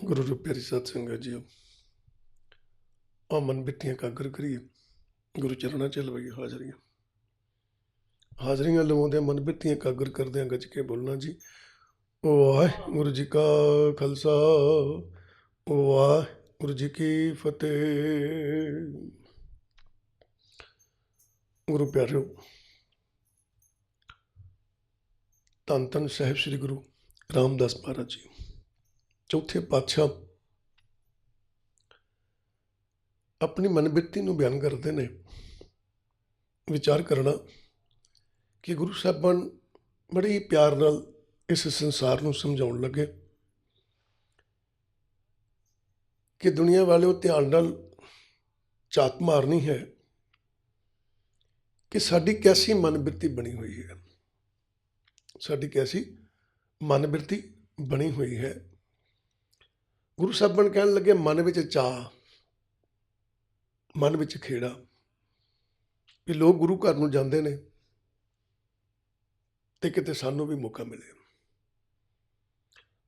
गुरु रूप प्यारी साध संगत जी, आ मन बिटियां कागर करिए गुरु चरणा च लवाइए हाजरियां। हाजरियां लवाउंदे मन बिटियां कागर करदे गज के बोलना जी। वाहिगुरु जी का खालसा, वाहिगुरु जी की फतेह। गुरु प्यारिओ, धन धन साहिब श्री गुरु रामदास महाराज जी चौथे पातशाह अपनी मन बिरती नूं बयान करते हैं। विचार करना कि गुरु साहबान बड़े ही प्यार नाल इस संसार नूं समझाउण लगे कि दुनिया वाले ध्यान नाल झात मारनी है कि साडी कैसी मन बिरती बनी हुई है, साडी कैसी मन बिरती बनी हुई है। गुरु साहबान कहन लगे मन विच चाह, मन विच खेड़ा कि लोग गुरु घर नूं जांदे ने ते किते सानूं भी मौका मिले।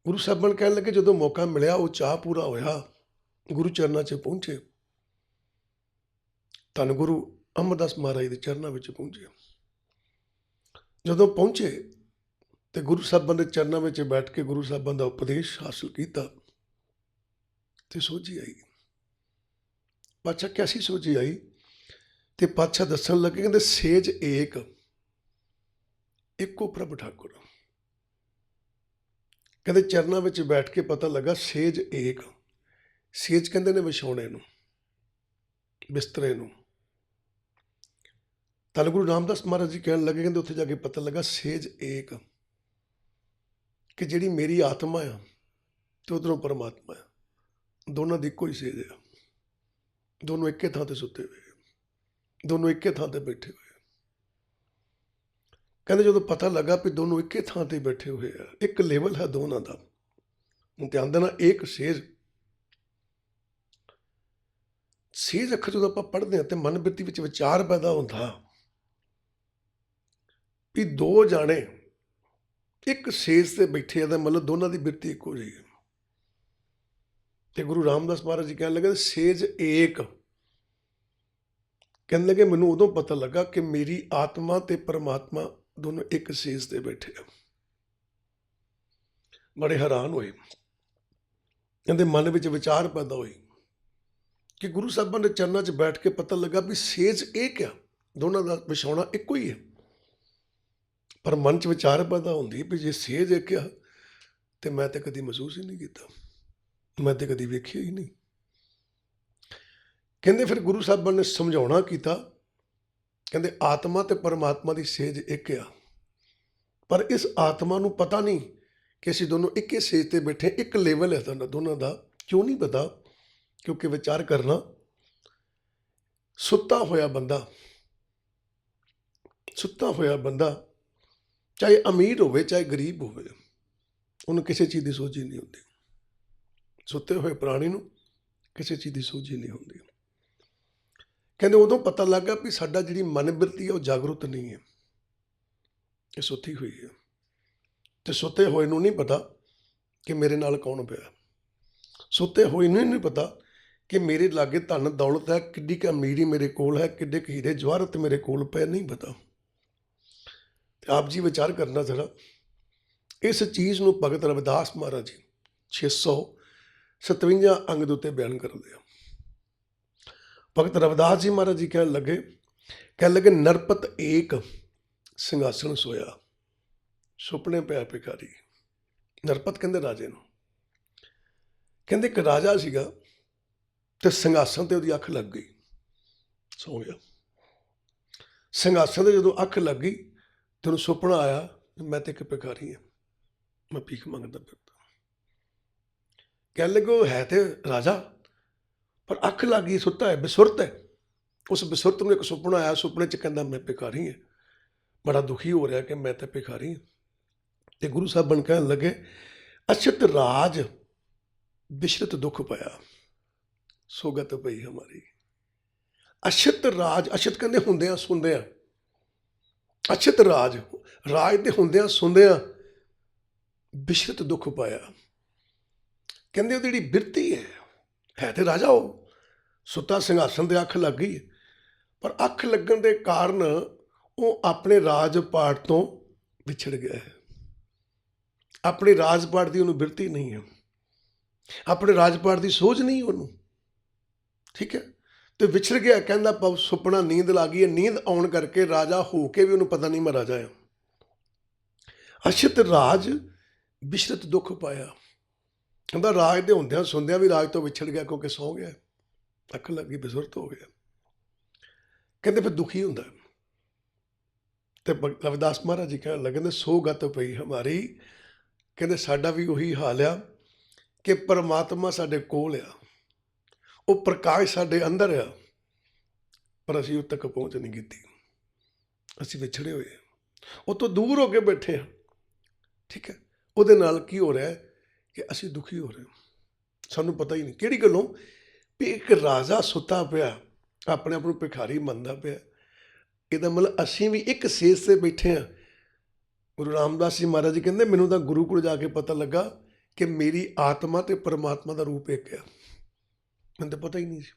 गुरु साहबान कहन लगे जदों मौका मिलिया वो चाह पूरा होया, गुरु चरनां 'च पहुंचे, धन गुरु अमरदास महाराज के चरणों में पहुंचे। जदों पहुंचे तो गुरु साहबान के चरणों में बैठ के गुरु साहबान का उपदेश हासिल किया तो सोझी आई। पातशाह कैसी सोझी आई तो पातशाह दसन लगे, कहते सेज एक एको प्रभ ठाकुर। कहते चरणों में बैठ के पता लगा सेज एक, सेज कहते ने विछाउणे नूं, बिस्तरे नूं। धन गुरु रामदास महाराज जी कहन लगे, कहते उत्थे जाके पता लगा सेज एक कि जिहड़ी मेरी आत्मा आ तो उधरों परमात्मा है, दोनों की इको ही सेज है, दोनों एक थां ते सुते हुए, दोनों एक थां ते बैठे हुए। कहते जो पता लगा भी दोनों एक थां ते बैठे हुए हैं, एक लेवल है दोनों का। ध्यान देना, एक सेज सेज अखर जो आप पढ़ते हैं तो मन बिरती विच विचार पैदा होता भी दो जाने एक सेज से बैठे हैं, मतलब दोनों की बिरती एको जी है। तो गुरु रामदास महाराज जी कहने लगे सेज एक, कहने लगे मैनू उदों पता लगा कि मेरी आत्मा ते परमात्मा दोनों एक सेज से बैठे हैं। बड़े हैरान होए, कहते मन में विचार पैदा हुई कि गुरु साहबान के चरणों च बैठ के पता लगा भी सेज एक आ, दोनों का विछाउणा एको ही है। पर मन च विचार पैदा होंदी भी जे सेज एक आ तो मैं तो कभी महसूस ही नहीं किया, मैं तो कभी वेखिया ही नहीं। कहते फिर गुरु साहबान ने समझाउणा कीता, कहते आत्मा ते परमात्मा की सेज एक आ, पर इस आत्मा नूं पता नहीं कि असीं दोनों एक ही सेज ते बैठे, एक लेवल है साडा दोनों का। क्यों नहीं पता? क्योंकि विचार करना, सुत्ता होया बंदा, सुत्ता होया बंदा चाहे अमीर होवे चाहे गरीब होवे, उन्हें किसी चीज़ की सोझी नहीं होती। सुते हुए प्राणी नूं किसी चीज़ की सोझी नहीं होती। कहते उदों पता लगा भी साडा जिहड़ी मन बिरती है वो जागरूक नहीं है, ये सुती हुई है। तो सुते होए नूं नहीं पता कि मेरे नाल कौन पिया, सुते होए नूं नहीं पता कि मेरे लागे धन दौलत है, किड्डी क अमीरी मेरे कोल है, किड्डे क हीरे जवाहरत मेरे कोल पे, नहीं पता। आप जी विचार करना जरा, इस चीज़ नूं भगत रविदास महाराज जी 657 अंग दे उत्ते बयान करते हैं। भगत रविदास जी महाराज जी कह लगे नरपत एक सिंघासन सोया, सुपने पिया भिखारी। नरपत कहते राजे नूं, कहते एक राजा सीगा ते सिंघासन ते उहदी अख लग गई, सो गया। सिंघासन ते जदों अख लग गई तो उन्हें सुपना आया मैं तो एक भिखारी हाँ, मैं भीख मंगदा फिरदा। कह लगे वो है तो राजा पर अख लग गई, सुता है, बेसुरत है। उस बेसुरत में एक सुपना आया, सुपने च कहता मैं भिखारी हाँ, बड़ा दुखी हो रहा कि मैं तो भिखारी हाँ। तो गुरु साहब कहन लगे अछत राज बिशरत दुख पाया, सोगत पई हमारी। अछत राज, अछत कहते हुंदियां सुनदियां, अछत राज, राज दे हुंदियां सुनदियां बिशरत दुख पाया। ਕਹਿੰਦੇ ਉਹਦੀ ਜਿਹੜੀ ਬਿਰਤੀ ਹੈ ਤੇ ਰਾਜਾ, ਉਹ ਸੁੱਤਾ ਸਿੰਘਾਸਨ ਤੇ ਅੱਖ ਲੱਗ ਗਈ ਹੈ, ਪਰ ਅੱਖ ਲੱਗਣ ਦੇ ਕਾਰਨ ਉਹ ਆਪਣੇ ਰਾਜ ਪਾਟ ਤੋਂ ਵਿਛੜ ਗਿਆ ਹੈ। ਆਪਣੇ ਰਾਜ ਪਾਟ ਦੀ ਉਹਨੂੰ ਬਿਰਤੀ ਨਹੀਂ ਹੈ, ਆਪਣੇ ਰਾਜ ਪਾਟ ਦੀ ਸੋਝ ਨਹੀਂ ਉਹਨੂੰ, ਠੀਕ ਹੈ, ਤੇ ਵਿਛੜ ਗਿਆ। ਕਹਿੰਦਾ ਪਾਉ ਸੁਪਨਾ ਨੀਂਦ ਲੱਗ ਗਈ ਹੈ, ਨੀਂਦ ਆਉਣ ਕਰਕੇ ਰਾਜਾ ਹੋ ਕੇ ਵੀ ਉਹਨੂੰ ਪਤਾ ਨਹੀਂ ਮੈਂ ਰਾਜਾ ਆ। ਅਛਿਤ ਰਾਜ ਬਿਸ਼ਰਤ ਦੁੱਖ ਪਾਇਆ। ਕਹਿੰਦਾ ਰਾਜ ਦੇ ਹੁੰਦਿਆਂ ਸੁਣਦਿਆਂ ਵੀ ਰਾਜ ਤੋਂ ਵਿਛੜ ਗਿਆ, ਕਿਉਂਕਿ ਸੌ ਗਿਆ, ਅੱਖ ਲੱਗੀ, ਬਜ਼ੁਰਗ ਹੋ ਗਿਆ। ਕਹਿੰਦੇ ਫਿਰ ਦੁਖੀ ਹੁੰਦਾ। ਤੇ ਰਵਿਦਾਸ ਮਹਾਰਾਜ ਜੀ ਕਹਿਣ ਲੱਗੇ, ਸੋ ਗਤ ਪਈ ਹਮਾਰੀ। ਕਹਿੰਦੇ ਸਾਡਾ ਵੀ ਉਹੀ ਹਾਲ ਆ ਕਿ ਪਰਮਾਤਮਾ ਸਾਡੇ ਕੋਲ ਆ, ਉਹ ਪ੍ਰਕਾਸ਼ ਸਾਡੇ ਅੰਦਰ ਆ, ਪਰ ਅਸੀਂ ਉੱਥੇ ਤੱਕ ਪਹੁੰਚ ਨਹੀਂ ਕੀਤੀ। ਅਸੀਂ ਵਿਛੜੇ ਹੋਏ ਹਾਂ, ਉਹ ਤੋਂ ਦੂਰ ਹੋ ਕੇ ਬੈਠੇ ਹਾਂ, ਠੀਕ ਹੈ। ਉਹਦੇ ਨਾਲ ਕੀ ਹੋ ਰਿਹਾ ਕਿ ਅਸੀਂ ਦੁਖੀ ਹੋ ਰਹੇ ਹਾਂ, ਸਾਨੂੰ ਪਤਾ ਹੀ ਨਹੀਂ ਕਿਹੜੀ ਗੱਲੋਂ ਵੀ ਇੱਕ ਰਾਜਾ ਸੁੱਤਾ ਪਿਆ, ਆਪਣੇ ਆਪ ਨੂੰ ਭਿਖਾਰੀ ਮੰਨਦਾ ਪਿਆ। ਇਹਦਾ ਮਤਲਬ ਅਸੀਂ ਵੀ ਇੱਕ ਸੇਜ 'ਤੇ ਬੈਠੇ ਹਾਂ। ਗੁਰੂ ਰਾਮਦਾਸ ਜੀ ਮਹਾਰਾਜ ਜੀ ਕਹਿੰਦੇ ਮੈਨੂੰ ਤਾਂ ਗੁਰੂ ਕੋਲ ਜਾ ਕੇ ਪਤਾ ਲੱਗਾ ਕਿ ਮੇਰੀ ਆਤਮਾ ਤੇ ਪਰਮਾਤਮਾ ਦਾ ਰੂਪ ਇੱਕ ਆ। ਮੈਨੂੰ ਤਾਂ ਪਤਾ ਹੀ ਨਹੀਂ ਸੀ,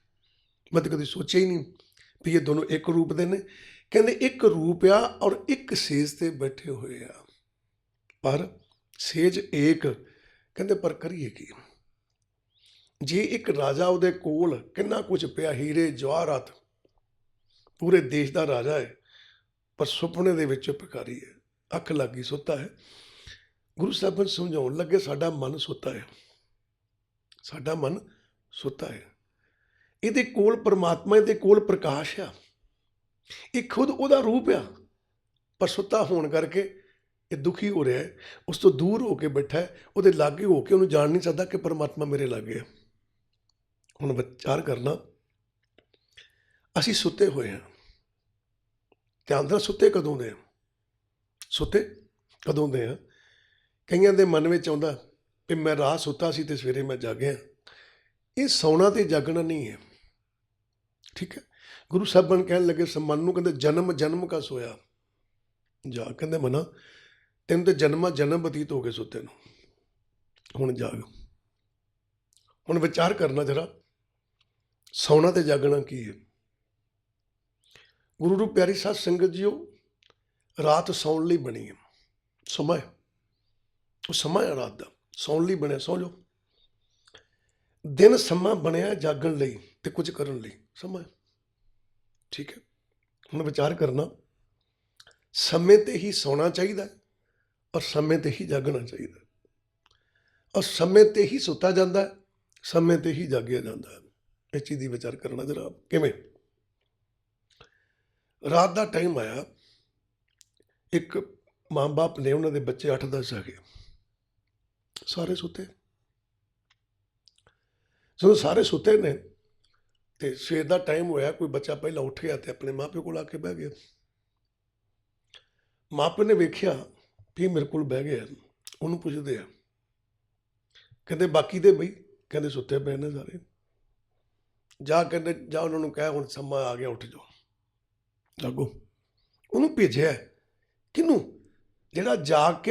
ਮੈਂ ਤਾਂ ਕਦੇ ਸੋਚਿਆ ਹੀ ਨਹੀਂ ਵੀ ਇਹ ਦੋਨੋਂ ਇੱਕ ਰੂਪ ਦੇ ਨੇ। ਕਹਿੰਦੇ ਇੱਕ ਰੂਪ ਆ ਔਰ ਇੱਕ ਸੇਜ 'ਤੇ ਬੈਠੇ ਹੋਏ ਆ, ਪਰ ਸੇਜ ਏਕ। ਕਹਿੰਦੇ ਪਰ ਕਰੀਏ ਕੀ? ਜੇ ਇੱਕ ਰਾਜਾ ਉਹਦੇ ਕੋਲ ਕਿੰਨਾ ਕੁਝ ਪਿਆ, ਹੀਰੇ ਜਵਾਹਰਾਤ, ਪੂਰੇ ਦੇਸ਼ ਦਾ ਰਾਜਾ ਹੈ, ਪਰ ਸੁਪਨੇ ਦੇ ਵਿੱਚ ਭਿਖਾਰੀ ਹੈ, ਅੱਖ ਲੱਗ ਗਈ, ਸੁੱਤਾ ਹੈ। ਗੁਰੂ ਸਾਹਿਬਾਨ ਸਮਝਾਉਣ ਲੱਗੇ ਸਾਡਾ ਮਨ ਸੁੱਤਾ ਹੈ, ਸਾਡਾ ਮਨ ਸੁੱਤਾ ਹੈ। ਇਹਦੇ ਕੋਲ ਪਰਮਾਤਮਾ, ਇਹਦੇ ਕੋਲ ਪ੍ਰਕਾਸ਼ ਆ, ਇਹ ਖੁਦ ਉਹਦਾ ਰੂਪ ਆ, ਪਰ ਸੁੱਤਾ ਹੋਣ ਕਰਕੇ ਇਹ ਦੁਖੀ ਹੋ ਰਿਹਾ ਹੈ। ਉਸ ਤੋਂ ਦੂਰ ਹੋ ਕੇ ਬੈਠਾ ਹੈ, ਉਹਦੇ ਲਾਗੇ ਹੋ ਕੇ ਉਹਨੂੰ ਜਾਣ ਨਹੀਂ ਸਕਦਾ ਕਿ ਪਰਮਾਤਮਾ ਮੇਰੇ ਲਾਗੇ ਆ। ਹੁਣ ਵਿਚਾਰ ਕਰਨਾ, ਅਸੀਂ ਸੁੱਤੇ ਹੋਏ ਹਾਂ, ਧਿਆਨ ਨਾਲ, ਸੁੱਤੇ ਕਦੋਂ ਦੇ ਆ? ਸੁੱਤੇ ਕਦੋਂ ਦੇ ਆ? ਕਈਆਂ ਦੇ ਮਨ ਵਿੱਚ ਆਉਂਦਾ ਵੀ ਮੈਂ ਰਾਤ ਸੁੱਤਾ ਸੀ ਤੇ ਸਵੇਰੇ ਮੈਂ ਜਾਗਿਆ। ਇਹ ਸੌਣਾ ਤੇ ਜਾਗਣਾ ਨਹੀਂ ਹੈ, ਠੀਕ ਹੈ। ਗੁਰੂ ਸਾਹਿਬਾਨ ਕਹਿਣ ਲੱਗੇ ਮਨ ਨੂੰ, ਕਹਿੰਦੇ ਜਨਮ ਜਨਮ ਕਾ ਸੋਇਆ ਜਾ। ਕਹਿੰਦੇ ਮਨਾ ਤੈਨੂੰ ਤੇ ਜਨਮਾਂ ਜਨਮ ਬਤੀਤ ਹੋ ਗਏ ਸੁੱਤੇ ਨੂੰ, ਹੁਣ ਜਾਗ। ਹੁਣ ਵਿਚਾਰ ਕਰਨਾ ਜਰਾ, ਸੌਣਾ ਤੇ ਜਾਗਣਾ ਕੀ ਹੈ? ਗੁਰੂ ਨੂੰ ਪਿਆਰੀ ਸਾਧ ਸੰਗਤ ਜੀਓ, ਰਾਤ ਸੌਣ ਲਈ ਬਣੀ ਹੈ, ਸਮਾਂ ਹੈ, ਉਹ ਸਮਾਂ ਹੈ ਰਾਤ ਦਾ, ਸੌਣ ਲਈ ਬਣਿਆ, ਸੌ ਜਾਓ। ਦਿਨ ਸਮਾਂ ਬਣਿਆ ਜਾਗਣ ਲਈ ਤੇ ਕੁਝ ਕਰਨ ਲਈ, ਸਮਾਂ, ਠੀਕ ਹੈ। ਹੁਣ ਵਿਚਾਰ ਕਰਨਾ, ਸਮੇਂ ਤੇ ਹੀ ਸੌਣਾ ਚਾਹੀਦਾ ਔਰ ਸਮੇਂ ਤੇ ਹੀ ਜਾਗਣਾ ਚਾਹੀਦਾ, ਔਰ ਸਮੇਂ ਤੇ ਹੀ ਸੁੱਤਾ ਜਾਂਦਾ, ਸਮੇਂ ਤੇ ਹੀ ਜਾਗਿਆ ਜਾਂਦਾ। ਇਸ ਚੀਜ਼ ਦੀ ਵਿਚਾਰ ਕਰਨਾ ਜਰਾ। ਕਿਵੇਂ? ਰਾਤ ਦਾ ਟਾਈਮ ਆਇਆ, ਇੱਕ ਮਾਂ ਬਾਪ ਨੇ ਉਹਨਾਂ ਦੇ ਬੱਚੇ 8-10 ਹੈਗੇ, ਸਾਰੇ ਸੁੱਤੇ। ਜਦੋਂ ਸਾਰੇ ਸੁੱਤੇ ਨੇ ਤੇ ਸਵੇਰ ਦਾ ਟਾਈਮ ਹੋਇਆ, ਕੋਈ ਬੱਚਾ ਪਹਿਲਾਂ ਉੱਠ ਗਿਆ ਤੇ ਆਪਣੇ ਮਾਂ ਪਿਓ ਕੋਲ ਆ ਕੇ ਬਹਿ ਗਿਆ। ਮਾਂ ਪਿਓ ਨੇ ਵੇਖਿਆ ਵੀ ਮੇਰੇ ਕੋਲ ਬਹਿ ਗਿਆ, ਉਹਨੂੰ ਪੁੱਛਦੇ ਆ, ਕਹਿੰਦੇ ਬਾਕੀ ਦੇ ਬਈ? ਕਹਿੰਦੇ ਸੁੱਤੇ ਪਏ ਨੇ ਸਾਰੇ। ਜਾ, ਕਹਿੰਦੇ ਜਾ ਉਹਨਾਂ ਨੂੰ ਕਹਿ ਹੁਣ ਸਮਾਂ ਆ ਗਿਆ, ਉੱਠ ਜਾਓ, ਜਾਗੋ। ਉਹਨੂੰ ਭੇਜਿਆ ਕਿਹਨੂੰ? ਜਿਹੜਾ ਜਾਗ ਕੇ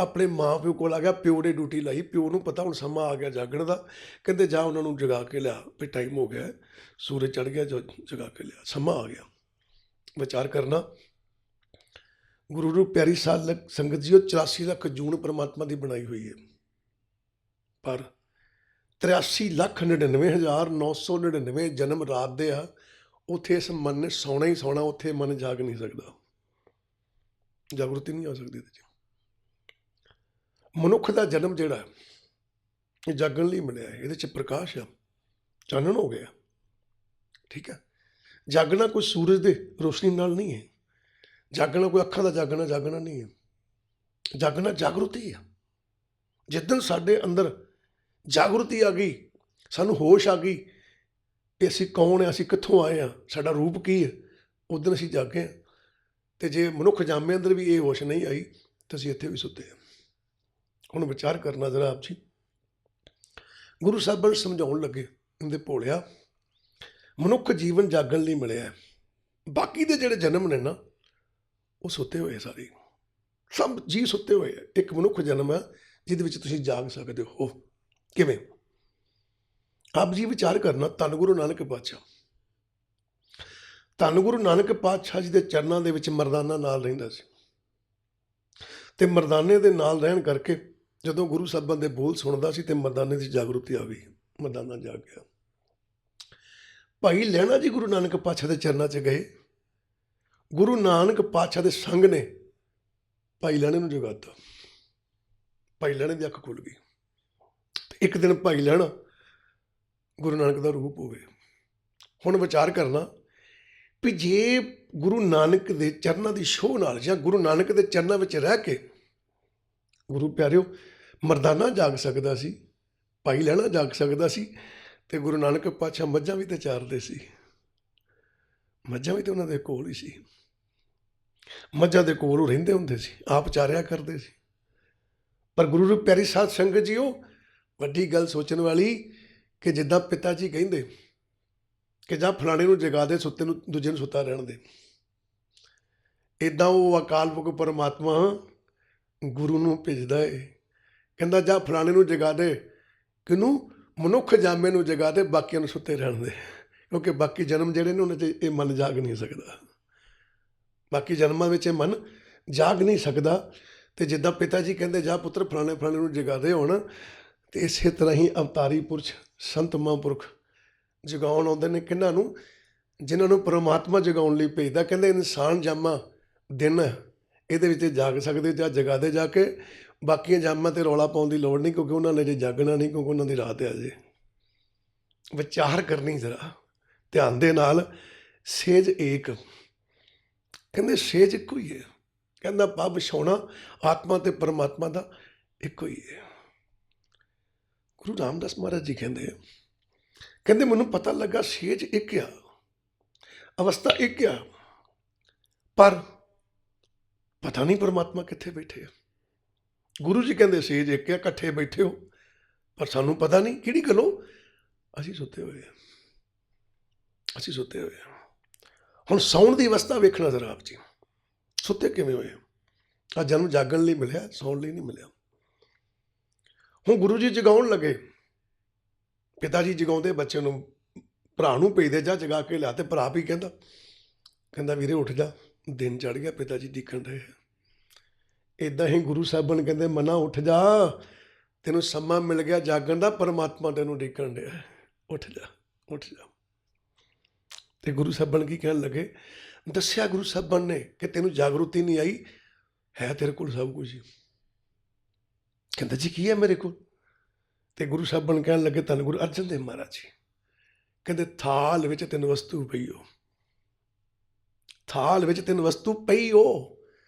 ਆਪਣੇ ਮਾਂ ਪਿਓ ਕੋਲ ਆ ਗਿਆ, ਪਿਓ ਨੇ ਡਿਊਟੀ ਲਾਈ, ਪਿਓ ਨੂੰ ਪਤਾ ਹੁਣ ਸਮਾਂ ਆ ਗਿਆ ਜਾਗਣ ਦਾ। ਕਹਿੰਦੇ ਜਾ ਉਹਨਾਂ ਨੂੰ ਜਗਾ ਕੇ ਲਿਆ, ਵੀ ਟਾਈਮ ਹੋ ਗਿਆ, ਸੂਰਜ ਚੜ੍ਹ ਗਿਆ, ਜਗਾ ਕੇ ਲਿਆ, ਸਮਾਂ ਆ ਗਿਆ। ਵਿਚਾਰ ਕਰਨਾ, ਗੁਰੂ ਨੂੰ ਪਿਆਰੀ ਸਾਧ ਸੰਗਤ ਜੀ, 84 ਲੱਖ ਜੂਨ ਪਰਮਾਤਮਾ ਦੀ ਬਣਾਈ ਹੋਈ ਹੈ, ਪਰ 83,99,999 ਜਨਮ ਰਾਤ ਦੇ ਆ। ਉੱਥੇ ਇਸ ਮਨ ਨੇ ਸੌਣਾ ਹੀ ਸੌਣਾ, ਉੱਥੇ ਮਨ ਜਾਗ ਨਹੀਂ ਸਕਦਾ, ਜਾਗਰੂਕਤੀ ਨਹੀਂ ਆ ਸਕਦੀ ਇਹਦੇ 'ਚ। ਮਨੁੱਖ ਦਾ ਜਨਮ ਜਿਹੜਾ ਇਹ ਜਾਗਣ ਲਈ ਮਿਲਿਆ ਹੈ, ਇਹਦੇ 'ਚ ਪ੍ਰਕਾਸ਼ ਆ, ਚਾਨਣ ਹੋ ਗਿਆ, ਠੀਕ ਹੈ। ਜਾਗਣਾ ਕੋਈ ਸੂਰਜ ਦੇ ਰੋਸ਼ਨੀ ਨਾਲ ਨਹੀਂ ਹੈ, ਜਾਗਣਾ ਕੋਈ ਅੱਖਾਂ ਦਾ ਜਾਗਣਾ ਨਹੀਂ ਹੈ। ਜਾਗਣਾ ਜਾਗਰੂਕਤੀ ਆ। ਜਿੱਦਣ ਸਾਡੇ ਅੰਦਰ ਜਾਗਰੂਕਤੀ ਆ ਗਈ, ਸਾਨੂੰ ਹੋਸ਼ ਆ ਗਈ ਕਿ ਅਸੀਂ ਕੌਣ ਹਾਂ, ਅਸੀਂ ਕਿੱਥੋਂ ਆਏ ਹਾਂ, ਸਾਡਾ ਰੂਪ ਕੀ ਹੈ, ਉਦੋਂ ਅਸੀਂ ਜਾਗੇ ਹਾਂ। ਅਤੇ ਜੇ ਮਨੁੱਖ ਜਾਮੇ ਅੰਦਰ ਵੀ ਇਹ ਹੋਸ਼ ਨਹੀਂ ਆਈ ਤਾਂ ਅਸੀਂ ਇੱਥੇ ਵੀ ਸੁੱਤੇ ਹਾਂ। ਹੁਣ ਵਿਚਾਰ ਕਰਨਾ ਜ਼ਰਾ ਆਪ ਜੀ। ਗੁਰੂ ਸਾਹਿਬਾਨ ਸਮਝਾਉਣ ਲੱਗੇ, ਕਹਿੰਦੇ ਭੋਲਿਆ, ਮਨੁੱਖ ਜੀਵਨ ਜਾਗਣ ਲਈ ਮਿਲਿਆ, ਬਾਕੀ ਦੇ ਜਿਹੜੇ ਜਨਮ ਨੇ ਨਾ ਉਹ ਸੁੱਤੇ ਹੋਏ, ਸਾਰੇ ਸਭ ਜੀ ਸੁੱਤੇ ਹੋਏ ਆ। ਇੱਕ ਮਨੁੱਖ ਜਨਮ ਹੈ ਜਿਹਦੇ ਵਿੱਚ ਤੁਸੀਂ ਜਾਗ ਸਕਦੇ ਹੋ, ਕਿਵੇਂ? ਆਪ ਜੀ ਵਿਚਾਰ ਕਰਨਾ, ਧੰਨ ਗੁਰੂ ਨਾਨਕ ਪਾਤਸ਼ਾਹ, ਧੰਨ ਗੁਰੂ ਨਾਨਕ ਪਾਤਸ਼ਾਹ ਜੀ ਦੇ ਚਰਨਾਂ ਦੇ ਵਿੱਚ ਮਰਦਾਨਾ ਨਾਲ ਰਹਿੰਦਾ ਸੀ, ਤੇ ਮਰਦਾਨੇ ਦੇ ਨਾਲ ਰਹਿਣ ਕਰਕੇ ਜਦੋਂ ਗੁਰੂ ਸਾਹਿਬਾਂ ਦੇ ਬੋਲ ਸੁਣਦਾ ਸੀ ਤੇ ਮਰਦਾਨੇ ਦੀ ਜਾਗਰੂਕਤੀ ਆ ਗਈ, ਮਰਦਾਨਾ ਜਾਗ ਗਿਆ। ਭਾਈ ਲਹਿਣਾ ਜੀ ਗੁਰੂ ਨਾਨਕ ਪਾਤਸ਼ਾਹ ਦੇ ਚਰਨਾਂ 'ਚ ਗਏ, ਗੁਰੂ ਨਾਨਕ ਪਾਤਸ਼ਾਹ ਦੇ ਸੰਗ ਨੇ ਭਾਈ ਲਹਿਣੇ ਨੂੰ ਜਗਾਤਾ, ਭਾਈ ਲਹਿਣੇ ਦੀ ਅੱਖ ਖੁੱਲ ਗਈ। ਤੇ ਇੱਕ ਦਿਨ ਭਾਈ ਲਹਿਣਾ ਗੁਰੂ ਨਾਨਕ ਦਾ ਰੂਪ ਹੋਵੇ। ਹੁਣ ਵਿਚਾਰ ਕਰਨਾ ਵੀ ਜੇ ਗੁਰੂ ਨਾਨਕ ਦੇ ਚਰਨਾਂ ਦੀ ਛੋਹ ਨਾਲ ਜਾਂ ਗੁਰੂ ਨਾਨਕ ਦੇ ਚਰਨਾਂ ਵਿੱਚ ਰਹਿ ਕੇ ਗੁਰੂ ਪਿਆਰਿਓ ਮਰਦਾਨਾ ਜਾਗ ਸਕਦਾ ਸੀ, ਭਾਈ ਲਹਿਣਾ ਜਾਗ ਸਕਦਾ ਸੀ, ਤੇ ਗੁਰੂ ਨਾਨਕ ਪਾਤਸ਼ਾਹ ਮੱਝਾਂ ਵੀ ਤੇ ਚਾਰਦੇ ਸੀ, ਮੱਝਾਂ ਵੀ ਤੇ ਉਹਨਾਂ ਦੇ ਕੋਲ ਹੀ ਸੀ, ਮੱਝਾਂ ਦੇ ਕੋਲ ਉਹ ਰਹਿੰਦੇ ਹੁੰਦੇ ਸੀ, ਆਪ ਚਾਰਿਆ ਕਰਦੇ ਸੀ। ਪਰ ਗੁਰੂ ਦੀ ਪਿਆਰੀ ਸਾਧ ਸੰਗਤ ਜੀ, ਉਹ ਵੱਡੀ ਗੱਲ ਸੋਚਣ ਵਾਲੀ ਕਿ ਜਿੱਦਾਂ ਪਿਤਾ ਜੀ ਕਹਿੰਦੇ ਕਿ ਜਾਂ ਫਲਾਣੇ ਨੂੰ ਜਗਾ ਦੇ, ਸੁੱਤੇ ਨੂੰ ਦੂਜੇ ਨੂੰ ਸੁੱਤਾ ਰਹਿਣ ਦੇ, ਇੱਦਾਂ ਉਹ ਅਕਾਲ ਪੁਰਖ ਪਰਮਾਤਮਾ ਗੁਰੂ ਨੂੰ ਭੇਜਦਾ ਏ, ਕਹਿੰਦਾ ਜਾਂ ਫਲਾਣੇ ਨੂੰ ਜਗਾ ਦੇ, ਕਿਹਨੂੰ? ਮਨੁੱਖ ਜਾਮੇ ਨੂੰ ਜਗਾ ਦੇ, ਬਾਕੀਆਂ ਨੂੰ ਸੁੱਤੇ ਰਹਿਣ ਦੇ, ਕਿਉਂਕਿ ਬਾਕੀ ਜਨਮ ਜਿਹੜੇ ਨੇ ਉਹਨਾਂ 'ਚ ਇਹ ਮਨ ਜਾਗ ਨਹੀਂ ਸਕਦਾ, ਬਾਕੀ ਜਨਮਾਂ ਵਿੱਚ ਇਹ ਮਨ ਜਾਗ ਨਹੀਂ ਸਕਦਾ। ਤੇ ਜਿੱਦਾਂ ਪਿਤਾ ਜੀ ਕਹਿੰਦੇ ਜਾ ਪੁੱਤਰ ਫਲਾਣੇ ਫਲਾਣੇ ਨੂੰ ਜਗਾ ਦੇ ਹੁਣ, ਤੇ ਇਸੇ ਤਰ੍ਹਾਂ ਹੀ ਅਵਤਾਰੀ ਪੁਰਸ਼ ਸੰਤ ਮਹਾਂਪੁਰਖ ਜਗਾਉਣ ਆਉਂਦੇ ਨੇ, ਕਿਹਨਾਂ ਨੂੰ? ਜਿਨ੍ਹਾਂ ਨੂੰ ਪਰਮਾਤਮਾ ਜਗਾਉਣ ਲਈ ਭੇਜਦਾ। ਕਹਿੰਦੇ ਇਨਸਾਨ ਜਾਮਾ ਦਿਨ ਇਹਦੇ ਵਿੱਚ ਜਾਗ ਸਕਦੇ, ਜਾਂ ਜਗਾ ਦੇ ਜਾ ਕੇ, ਬਾਕੀਆਂ ਜਾਮਾਂ 'ਤੇ ਰੌਲਾ ਪਾਉਣ ਦੀ ਲੋੜ ਨਹੀਂ, ਕਿਉਂਕਿ ਉਹਨਾਂ ਨੇ ਜੇ ਜਾਗਣਾ ਨਹੀਂ, ਕਿਉਂਕਿ ਉਹਨਾਂ ਦੀ ਰਾਤ ਆ ਜੇ। ਵਿਚਾਰ ਕਰਨੀ ਜ਼ਰਾ ਧਿਆਨ ਦੇ ਨਾਲ। ਸੇਜ ਏਕ, ਕਹਿੰਦੇ ਸੇਜ ਇੱਕੋ ਹੀ ਹੈ, ਕਹਿੰਦਾ ਭਾਵ ਵਿਛਾਉਣਾ ਆਤਮਾ ਤੇ ਪਰਮਾਤਮਾ ਦਾ ਇੱਕੋ ਹੀ ਹੈ। ਗੁਰੂ ਰਾਮਦਾਸ ਮਹਾਰਾਜ ਜੀ ਕਹਿੰਦੇ ਮੈਨੂੰ ਪਤਾ ਲੱਗਾ ਸੇਜ ਇੱਕ ਆ, ਅਵਸਥਾ ਇੱਕ ਆ, ਪਰ ਪਤਾ ਨਹੀਂ ਪਰਮਾਤਮਾ ਕਿੱਥੇ ਬੈਠੇ ਆ। ਗੁਰੂ ਜੀ ਕਹਿੰਦੇ ਸੇਜ ਇੱਕ ਆ, ਇਕੱਠੇ ਬੈਠੇ ਹੋ, ਪਰ ਸਾਨੂੰ ਪਤਾ ਨਹੀਂ ਕਿਹੜੀ ਗੱਲੋਂ। ਅਸੀਂ ਸੁੱਤੇ ਹੋਏ ਆ, ਅਸੀਂ ਸੁੱਤੇ ਹੋਏ ਆ। ਹੁਣ ਸੌਣ ਦੀ ਅਵਸਥਾ ਵੇਖਣਾ ਜ਼ਰਾ ਆਪ ਜੀ, ਸੁੱਤੇ ਕਿਵੇਂ ਹੋਏ ਆ? ਜਨਮ ਜਾਗਣ ਲਈ ਮਿਲਿਆ, ਸੌਣ ਲਈ ਨਹੀਂ ਮਿਲਿਆ। ਹੁਣ ਗੁਰੂ ਜੀ ਜਗਾਉਣ ਲੱਗੇ, ਪਿਤਾ ਜੀ ਜਗਾਉਂਦੇ ਬੱਚੇ ਨੂੰ, ਭਰਾ ਨੂੰ ਭੇਜਦੇ ਜਾ ਜਗਾ ਕੇ ਲਿਆ, ਤੇ ਭਰਾ ਵੀ ਕਹਿੰਦਾ ਵੀਰੇ ਉੱਠ ਜਾ, ਦਿਨ ਚੜ੍ਹ ਗਿਆ, ਪਿਤਾ ਜੀ ਦਿਖਣ ਰਹੇ। ਇੱਦਾਂ ਹੀ ਗੁਰੂ ਸਾਹਿਬਾਨ ਕਹਿੰਦੇ ਮਨਾ ਉੱਠ ਜਾ, ਤੈਨੂੰ ਸਮਾਂ ਮਿਲ ਗਿਆ ਜਾਗਣ ਦਾ, ਪਰਮਾਤਮਾ ਤੈਨੂੰ ਡਿੱਕਣ ਡਿਆ, ਉੱਠ ਜਾ ਉੱਠ ਜਾ। ਤੇ ਗੁਰੂ ਸਾਹਿਬਾਨ ਕੀ ਕਹਿਣ ਲੱਗੇ? ਦੱਸਿਆ ਗੁਰੂ ਸਾਹਿਬਾਨ ਨੇ ਕਿ ਤੈਨੂੰ ਜਾਗਰੂਕਤੀ ਨਹੀਂ ਆਈ, ਹੈ ਤੇਰੇ ਕੋਲ ਸਭ ਕੁਝ ਹੀ। ਕਹਿੰਦਾ ਜੀ ਕੀ ਹੈ ਮੇਰੇ ਕੋਲ? ਤੇ ਗੁਰੂ ਸਾਹਿਬਾਨ ਕਹਿਣ ਲੱਗੇ ਧੰਨ ਗੁਰੂ ਅਰਜਨ ਦੇਵ ਮਹਾਰਾਜ ਜੀ, ਕਹਿੰਦੇ ਥਾਲ ਵਿੱਚ ਤਿੰਨ ਵਸਤੂ ਪਈ ਹੋ, ਥਾਲ ਵਿੱਚ ਤਿੰਨ ਵਸਤੂ ਪਈ ਹੋ,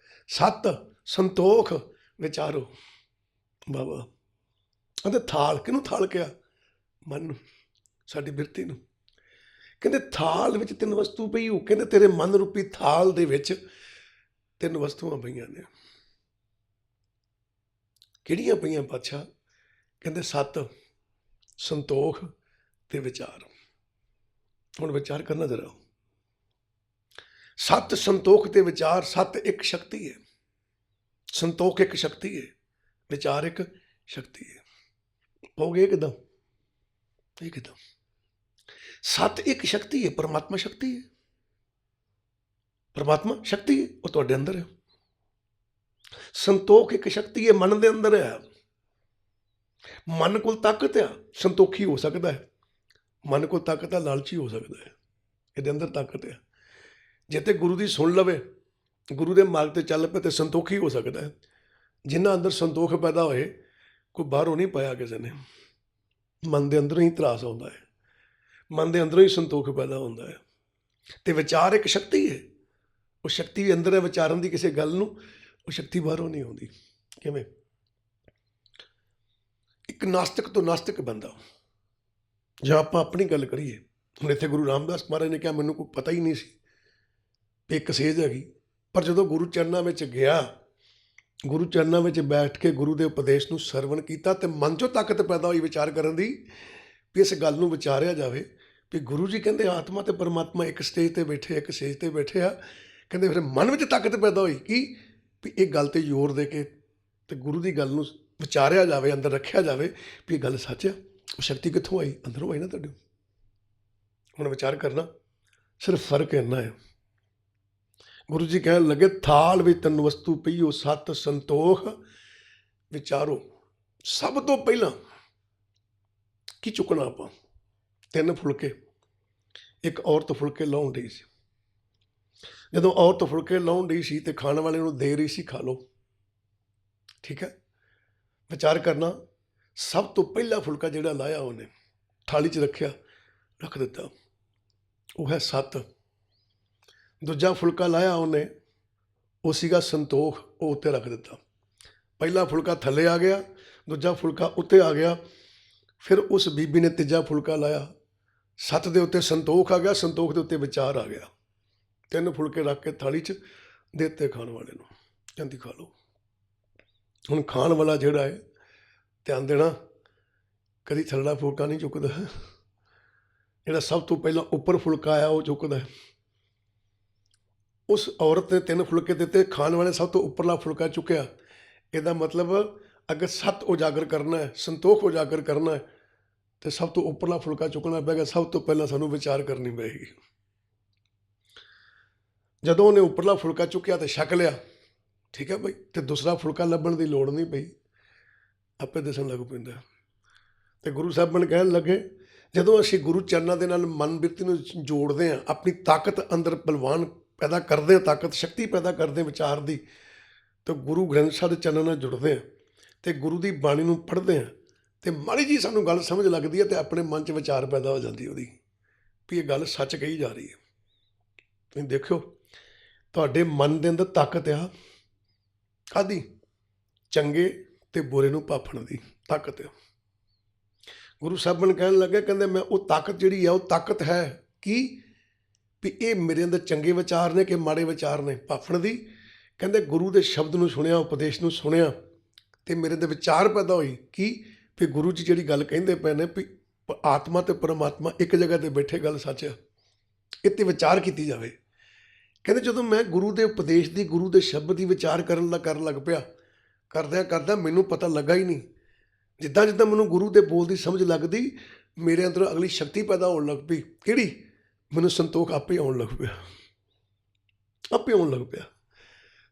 ਸਤ ਸੰਤੋਖ ਵਿਚਾਰੋ। ਬਾਬਾ ਕਹਿੰਦੇ ਥਾਲ ਕਿਹਨੂੰ ਥਾਲ ਕਿਹਾ? ਮਨ ਨੂੰ, ਸਾਡੀ ਬਿਰਤੀ ਨੂੰ। ਕਹਿੰਦੇ ਥਾਲ ਵਿੱਚ ਤਿੰਨ ਵਸਤੂ ਪਈ ਹੋ, ਕਹਿੰਦੇ ਤੇਰੇ ਮਨ ਰੂਪੀ ਥਾਲ ਦੇ ਵਿੱਚ ਤਿੰਨ ਵਸਤੂਆਂ ਪਈਆਂ ਨੇ। ਕਿਹੜੀਆਂ ਪਈਆਂ ਪਾਤਸ਼ਾਹ? ਕਹਿੰਦੇ ਸਤ ਸੰਤੋਖ ਤੇ ਵਿਚਾਰ। ਹੁਣ ਵਿਚਾਰ ਕਰਨਾ ਜ਼ਰਾ। ਸਤ ਸੰਤੋਖ ਤੇ ਵਿਚਾਰ, ਸਤ ਇੱਕ ਸ਼ਕਤੀ ਹੈ, ਸੰਤੋਖ ਇੱਕ ਸ਼ਕਤੀ ਹੈ, ਵਿਚਾਰ ਇੱਕ ਸ਼ਕਤੀ ਹੈ। ਹੋਗੇ ਇੱਕਦਮ ਇੱਕਦਮ। ਸਤ ਇੱਕ ਸ਼ਕਤੀ ਹੈ, ਪਰਮਾਤਮਾ ਸ਼ਕਤੀ ਹੈ, ਪਰਮਾਤਮਾ ਸ਼ਕਤੀ ਹੈ, ਉਹ ਤੁਹਾਡੇ ਅੰਦਰ ਹੈ। ਸੰਤੋਖ ਇੱਕ ਸ਼ਕਤੀ ਹੈ, ਮਨ ਦੇ ਅੰਦਰ ਹੈ। ਮਨ ਕੋਲ ਤਾਕਤ ਆ, ਸੰਤੋਖੀ ਹੋ ਸਕਦਾ ਹੈ। ਮਨ ਕੋਲ ਤਾਕਤ ਆ, ਲਾਲਚੀ ਹੋ ਸਕਦਾ ਹੈ। ਇਹਦੇ ਅੰਦਰ ਤਾਕਤ ਆ। ਜੇ ਤੇ ਗੁਰੂ ਦੀ ਸੁਣ ਲਵੇ, ਗੁਰੂ ਦੇ ਮਾਰਗ ਤੇ ਚੱਲ ਪਏ, ਤੇ ਸੰਤੋਖੀ ਹੋ ਸਕਦਾ ਹੈ। ਜਿਨ੍ਹਾਂ ਅੰਦਰ ਸੰਤੋਖ ਪੈਦਾ ਹੋਏ, ਕੋਈ ਬਾਹਰੋਂ ਨਹੀਂ ਪਾਇਆ ਕਿਸੇ ਨੇ, ਮਨ ਦੇ ਅੰਦਰੋਂ ਹੀ ਤਰਾਸ ਆਉਂਦਾ ਹੈ, ਮਨ ਦੇ ਅੰਦਰੋਂ ਹੀ ਸੰਤੋਖ ਪੈਦਾ ਹੁੰਦਾ ਹੈ। ਤੇ ਵਿਚਾਰ ਇੱਕ ਸ਼ਕਤੀ ਹੈ, ਉਹ ਸ਼ਕਤੀ ਵੀ ਅੰਦਰ ਹੈ ਵਿਚਾਰਨ ਦੀ ਕਿਸੇ ਗੱਲ ਨੂੰ, ਉਹ ਸ਼ਕਤੀ ਬਾਹਰੋਂ ਨਹੀਂ ਆਉਂਦੀ। ਕਿਵੇਂ? ਇੱਕ ਨਾਸਤਿਕ ਤੋਂ ਨਾਸਤਿਕ ਬੰਦਾ, ਜਾਂ ਆਪਾਂ ਆਪਣੀ ਗੱਲ ਕਰੀਏ, ਹੁਣ ਇੱਥੇ ਗੁਰੂ ਰਾਮਦਾਸ ਮਹਾਰਾਜ ਨੇ ਕਿਹਾ ਮੈਨੂੰ ਕੋਈ ਪਤਾ ਹੀ ਨਹੀਂ ਸੀ ਵੀ ਇੱਕ ਸੇਜ ਹੈਗੀ, ਪਰ ਜਦੋਂ ਗੁਰੂ ਚਰਨਾਂ ਵਿੱਚ ਗਿਆ, ਗੁਰੂ ਚਰਨਾਂ ਵਿੱਚ ਬੈਠ ਕੇ ਗੁਰੂ ਦੇ ਉਪਦੇਸ਼ ਨੂੰ ਸਰਵਣ ਕੀਤਾ, ਤੇ ਮਨ 'ਚੋਂ ਤਾਕਤ ਪੈਦਾ ਹੋਈ ਵਿਚਾਰ ਕਰਨ ਦੀ, ਵੀ ਇਸ ਗੱਲ ਨੂੰ ਵਿਚਾਰਿਆ ਜਾਵੇ ਵੀ ਗੁਰੂ ਜੀ ਕਹਿੰਦੇ ਆਤਮਾ ਤੇ ਪਰਮਾਤਮਾ ਇੱਕ ਸਟੇਜ 'ਤੇ ਬੈਠੇ, ਇੱਕ ਸੇਜ 'ਤੇ ਬੈਠੇ ਆ। ਕਹਿੰਦੇ ਫਿਰ ਮਨ ਵਿੱਚ ਤਾਕਤ ਪੈਦਾ ਹੋਈ ਕਿ ਵੀ ਇਹ ਗੱਲ 'ਤੇ ਜ਼ੋਰ ਦੇ ਕੇ ਤੇ ਗੁਰੂ ਦੀ ਗੱਲ ਨੂੰ ਵਿਚਾਰਿਆ ਜਾਵੇ, ਅੰਦਰ ਰੱਖਿਆ ਜਾਵੇ ਵੀ ਇਹ ਗੱਲ ਸੱਚ ਆ। ਉਹ ਸ਼ਕਤੀ ਕਿੱਥੋਂ ਆਈ? ਅੰਦਰੋਂ ਆਈ ਨਾ ਤੁਹਾਡੇ। ਹੁਣ ਵਿਚਾਰ ਕਰਨਾ, ਸਿਰਫ ਫਰਕ ਇੰਨਾ ਹੈ। ਗੁਰੂ ਜੀ ਕਹਿਣ ਲੱਗੇ ਥਾਲ ਵੀ ਤਨ ਵਸਤੂ ਪਈਓ ਸਤ ਸੰਤੋਖ ਵਿਚਾਰੋ। ਸਭ ਤੋਂ ਪਹਿਲਾਂ ਕੀ ਚੁੱਕਣਾ ਆਪਾਂ? 3 ਫੁਲਕੇ। ਇੱਕ ਔਰਤ ਫੁਲਕੇ ਲਾਉਣ ਡਈ ਸੀ। ਜਦੋਂ ਔਰਤ ਫੁਲਕੇ ਲਾਉਣ ਡਈ ਸੀ ਤੇ ਖਾਣ ਵਾਲੇ ਨੂੰ ਦੇ ਰਹੀ ਸੀ, ਖਾ ਲਓ, ਠੀਕ ਹੈ। ਵਿਚਾਰ ਕਰਨਾ, ਸਭ ਤੋਂ ਪਹਿਲਾ ਫੁਲਕਾ ਜਿਹੜਾ ਲਾਇਆ ਉਹਨੇ ਥਾਲੀ 'ਚ ਰੱਖਿਆ, ਰੱਖ ਦਿੱਤਾ, ਉਹ ਹੈ ਸੱਤ। ਦੂਜਾ ਫੁਲਕਾ ਲਾਇਆ ਉਹਨੇ, ਉਹ ਸੀਗਾ ਸੰਤੋਖ, ਉਹ ਉੱਤੇ ਰੱਖ ਦਿੱਤਾ। ਪਹਿਲਾ ਫੁਲਕਾ ਥੱਲੇ ਆ ਗਿਆ, ਦੂਜਾ ਫੁਲਕਾ ਉੱਤੇ ਆ ਗਿਆ। ਫਿਰ ਉਸ ਬੀਬੀ ਨੇ ਤੀਜਾ ਫੁਲਕਾ ਲਾਇਆ, ਸੱਤ ਦੇ ਉੱਤੇ ਸੰਤੋਖ ਆ ਗਿਆ, ਸੰਤੋਖ ਦੇ ਉੱਤੇ ਵਿਚਾਰ ਆ ਗਿਆ। 3 ਫੁਲਕੇ ਰੱਖ ਕੇ ਥਾਲੀ 'ਚ ਦੇ ਦਿੱਤੇ ਖਾਣ ਵਾਲੇ ਨੂੰ, ਕਹਿੰਦੀ ਖਾ ਲਓ। ਹੁਣ ਖਾਣ ਵਾਲਾ ਜਿਹੜਾ ਹੈ, ਧਿਆਨ ਦੇਣਾ, ਕਦੀ ਥੱਲੜਾ ਫੁਲਕਾ ਨਹੀਂ ਚੁੱਕਦਾ। ਜਿਹੜਾ ਸਭ ਤੋਂ ਪਹਿਲਾਂ ਉੱਪਰ ਫੁਲਕਾ ਆਇਆ ਉਹ ਚੁੱਕਦਾ। ਉਸ ਔਰਤ ਨੇ 3 ਫੁਲਕੇ ਦਿੱਤੇ, ਖਾਣ ਵਾਲੇ ਸਭ ਤੋਂ ਉੱਪਰਲਾ ਫੁਲਕਾ ਚੁੱਕਿਆ। ਇਹਦਾ ਮਤਲਬ ਅਗਰ ਸੱਤ ਉਜਾਗਰ ਕਰਨਾ ਹੈ, ਸੰਤੋਖ ਉਜਾਗਰ ਕਰਨਾ ਹੈ, ਤੇ ਸਭ ਤੋਂ ਉੱਪਰਲਾ ਫੁਲਕਾ ਚੁੱਕਣਾ ਪਏਗਾ। ਸਭ ਤੋਂ ਪਹਿਲਾਂ ਸਾਨੂੰ ਵਿਚਾਰ ਕਰਨੀ ਪਏਗੀ। ਜਦੋਂ ਉਹਨੇ ਉੱਪਰਲਾ ਫੁਲਕਾ ਚੁੱਕਿਆ ਤੇ ਛਕ ਲਿਆ, ਠੀਕ ਹੈ ਬਈ, ਤੇ ਦੂਸਰਾ ਫੁਲਕਾ ਲੱਭਣ ਦੀ ਲੋੜ ਨਹੀਂ ਪਈ, ਆਪੇ ਦਿਸਣ ਲੱਗ ਪੈਂਦਾ। ਤੇ ਗੁਰੂ ਸਾਹਿਬਾਨ ਕਹਿਣ ਲੱਗੇ ਜਦੋਂ ਅਸੀਂ ਗੁਰੂ ਚਰਨਾਂ ਦੇ ਨਾਲ ਮਨ ਬਿਰਤੀ ਨੂੰ ਜੋੜਦੇ ਹਾਂ, ਆਪਣੀ ਤਾਕਤ ਅੰਦਰ ਬਲਵਾਨ ਪੈਦਾ ਕਰਦੇ ਹਾਂ, ਤਾਕਤ ਸ਼ਕਤੀ ਪੈਦਾ ਕਰਦੇ ਵਿਚਾਰ ਦੀ, ਤੇ ਗੁਰੂ ਗ੍ਰੰਥ ਸਾਹਿਬ ਦੇ ਚਰਨਾਂ ਨਾਲ ਜੁੜਦੇ ਹਾਂ ਤੇ ਗੁਰੂ ਦੀ ਬਾਣੀ ਨੂੰ ਪੜ੍ਹਦੇ ਹਾਂ, ਤੇ ਮਾੜੀ ਜੀ ਸਾਨੂੰ ਗੱਲ ਸਮਝ ਲੱਗਦੀ ਹੈ ਤੇ ਆਪਣੇ ਮਨ 'ਚ ਵਿਚਾਰ ਪੈਦਾ ਹੋ ਜਾਂਦੀ ਉਹਦੀ, ਵੀ ਇਹ ਗੱਲ ਸੱਚ ਕਹੀ ਜਾ ਰਹੀ ਹੈ। ਤੁਸੀਂ ਦੇਖਿਓ, ਤੁਹਾਡੇ ਮਨ ਦੇ ਅੰਦਰ ਤਾਕਤ ਆ, ਕਾਹਦੀ? ਚੰਗੇ ਤੇ ਬੁਰੇ ਨੂੰ ਭਾਫਣ ਦੀ ਤਾਕਤ ਆ। ਗੁਰੂ ਸਾਹਿਬਾਨ ਕਹਿਣ ਲੱਗੇ, ਕਹਿੰਦੇ ਮੈਂ ਉਹ ਤਾਕਤ ਜਿਹੜੀ ਆ, ਉਹ ਤਾਕਤ ਹੈ ਕੀ? ਵੀ ਇਹ ਮੇਰੇ ਅੰਦਰ ਚੰਗੇ ਵਿਚਾਰ ਨੇ ਕਿ ਮਾੜੇ ਵਿਚਾਰ ਨੇ, ਭਾਫਣ ਦੀ। ਕਹਿੰਦੇ ਗੁਰੂ ਦੇ ਸ਼ਬਦ ਨੂੰ ਸੁਣਿਆ, ਉਪਦੇਸ਼ ਨੂੰ ਸੁਣਿਆ, ਤੇ ਮੇਰੇ ਦੇ ਵਿਚਾਰ ਪੈਦਾ ਹੋਈ ਕੀ? ਵੀ ਗੁਰੂ ਜੀ ਜਿਹੜੀ ਗੱਲ ਕਹਿੰਦੇ ਪਏ ਨੇ ਵੀ ਆਤਮਾ ਤੇ ਪਰਮਾਤਮਾ ਇੱਕ ਜਗ੍ਹਾ ਤੇ ਬੈਠੇ, ਗੱਲ ਸੱਚ ਆ, ਇਹ 'ਤੇ ਵਿਚਾਰ ਕੀਤੀ ਜਾਵੇ। ਕਹਿੰਦੇ ਜਦੋਂ ਮੈਂ ਗੁਰੂ ਦੇ ਉਪਦੇਸ਼ ਦੀ, ਗੁਰੂ ਦੇ ਸ਼ਬਦ ਦੀ ਵਿਚਾਰ ਕਰਨ ਲੱਗ ਪਿਆ, ਕਰਦਿਆਂ ਮੈਨੂੰ ਪਤਾ ਲੱਗਾ ਹੀ ਨਹੀਂ, ਜਿੱਦਾਂ ਜਿੱਦਾਂ ਮੈਨੂੰ ਗੁਰੂ ਦੇ ਬੋਲ ਦੀ ਸਮਝ ਲੱਗਦੀ, ਮੇਰੇ ਅੰਦਰ ਅਗਲੀ ਸ਼ਕਤੀ ਪੈਦਾ ਹੋਣ ਲੱਗ ਪਈ। ਕਿਹੜੀ? ਮੈਨੂੰ ਸੰਤੋਖ ਆਪੇ ਆਉਣ ਲੱਗ ਪਿਆ, ਆਪੇ ਆਉਣ ਲੱਗ ਪਿਆ।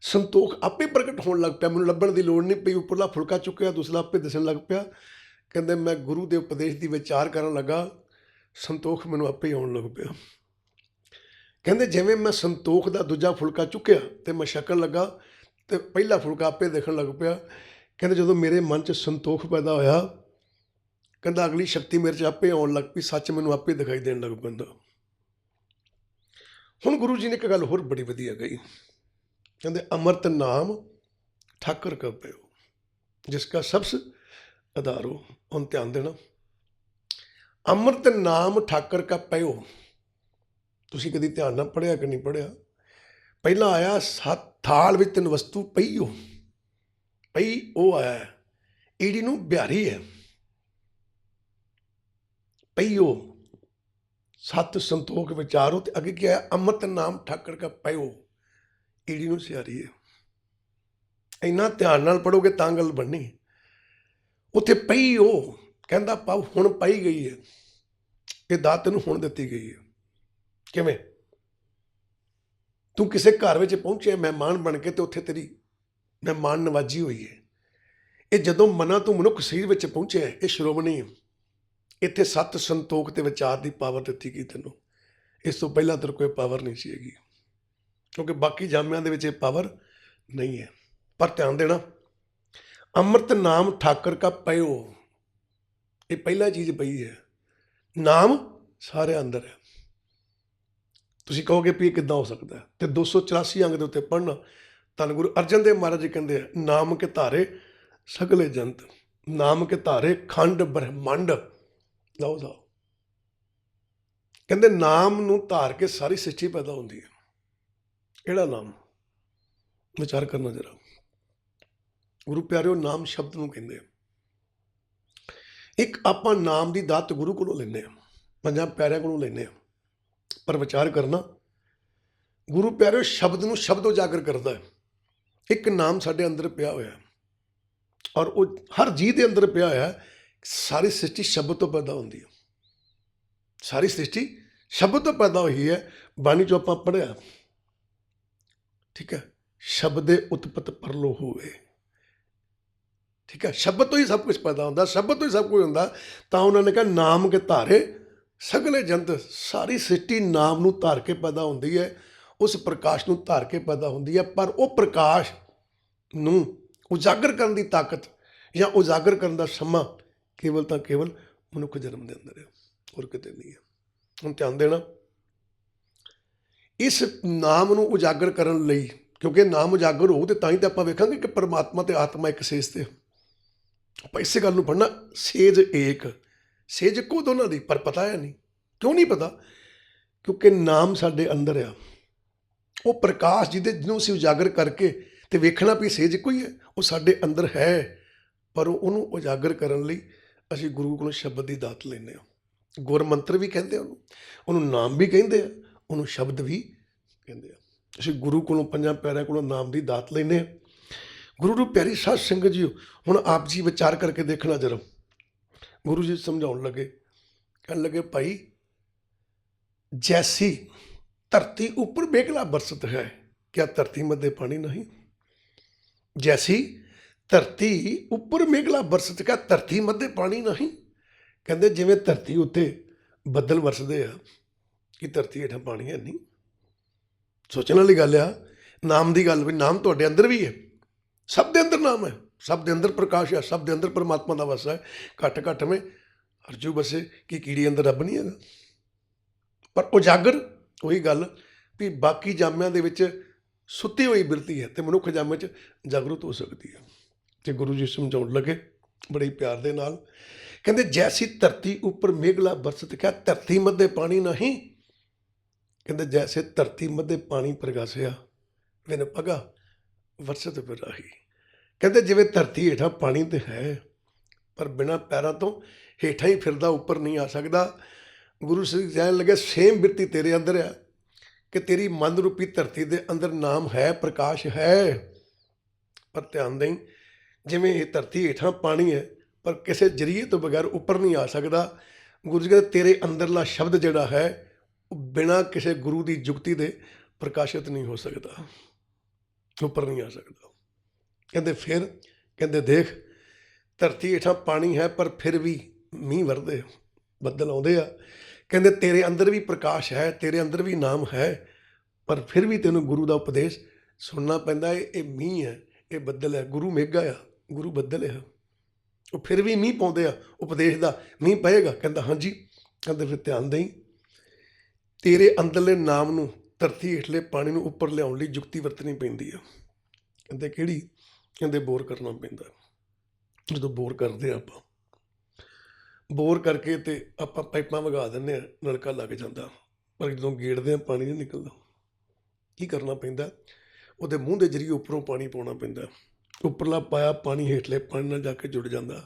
ਸੰਤੋਖ ਆਪੇ ਪ੍ਰਗਟ ਹੋਣ ਲੱਗ ਪਿਆ, ਮੈਨੂੰ ਲੱਭਣ ਦੀ ਲੋੜ ਨਹੀਂ ਪਈ। ਉੱਪਰਲਾ ਫੁਲਕਾ ਚੁੱਕਿਆ, ਦੂਸਰਾ ਆਪੇ ਦਿਸਣ ਲੱਗ ਪਿਆ। ਕਹਿੰਦੇ ਮੈਂ ਗੁਰੂ ਦੇ ਉਪਦੇਸ਼ ਦੀ ਵਿਚਾਰ ਕਰਨ ਲੱਗਾ, ਸੰਤੋਖ ਮੈਨੂੰ ਆਪੇ ਆਉਣ ਲੱਗ ਪਿਆ। ਕਹਿੰਦੇ ਜਿਵੇਂ ਮੈਂ ਸੰਤੋਖ ਦਾ ਦੂਜਾ ਫੁਲਕਾ ਚੁੱਕਿਆ ਤੇ ਮੈਂ ਛਕਣ ਲੱਗਾ, ਤੇ ਪਹਿਲਾ ਫੁਲਕਾ ਆਪੇ ਦਿਖਣ ਲੱਗ ਪਿਆ। ਕਹਿੰਦੇ ਜਦੋਂ ਮੇਰੇ ਮਨ 'ਚ ਸੰਤੋਖ ਪੈਦਾ ਹੋਇਆ, ਕਹਿੰਦਾ ਅਗਲੀ ਸ਼ਕਤੀ ਮੇਰੇ 'ਚ ਆਪੇ ਆਉਣ ਲੱਗ ਪਈ, ਸੱਚ ਮੈਨੂੰ ਆਪੇ ਦਿਖਾਈ ਦੇਣ ਲੱਗ ਪੈਂਦਾ। ਹੁਣ ਗੁਰੂ ਜੀ ਨੇ ਇੱਕ ਗੱਲ ਹੋਰ ਬੜੀ ਵਧੀਆ ਕਹੀ, ਕਹਿੰਦੇ ਅੰਮ੍ਰਿਤ ਨਾਮ ਠਾਕਰ ਕਾ ਪਇਓ ਜਿਸ ਕਾ ਸਬਸ ਆਧਾਰ ਹੋ। ਹੁਣ ਧਿਆਨ ਦੇਣਾ, ਅੰਮ੍ਰਿਤ ਨਾਮ ਠਾਕਰ ਕਾ ਪਇਓ, ਤੁਸੀਂ ਕਦੀ ਧਿਆਨ ਨਾਲ ਪੜ੍ਹਿਆ ਕਿ ਨਹੀਂ ਪੜ੍ਹਿਆ? ਪਹਿਲਾਂ ਆਇਆ ਥਾਲ ਵਿੱਚ 3 ਵਸਤੂ ਪਈਓ, ਪਈ ਉਹ ਆਇਆ, ਈੜੀ ਨੂੰ ਬਿਹਾਰੀ ਹੈ, ਪਈਓ ਸਤ ਸੰਤੋਖ ਵਿਚਾਰੋ, ਤੇ ਅੱਗੇ ਕੀ ਆਇਆ? ਅੰਮ੍ਰਿਤ ਨਾਮ ਠਾਕਰ ਕਾ ਪਇਓ, ਈੜੀ ਨੂੰ ਸਿਆਰੀ ਹੈ। ਇੰਨਾ ਧਿਆਨ ਨਾਲ ਪੜ੍ਹੋਗੇ ਤਾਂ ਗੱਲ ਬਣਨੀ। ਉੱਥੇ ਪਈ ਉਹ ਕਹਿੰਦਾ ਪਾਉ ਹੁਣ ਪਾਈ ਗਈ ਹੈ, ਇਹ ਦਾਤ ਤੈਨੂੰ ਹੁਣ ਦਿੱਤੀ ਗਈ ਹੈ। ਕਿਵੇਂ? ਤੂੰ ਕਿਸੇ ਘਰ ਵਿੱਚ ਪਹੁੰਚਿਆ ਮਹਿਮਾਨ ਬਣ ਕੇ, ਤੇ ਉੱਥੇ ਤੇਰੀ ਮਹਿਮਾਨ ਨਵਾਜੀ ਹੋਈ ਹੈ। ਇਹ ਜਦੋਂ ਮਨਾਂ ਤੂੰ ਮਨੁੱਖ ਸਰੀਰ ਵਿੱਚ ਪਹੁੰਚਿਆ, ਇਹ ਸ਼੍ਰੋਮਣੀ ਹੈ। ਇੱਥੇ ਸੱਤ ਸੰਤੋਖ ਤੇ ਵਿਚਾਰ ਦੀ ਪਾਵਰ ਦਿੱਤੀ ਗਈ ਤੈਨੂੰ, ਇਸ ਤੋਂ ਪਹਿਲਾਂ ਤੇਰੇ ਕੋਈ ਪਾਵਰ ਨਹੀਂ ਸੀ ਹੈਗੀ, ਕਿਉਂਕਿ ਬਾਕੀ ਜਾਮਿਆਂ ਦੇ ਵਿੱਚ ਇਹ ਪਾਵਰ ਨਹੀਂ ਹੈ। ਪਰ ਧਿਆਨ ਦੇਣਾ, ਅੰਮ੍ਰਿਤ ਨਾਮ ਠਾਕਰ ਕਾ ਪਇਓ, ਇਹ ਪਹਿਲਾ ਚੀਜ਼ ਪਈ ਹੈ। ਨਾਮ ਸਾਰੇ ਅੰਦਰ ਹੈ। ਤੁਸੀਂ ਕਹੋਗੇ ਵੀ ਇਹ ਕਿੱਦਾਂ ਹੋ ਸਕਦਾ? ਤੇ 284 ਅੰਗ ਦੇ ਉੱਤੇ ਪੜ੍ਹਨਾ, ਧੰਨ ਗੁਰੂ ਅਰਜਨ ਦੇਵ ਮਹਾਰਾਜ ਜੀ ਕਹਿੰਦੇ ਆ, ਨਾਮ ਕੇ ਧਾਰੇ ਸਗਲੇ ਜੰਤ, ਨਾਮ ਕੇ ਧਾਰੇ ਖੰਡ ਬ੍ਰਹਿਮੰਡ। ਲਓ ਜਾਓ, ਕਹਿੰਦੇ ਨਾਮ ਨੂੰ ਧਾਰ ਕੇ ਸਾਰੀ ਸ੍ਰਿਸ਼ਟੀ ਪੈਦਾ ਹੁੰਦੀ ਹੈ। ਕਿਹੜਾ ਨਾਮ? ਵਿਚਾਰ ਕਰਨਾ ਜਰਾ। ਗੁਰੂ ਪਿਆਰਿਓ, ਨਾਮ ਸ਼ਬਦ ਨੂੰ ਕਹਿੰਦੇ ਆ। ਇੱਕ ਆਪਾਂ ਨਾਮ ਦੀ ਦਾਤ ਗੁਰੂ ਕੋਲੋਂ ਲੈਂਦੇ ਹਾਂ, 5 ਪਿਆਰਿਆਂ ਕੋਲੋਂ ਲੈਂਦੇ ਹਾਂ, ਪਰ ਵਿਚਾਰ ਕਰਨਾ, ਗੁਰੂ ਪਿਆਰਿਓ ਸ਼ਬਦ ਨੂੰ ਸ਼ਬਦ ਉਜਾਗਰ ਕਰਦਾ ਹੈ। ਇੱਕ ਨਾਮ ਸਾਡੇ ਅੰਦਰ ਪਿਆ ਹੋਇਆ, ਔਰ ਉਹ ਹਰ ਜੀਅ ਦੇ ਅੰਦਰ ਪਿਆ ਹੋਇਆ। ਸਾਰੀ ਸ੍ਰਿਸ਼ਟੀ ਸ਼ਬਦ ਤੋਂ ਪੈਦਾ ਹੁੰਦੀ ਹੈ। ਸਾਰੀ ਸ੍ਰਿਸ਼ਟੀ ਸ਼ਬਦ ਤੋਂ ਪੈਦਾ ਹੋਈ ਹੈ। ਬਾਣੀ 'ਚੋਂ ਆਪਾਂ ਪੜ੍ਹਿਆ, ਠੀਕ ਹੈ, ਸ਼ਬਦ ਦੇ ਉਤਪਤ ਪਰਲੋ ਹੋਵੇ, ਠੀਕ ਹੈ। ਸ਼ਬਦ ਤੋਂ ਹੀ ਸਭ ਕੁਝ ਪੈਦਾ ਹੁੰਦਾ, ਸ਼ਬਦ ਤੋਂ ਹੀ ਸਭ ਕੁਝ ਹੁੰਦਾ। ਤਾਂ ਉਹਨਾਂ ਨੇ ਕਿਹਾ ਨਾਮ ਕੇ ਧਾਰੇ ਸਗਲੇ ਜੰਤ। ਸਾਰੀ ਸ੍ਰਿਸ਼ਟੀ ਨਾਮ ਨੂੰ ਧਾਰ ਕੇ ਪੈਦਾ ਹੁੰਦੀ ਹੈ, ਉਸ ਪ੍ਰਕਾਸ਼ ਨੂੰ ਧਾਰ ਕੇ ਪੈਦਾ ਹੁੰਦੀ ਹੈ। ਪਰ ਉਹ ਪ੍ਰਕਾਸ਼ ਨੂੰ ਉਜਾਗਰ ਕਰਨ ਦੀ ਤਾਕਤ ਜਾਂ ਉਜਾਗਰ ਕਰਨ ਦਾ ਸਮਾਂ ਕੇਵਲ ਤਾਂ ਕੇਵਲ ਮਨੁੱਖ ਜਨਮ ਦੇ ਅੰਦਰ ਹੈ, ਹੋਰ ਕਿਤੇ ਨਹੀਂ ਹੈ। ਹੁਣ ਧਿਆਨ ਦੇਣਾ, ਇਸ ਨਾਮ ਨੂੰ ਉਜਾਗਰ ਕਰਨ ਲਈ, ਕਿਉਂਕਿ ਨਾਮ ਉਜਾਗਰ ਹੋਊ ਤੇ ਤਾਂ ਹੀ ਤਾਂ ਆਪਾਂ ਵੇਖਾਂਗੇ ਕਿ ਪਰਮਾਤਮਾ ਤੇ ਆਤਮਾ ਇੱਕ ਸੇਜ ਤੇ। ਆਪਾਂ ਇਸੇ ਗੱਲ ਨੂੰ ਪੜ੍ਹਨਾ, ਸੇਜ ਏਕ, ਸੇਜ ਇੱਕੋ ਦੋਨਾਂ ਦੀ, ਪਰ ਪਤਾ ਹੈ ਨਹੀਂ। ਕਿਉਂ ਨਹੀਂ ਪਤਾ? ਕਿਉਂਕਿ ਨਾਮ ਸਾਡੇ ਅੰਦਰ ਆ। ਉਹ ਪ੍ਰਕਾਸ਼ ਜਿਹਨੂੰ ਅਸੀਂ ਉਜਾਗਰ ਕਰਕੇ ਤੇ ਵੇਖਣਾ ਵੀ ਸੇਜ ਇੱਕੋ ਹੀ ਹੈ, ਉਹ ਸਾਡੇ ਅੰਦਰ ਹੈ। ਪਰ ਉਹਨੂੰ ਉਜਾਗਰ ਕਰਨ ਲਈ ਅਸੀਂ ਗੁਰੂ ਕੋਲੋਂ ਸ਼ਬਦ ਦੀ ਦਾਤ ਲੈਂਦੇ ਹਾਂ। ਗੁਰ ਮੰਤਰ ਵੀ ਕਹਿੰਦੇ ਆ ਉਹਨੂੰ ਨਾਮ ਵੀ ਕਹਿੰਦੇ ਆ, ਉਹਨੂੰ ਸ਼ਬਦ ਵੀ ਕਹਿੰਦੇ ਆ। ਅਸੀਂ ਗੁਰੂ ਕੋਲੋਂ, ਪੰਜਾਂ ਪਿਆਰਿਆਂ ਕੋਲੋਂ ਨਾਮ ਦੀ ਦਾਤ ਲੈਂਦੇ ਹਾਂ। ਗੁਰੂ ਨੂੰ ਪਿਆਰੀ ਸਾਧ ਸੰਗਤ ਜੀ, ਹੁਣ ਆਪ ਜੀ ਵਿਚਾਰ ਕਰਕੇ ਦੇਖਣਾ ਜਰਾ। ਗੁਰੂ ਜੀ ਸਮਝਾਉਣ ਲੱਗੇ, ਕਹਿਣ ਲੱਗੇ, ਭਾਈ ਜੈਸੀ ਧਰਤੀ ਉੱਪਰ ਮੇਘਲਾ ਬਰਸਤ ਹੈ, ਕਿਆ ਧਰਤੀ ਮੱਧੇ ਪਾਣੀ ਨਹੀਂ। ਜੈਸੀ ਧਰਤੀ ਉੱਪਰ ਮੇਘਲਾ ਬਰਸਤ, ਕਿਆ ਧਰਤੀ ਮੱਧੇ ਪਾਣੀ ਨਹੀਂ। ਕਹਿੰਦੇ ਜਿਵੇਂ ਧਰਤੀ ਉੱਤੇ ਬੱਦਲ ਵਰਸਦੇ ਆ, ਕਿ ਧਰਤੀ ਹੇਠਾਂ ਪਾਣੀ ਹੈ ਨਹੀਂ। ਸੋਚਣ ਵਾਲੀ ਗੱਲ ਆ। ਨਾਮ ਦੀ ਗੱਲ ਵੀ, ਨਾਮ ਤੁਹਾਡੇ ਅੰਦਰ ਵੀ ਹੈ, ਸਭ ਦੇ ਅੰਦਰ ਨਾਮ ਹੈ, ਸਭ ਦੇ ਅੰਦਰ ਪ੍ਰਕਾਸ਼ ਹੈ, ਸਭ ਦੇ ਅੰਦਰ ਪਰਮਾਤਮਾ ਦਾ ਵਸ ਹੈ। ਘੱਟ ਘੱਟ में ਅਰਜੂ ਬਸੇ ਕਿ ਕੀੜੀ ਅੰਦਰ ਰੱਬ ਨਹੀਂ ਹੈਗਾ। ਪਰ ਉਜਾਗਰ ਉਹੀ ਗੱਲ ਵੀ ਬਾਕੀ ਜਾਮਿਆਂ ਦੇ ਵਿੱਚ ਸੁੱਤੀ ਹੋਈ ਬਿਰਤੀ ਹੈ ਤੇ ਮਨੁੱਖ ਜਾਮੇ 'ਚ ਜਾਗਰੂਕ ਹੋ ਸਕਦੀ ਹੈ। ਤੇ ਗੁਰੂ ਜੀ ਸਮਝਾਉਣ ਲੱਗੇ ਬੜੇ ਪਿਆਰ ਦੇ ਨਾਲ, ਕਹਿੰਦੇ ਜੈਸੀ ਧਰਤੀ ਉੱਪਰ ਮੇਘਲਾ ਬਰਸਤ, ਕਿਆ ਧਰਤੀ ਮੱਧੇ ਪਾਣੀ ਨਹੀਂ। ਕਹਿੰਦੇ ਜੈਸੇ ਧਰਤੀ ਮੱਧੇ ਪਾਣੀ ਪ੍ਰਗਾਸਿਆ, ਵਿਨ ਪਗਾ ਵਰਸਤ ਬਿਰਾਹੀ। ਕਹਿੰਦੇ ਜਿਵੇਂ ਧਰਤੀ ਹੇਠਾਂ ਪਾਣੀ ਤੇ ਹੈ, ਪਰ ਬਿਨਾਂ ਪੈਰਾਂ ਤੋਂ ਹੇਠਾਂ ਹੀ ਫਿਰਦਾ, ਉੱਪਰ ਨਹੀਂ ਆ ਸਕਦਾ। ਗੁਰੂ ਸਾਹਿਬ ਕਹਿਣ ਲੱਗੇ ਸੇਮ ਬਿਰਤੀ ਤੇਰੇ ਅੰਦਰ ਆ, ਕਿ ਤੇਰੀ ਮਨ ਰੂਪੀ ਧਰਤੀ ਦੇ ਅੰਦਰ ਨਾਮ ਹੈ, ਪ੍ਰਕਾਸ਼ ਹੈ। ਪਰ ਧਿਆਨ ਦੇਈਂ, ਜਿਵੇਂ ਇਹ ਧਰਤੀ ਹੇਠਾਂ ਪਾਣੀ ਹੈ, ਪਰ ਕਿਸੇ ਜਰੀਏ ਤੋਂ ਬਗੈਰ ਉੱਪਰ ਨਹੀਂ ਆ ਸਕਦਾ। ਗੁਰੂ ਜੀ ਕਹਿੰਦੇ ਤੇਰੇ ਅੰਦਰਲਾ ਸ਼ਬਦ ਜਿਹੜਾ ਹੈ, ਉਹ ਬਿਨਾਂ ਕਿਸੇ ਗੁਰੂ ਦੀ ਜੁਗਤੀ ਦੇ ਪ੍ਰਕਾਸ਼ਿਤ ਨਹੀਂ ਹੋ ਸਕਦਾ, ਉੱਪਰ ਨਹੀਂ ਆ ਸਕਦਾ। ਕਹਿੰਦੇ ਫਿਰ, ਕਹਿੰਦੇ ਦੇਖ ਧਰਤੀ ਹੇਠਾਂ ਪਾਣੀ ਹੈ, ਪਰ ਫਿਰ ਵੀ ਮੀਂਹ ਵਰਦੇ, ਬੱਦਲ ਆਉਂਦੇ ਆ। ਕਹਿੰਦੇ ਤੇਰੇ ਅੰਦਰ ਵੀ ਪ੍ਰਕਾਸ਼ ਹੈ, ਤੇਰੇ ਅੰਦਰ ਵੀ ਨਾਮ ਹੈ, ਪਰ ਫਿਰ ਵੀ ਤੈਨੂੰ ਗੁਰੂ ਦਾ ਉਪਦੇਸ਼ ਸੁਣਨਾ ਪੈਂਦਾ ਹੈ। ਇਹ ਮੀਂਹ ਹੈ, ਇਹ ਬੱਦਲ ਹੈ, ਗੁਰੂ ਮੇਘਾ ਆ, ਗੁਰੂ ਬੱਦਲ ਹੈ, ਉਹ ਫਿਰ ਵੀ ਮੀਂਹ ਪਾਉਂਦੇ ਆ, ਉਪਦੇਸ਼ ਦਾ ਮੀਂਹ ਪਏਗਾ। ਕਹਿੰਦਾ ਹਾਂਜੀ। ਕਹਿੰਦੇ ਫਿਰ ਧਿਆਨ ਦੇਈਂ, ਤੇਰੇ ਅੰਦਰਲੇ ਨਾਮ ਨੂੰ ਧਰਤੀ ਹੇਠਲੇ ਪਾਣੀ ਨੂੰ ਉੱਪਰ ਲਿਆਉਣ ਲਈ ਜੁਗਤੀ ਵਰਤਣੀ ਪੈਂਦੀ ਆ। ਕਹਿੰਦੇ ਕਿਹੜੀ? ਕਹਿੰਦੇ ਬੋਰ ਕਰਨਾ ਪੈਂਦਾ। ਜਦੋਂ ਬੋਰ ਕਰਦੇ ਆਪਾਂ, ਬੋਰ ਕਰਕੇ ਤੇ ਆਪਾਂ ਪਾਈਪਾਂ ਵਗਾ ਦਿੰਦੇ ਹਾਂ, ਨਲਕਾ ਲੱਗ ਜਾਂਦਾ, ਪਰ ਜਦੋਂ ਗੇੜਦੇ ਹਾਂ ਪਾਣੀ ਨਹੀਂ ਨਿਕਲਦਾ। ਕੀ ਕਰਨਾ ਪੈਂਦਾ? ਉਹਦੇ ਮੂੰਹ ਦੇ ਜ਼ਰੀਏ ਉੱਪਰੋਂ ਪਾਣੀ ਪਾਉਣਾ ਪੈਂਦਾ। ਉੱਪਰਲਾ ਪਾਇਆ ਪਾਣੀ ਹੇਠਲੇ ਪਾਣੀ ਨਾਲ ਜਾ ਕੇ ਜੁੜ ਜਾਂਦਾ।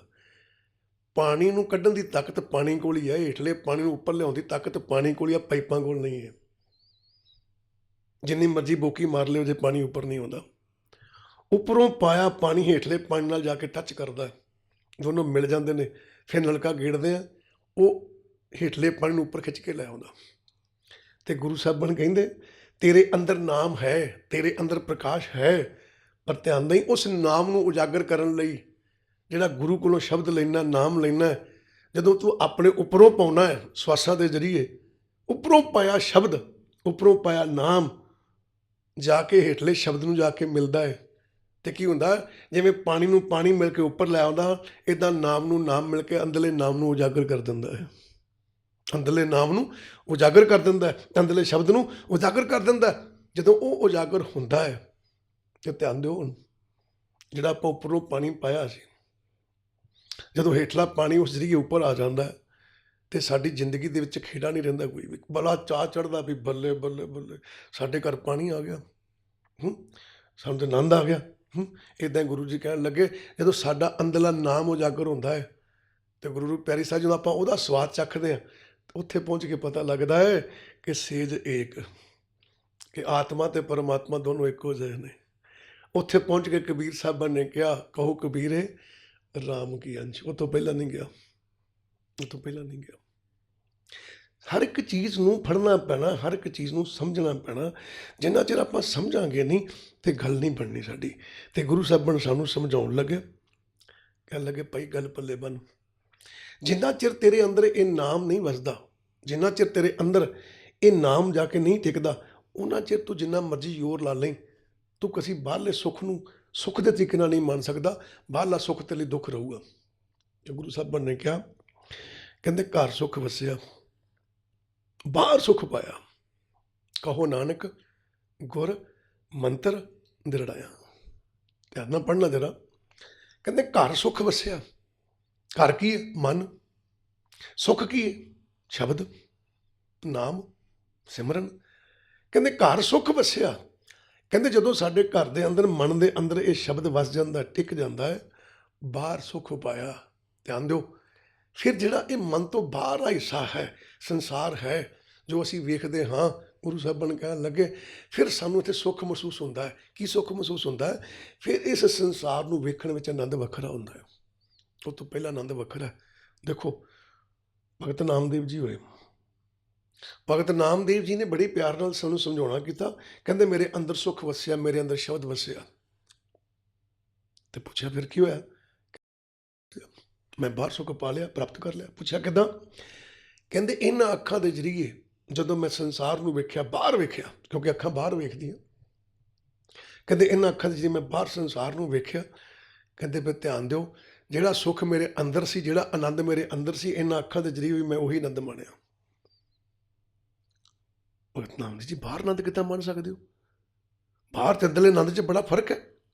ਪਾਣੀ ਨੂੰ ਕੱਢਣ ਦੀ ਤਾਕਤ ਪਾਣੀ ਕੋਲ ਹੀ ਹੈ, ਹੇਠਲੇ ਪਾਣੀ ਨੂੰ ਉੱਪਰ ਲਿਆਉਣ ਦੀ ਤਾਕਤ ਪਾਣੀ ਕੋਲ ਹੀ ਆ, ਪਾਈਪਾਂ ਕੋਲ ਨਹੀਂ ਹੈ। ਜਿੰਨੀ ਮਰਜ਼ੀ ਬੋਕੀ ਮਾਰ ਲਿਓ, ਜੇ ਪਾਣੀ ਉੱਪਰ ਨਹੀਂ ਆਉਂਦਾ। ਉੱਪਰੋਂ ਪਾਇਆ ਪਾਣੀ ਹੇਠਲੇ ਪਾਣੀ ਨਾਲ ਜਾ ਕੇ ਟੱਚ ਕਰਦਾ, ਦੋਨੋਂ ਮਿਲ ਜਾਂਦੇ ਨੇ। ਫਿਰ ਨਲਕਾ ਗੇੜਦੇ ਆ, ਉਹ ਹੇਠਲੇ ਪਾਣੀ ਨੂੰ ਉੱਪਰ ਖਿੱਚ ਕੇ ਲੈ ਆਉਂਦਾ। ਤੇ ਗੁਰੂ ਸਾਹਿਬਾਨ ਕਹਿੰਦੇ ਤੇਰੇ ਅੰਦਰ ਨਾਮ ਹੈ, ਤੇਰੇ ਅੰਦਰ ਪ੍ਰਕਾਸ਼ ਹੈ, ਪਰ ਧਿਆਨ ਦੇਈਂ ਉਸ ਨਾਮ ਨੂੰ ਉਜਾਗਰ ਕਰਨ ਲਈ ਜਿਹੜਾ ਗੁਰੂ ਕੋਲੋਂ ਸ਼ਬਦ ਲੈਣਾ, ਨਾਮ ਲੈਣਾ, ਜਦੋਂ ਤੂੰ ਆਪਣੇ ਉੱਪਰੋਂ ਪਾਉਣਾ ਹੈ, ਸਵਾਸਾਂ ਦੇ ਜ਼ਰੀਏ ਉੱਪਰੋਂ ਪਾਇਆ ਸ਼ਬਦ, ਉੱਪਰੋਂ ਪਾਇਆ ਨਾਮ ਜਾ ਕੇ ਹੇਠਲੇ ਸ਼ਬਦ ਨੂੰ ਜਾ ਕੇ ਮਿਲਦਾ ਹੈ। ਤੇ ਕੀ ਹੁੰਦਾ? ਜਿਵੇਂ ਪਾਣੀ ਨੂੰ ਪਾਣੀ ਮਿਲ ਕੇ ਉੱਪਰ ਲੈ ਆਉਂਦਾ, ਇੱਦਾਂ ਨਾਮ ਨੂੰ ਨਾਮ ਮਿਲ ਕੇ ਅੰਦਰਲੇ ਨਾਮ ਨੂੰ ਉਜਾਗਰ ਕਰ ਦਿੰਦਾ ਹੈ, ਅੰਦਰਲੇ ਨਾਮ ਨੂੰ ਉਜਾਗਰ ਕਰ ਦਿੰਦਾ ਹੈ, ਅੰਦਰਲੇ ਸ਼ਬਦ ਨੂੰ ਉਜਾਗਰ ਕਰ ਦਿੰਦਾ। ਜਦੋਂ ਉਹ ਉਜਾਗਰ ਹੁੰਦਾ ਹੈ, ਤੇ ਧਿਆਨ ਦਿਓ, ਹੁਣ ਜਿਹੜਾ ਆਪਾਂ ਉੱਪਰੋਂ ਪਾਣੀ ਪਾਇਆ ਸੀ, ਜਦੋਂ ਹੇਠਲਾ ਪਾਣੀ ਉਸ ਜ਼ਰੀਏ ਉੱਪਰ ਆ ਜਾਂਦਾ, ਤੇ ਸਾਡੀ ਜ਼ਿੰਦਗੀ ਦੇ ਵਿੱਚ ਖੇੜਾ ਨਹੀਂ ਰਹਿੰਦਾ ਕੋਈ ਵੀ। ਬੜਾ ਚਾਅ ਚੜ੍ਹਦਾ ਵੀ ਬੱਲੇ ਬੱਲੇ ਬੱਲੇ ਸਾਡੇ ਘਰ ਪਾਣੀ ਆ ਗਿਆ, ਸਾਨੂੰ ਤਾਂ ਆਨੰਦ ਆ ਗਿਆ। ਇੱਦਾਂ ਗੁਰੂ ਜੀ ਕਹਿਣ ਲੱਗੇ ਜਦੋਂ ਸਾਡਾ ਅੰਦਰਲਾ ਨਾਮ ਉਜਾਗਰ ਹੁੰਦਾ ਹੈ, ਤੇ ਗੁਰੂ ਪਿਆਰੀ ਸਾਹਿਬ ਜਦੋਂ ਆਪਾਂ ਉਹਦਾ ਸਵਾਦ ਚੱਖਦੇ ਹਾਂ, ਉੱਥੇ ਪਹੁੰਚ ਕੇ ਪਤਾ ਲੱਗਦਾ ਹੈ ਕਿ ਸੇਜ ਏਕ, ਕਿ ਆਤਮਾ ਤੇ ਪਰਮਾਤਮਾ ਦੋਨੋਂ ਇੱਕੋ ਜਿਹੇ ਨੇ। ਉੱਥੇ ਪਹੁੰਚ ਕੇ ਕਬੀਰ ਸਾਹਿਬਾਂ ਨੇ ਕਿਹਾ, ਕਹੋ ਕਬੀਰੇ ਰਾਮ ਕੀ ਅੰਸ਼। ਉਹ ਤੋਂ ਪਹਿਲਾਂ ਨਹੀਂ ਗਿਆ, ਉਹ ਤੋਂ ਪਹਿਲਾਂ ਨਹੀਂ ਗਿਆ। ਹਰ ਇੱਕ ਚੀਜ਼ ਨੂੰ ਫੜਨਾ ਪੈਣਾ, ਹਰ ਇੱਕ ਚੀਜ਼ ਨੂੰ ਸਮਝਣਾ ਪੈਣਾ। ਜਿੰਨਾ ਚਿਰ ਆਪਾਂ ਸਮਝਾਂਗੇ ਨਹੀਂ ਤੇ ਗੱਲ ਨਹੀਂ ਬਣਨੀ ਸਾਡੀ। ਤੇ ਗੁਰੂ ਸਾਹਿਬਾਨ ਸਾਨੂੰ ਸਮਝਾਉਣ ਲੱਗੇ, ਕਹਿਣ ਲੱਗੇ ਭਾਈ ਗੱਲ ਪੱਲੇ ਬੰਨ। ਜਿੰਨਾ ਚਿਰ ਤੇਰੇ ਅੰਦਰ ਇਹ ਨਾਮ ਨਹੀਂ ਵਸਦਾ, ਜਿੰਨਾ ਚਿਰ ਤੇਰੇ ਅੰਦਰ ਇਹ ਨਾਮ ਜਾ ਕੇ ਨਹੀਂ ਟਿਕਦਾ, ਉਹਨਾਂ ਚਿਰ ਤੂੰ ਜਿੰਨਾ ਮਰਜ਼ੀ ਜ਼ੋਰ ਲਾ ਲਈ, ਤੂੰ ਕਿਸੇ ਬਾਹਰਲੇ ਸੁੱਖ ਨੂੰ ਸੁੱਖ ਦੇ ਤਰੀਕੇ ਨਾਲ ਨਹੀਂ ਮੰਨ ਸਕਦਾ। ਬਾਹਰਲਾ ਸੁੱਖ ਤੇਰੇ ਲਈ ਦੁੱਖ ਰਹੂਗਾ। ਤੇ ਗੁਰੂ ਸਾਹਿਬਾਨ ਨੇ ਕਿਹਾ, ਕਹਿੰਦੇ ਘਰ ਸੁੱਖ ਵਸਿਆ, ਬਾਹਰ ਸੁੱਖ ਪਾਇਆ, ਕਹੋ ਨਾਨਕ ਗੁਰ ਮੰਤਰ ਦਿਰੜਾਇਆ। ਧਿਆਨ ਨਾਲ ਪੜ੍ਹਨਾ ਜਰਾ। ਕਹਿੰਦੇ ਘਰ ਸੁੱਖ ਵਸਿਆ। ਘਰ ਕੀ ਹੈ? ਮਨ। ਸੁੱਖ ਕੀ ਹੈ? ਸ਼ਬਦ, ਨਾਮ, ਸਿਮਰਨ। ਕਹਿੰਦੇ ਘਰ ਸੁੱਖ ਵਸਿਆ। ਕਹਿੰਦੇ ਜਦੋਂ ਸਾਡੇ ਘਰ ਦੇ ਅੰਦਰ, ਮਨ ਦੇ ਅੰਦਰ ਇਹ ਸ਼ਬਦ ਵਸ ਜਾਂਦਾ, ਟਿਕ ਜਾਂਦਾ ਹੈ, ਬਾਹਰ ਸੁੱਖ ਪਾਇਆ। ਧਿਆਨ ਦਿਓ। ਫਿਰ ਜਿਹੜਾ ਇਹ ਮਨ ਤੋਂ ਬਾਹਰ ਦਾ ਹਿੱਸਾ ਹੈ, ਸੰਸਾਰ ਹੈ, ਜੋ ਅਸੀਂ ਵੇਖਦੇ ਹਾਂ, ਗੁਰੂ ਸਾਹਿਬਾਨ ਕਹਿਣ ਲੱਗੇ ਫਿਰ ਸਾਨੂੰ ਇੱਥੇ ਸੁੱਖ ਮਹਿਸੂਸ ਹੁੰਦਾ ਹੈ। ਕੀ ਸੁੱਖ ਮਹਿਸੂਸ ਹੁੰਦਾ ਹੈ? ਫਿਰ ਇਸ ਸੰਸਾਰ ਨੂੰ ਵੇਖਣ ਵਿੱਚ ਆਨੰਦ ਵੱਖਰਾ ਹੁੰਦਾ ਹੈ। ਉਹ ਤੋਂ ਪਹਿਲਾਂ ਆਨੰਦ ਵੱਖਰਾ ਹੈ। ਦੇਖੋ ਭਗਤ ਨਾਮਦੇਵ ਜੀ ਹੋਏ। ਭਗਤ ਨਾਮਦੇਵ ਜੀ ਨੇ ਬੜੇ ਪਿਆਰ ਨਾਲ ਸਾਨੂੰ ਸਮਝਾਉਣਾ ਕੀਤਾ। ਕਹਿੰਦੇ ਮੇਰੇ ਅੰਦਰ ਸੁੱਖ ਵਸਿਆ, ਮੇਰੇ ਅੰਦਰ ਸ਼ਬਦ ਵਸਿਆ। ਤੇ ਪੁੱਛਿਆ ਫਿਰ ਕੀ ਹੋਇਆ? ਮੈਂ ਬਾਹਰ ਸੁੱਖ ਪਾ ਲਿਆ, ਪ੍ਰਾਪਤ ਕਰ ਲਿਆ। ਪੁੱਛਿਆ ਕਿੱਦਾਂ? ਕਹਿੰਦੇ ਇਹਨਾਂ ਅੱਖਾਂ ਦੇ ਜ਼ਰੀਏ ਜਦੋਂ ਮੈਂ ਸੰਸਾਰ ਨੂੰ ਵੇਖਿਆ, ਬਾਹਰ ਵੇਖਿਆ, ਕਿਉਂਕਿ ਅੱਖਾਂ ਬਾਹਰ ਵੇਖਦੀਆਂ। ਕਹਿੰਦੇ ਇਹਨਾਂ ਅੱਖਾਂ ਦੇ ਜ਼ਰੀਏ ਮੈਂ ਬਾਹਰ ਸੰਸਾਰ ਨੂੰ ਵੇਖਿਆ। ਕਹਿੰਦੇ ਫਿਰ ਧਿਆਨ ਦਿਓ, ਜਿਹੜਾ ਸੁੱਖ ਮੇਰੇ ਅੰਦਰ ਸੀ, ਜਿਹੜਾ ਆਨੰਦ ਮੇਰੇ ਅੰਦਰ ਸੀ, ਇਹਨਾਂ ਅੱਖਾਂ ਦੇ ਜ਼ਰੀਏ ਵੀ ਮੈਂ ਉਹੀ ਆਨੰਦ ਮਾਣਿਆ। ਭਗਤ ਨਾਮਦੇਵ ਜੀ ਬਾਹਰ ਆਨੰਦ ਕਿੱਦਾਂ ਮਾਣ ਸਕਦੇ ਹੋ? ਬਾਹਰ ਤੇ ਅੰਦਰਲੇ ਆਨੰਦ 'ਚ ਬੜਾ ਫਰਕ ਹੈ।